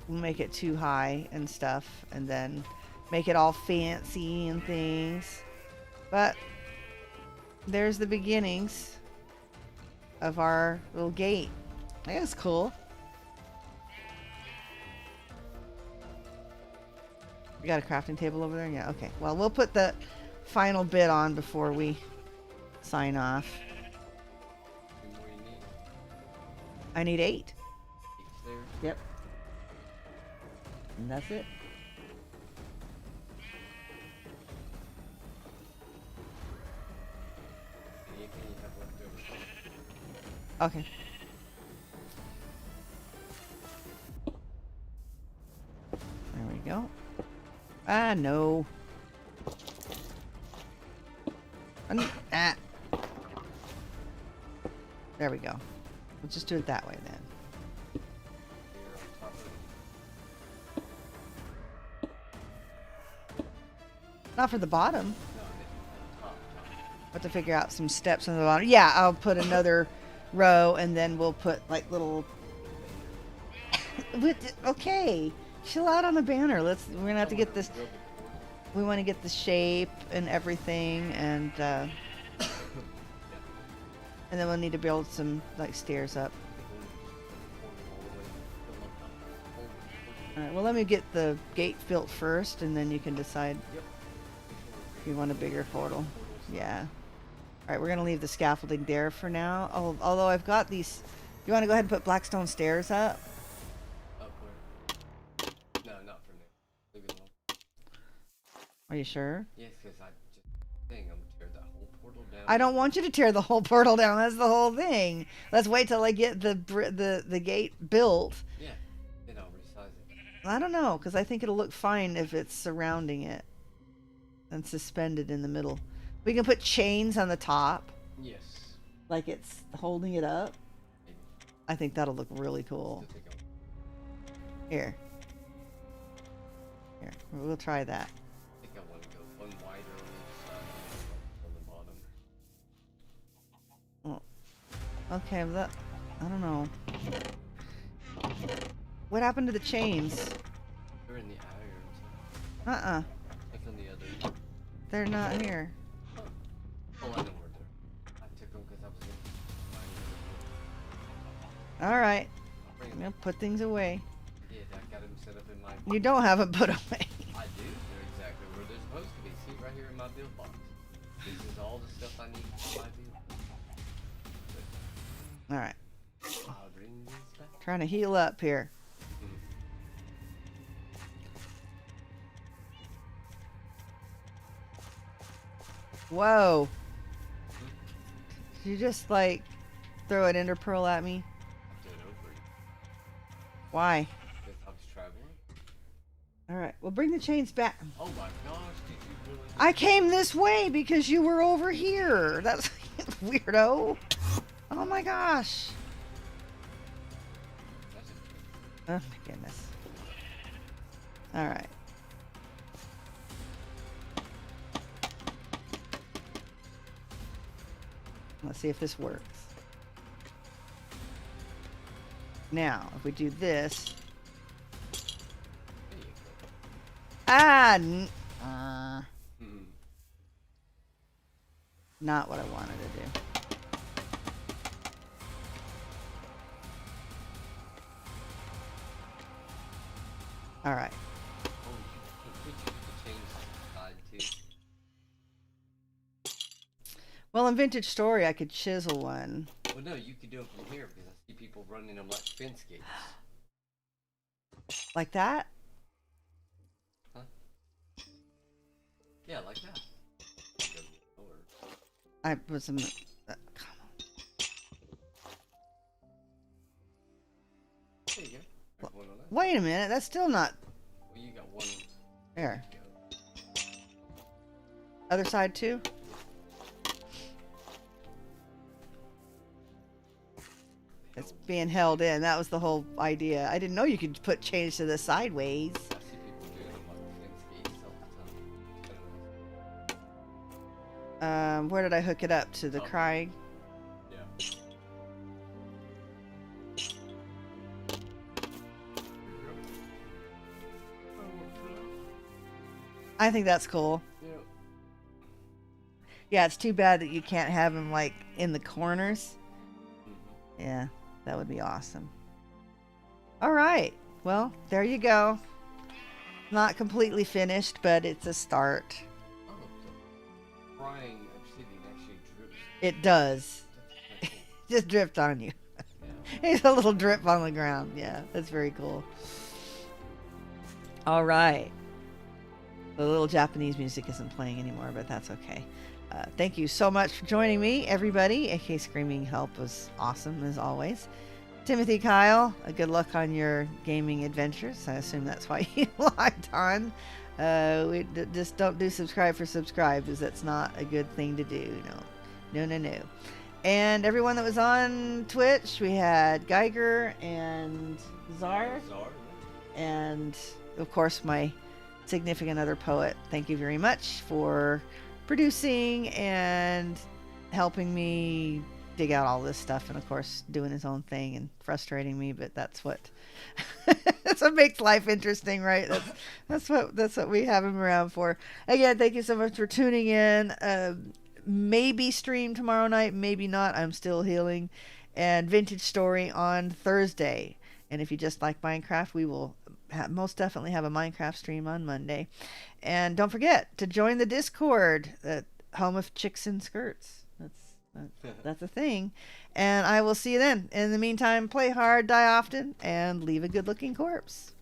We'll make it too high and stuff. And then make it all fancy and things. But there's the beginnings of our little gate. I think it's cool. You got a crafting table over there? Yeah, okay. Well, we'll put the final bit on before we sign off. how many more you need? I need 8. 8's there. Yep. And that's it. Anything you have left over. Okay. There we go. Ah, no. Ah. There we go. We'll just do it that way then. Here on top of it. Not for the bottom. No, I meant top. Have to figure out some steps on the bottom. Yeah, I'll put another row and then we'll put like little... Okay. Chill out on the banner. We're gonna have to get this... Real big portal. We want to get the shape and everything, and then we'll need to build some like stairs up. All right. Well, let me get the gate built first, and then you can decide Yep. if you want a bigger portal. Yeah. All right. We're gonna leave the scaffolding there for now. Oh, although I've got these. You want to go ahead and put blackstone stairs up? Up where? No, not for now. Leave it alone. Are you sure? Yes, because I just think I'm gonna tear that whole portal down. I don't want you to tear the whole portal down. That's the whole thing. Let's wait till I get the gate built. Yeah, then I'll resize it. I don't know, because I think it'll look fine if it's surrounding it and suspended in the middle. We can put chains on the top, Yes. like it's holding it up. Maybe. I think that'll look really cool. Still think Here. Here, we'll try that. I think I want to go one wider on each side and on the bottom. Okay, but that, I don't know. What happened to the chains? They're in the irons. Uh-uh. Like on the other. They're not here. Oh, I know where they're. I took them because I was going to Alright. bring I'm them. gonna put things away. Yeah, I got them set up in my. You don't have them put away. I do. They're exactly where they're supposed to be. See, right here in my build box. This is all the stuff I need for my build. Alright. I'll bring these back. Trying to heal up here. Whoa. Did you just, like, throw an ender pearl at me? I did over it. Why? Because I was traveling. Alright, well, bring the chains back. Oh my gosh, did you really? I came this way because you were over here. That's weirdo. Oh my gosh. Oh my goodness. Alright. Let's see if this works. Now, if we do this. There you go. Ah! Hmm. Not what I wanted to do. Alright. Oh, you can change the side too. Well, in Vintage Story, I could chisel one. Well, no, you could do it from here because I see people running them like fence gates. Like that? Huh? Yeah, like that. I was come on. There you go. There's one on that. Wait a minute, that's still not Well, you got one. there. Go. Other side too? It's being held in. That was the whole idea. I didn't know you could put change to the sideways. I see people doing them like fence gates all the time. It's kinda nice. Where did I hook it up? To the Oh. crying? Yeah. I think that's cool. Yeah. Yeah, it's too bad that you can't have them like in the corners. Mm-hmm. Yeah, that would be awesome. All right. Well, there you go. Not completely finished, but it's a start. Oh, the crying obsidian actually drips. It does. That's kinda cool. Just dripped on you. Yeah. It's a little drip on the ground. Yeah, that's very cool. All right. The little Japanese music isn't playing anymore, but that's okay. Thank you so much for joining me, everybody. AK Screaming Help was awesome, as always. Timothy Kyle, good luck on your gaming adventures. I assume that's why you logged on. Just don't do subscribe for subscribe, because that's not a good thing to do. No. And everyone that was on Twitch, we had Geiger and Czar, and of course my significant other poet. Thank you very much for producing and helping me dig out all this stuff, and of course doing his own thing and frustrating me, but that's what that's what makes life interesting, right? That's what we have him around for. Again, thank you so much for tuning in. Maybe stream tomorrow night, maybe not. I'm still healing. And Vintage Story on Thursday. And if you just like Minecraft, we will most definitely have a Minecraft stream on Monday. And don't forget to join the Discord, home of Chicks in Skirts. That's a thing. And I will see you then. In the meantime, play hard, die often, and leave a good-looking corpse.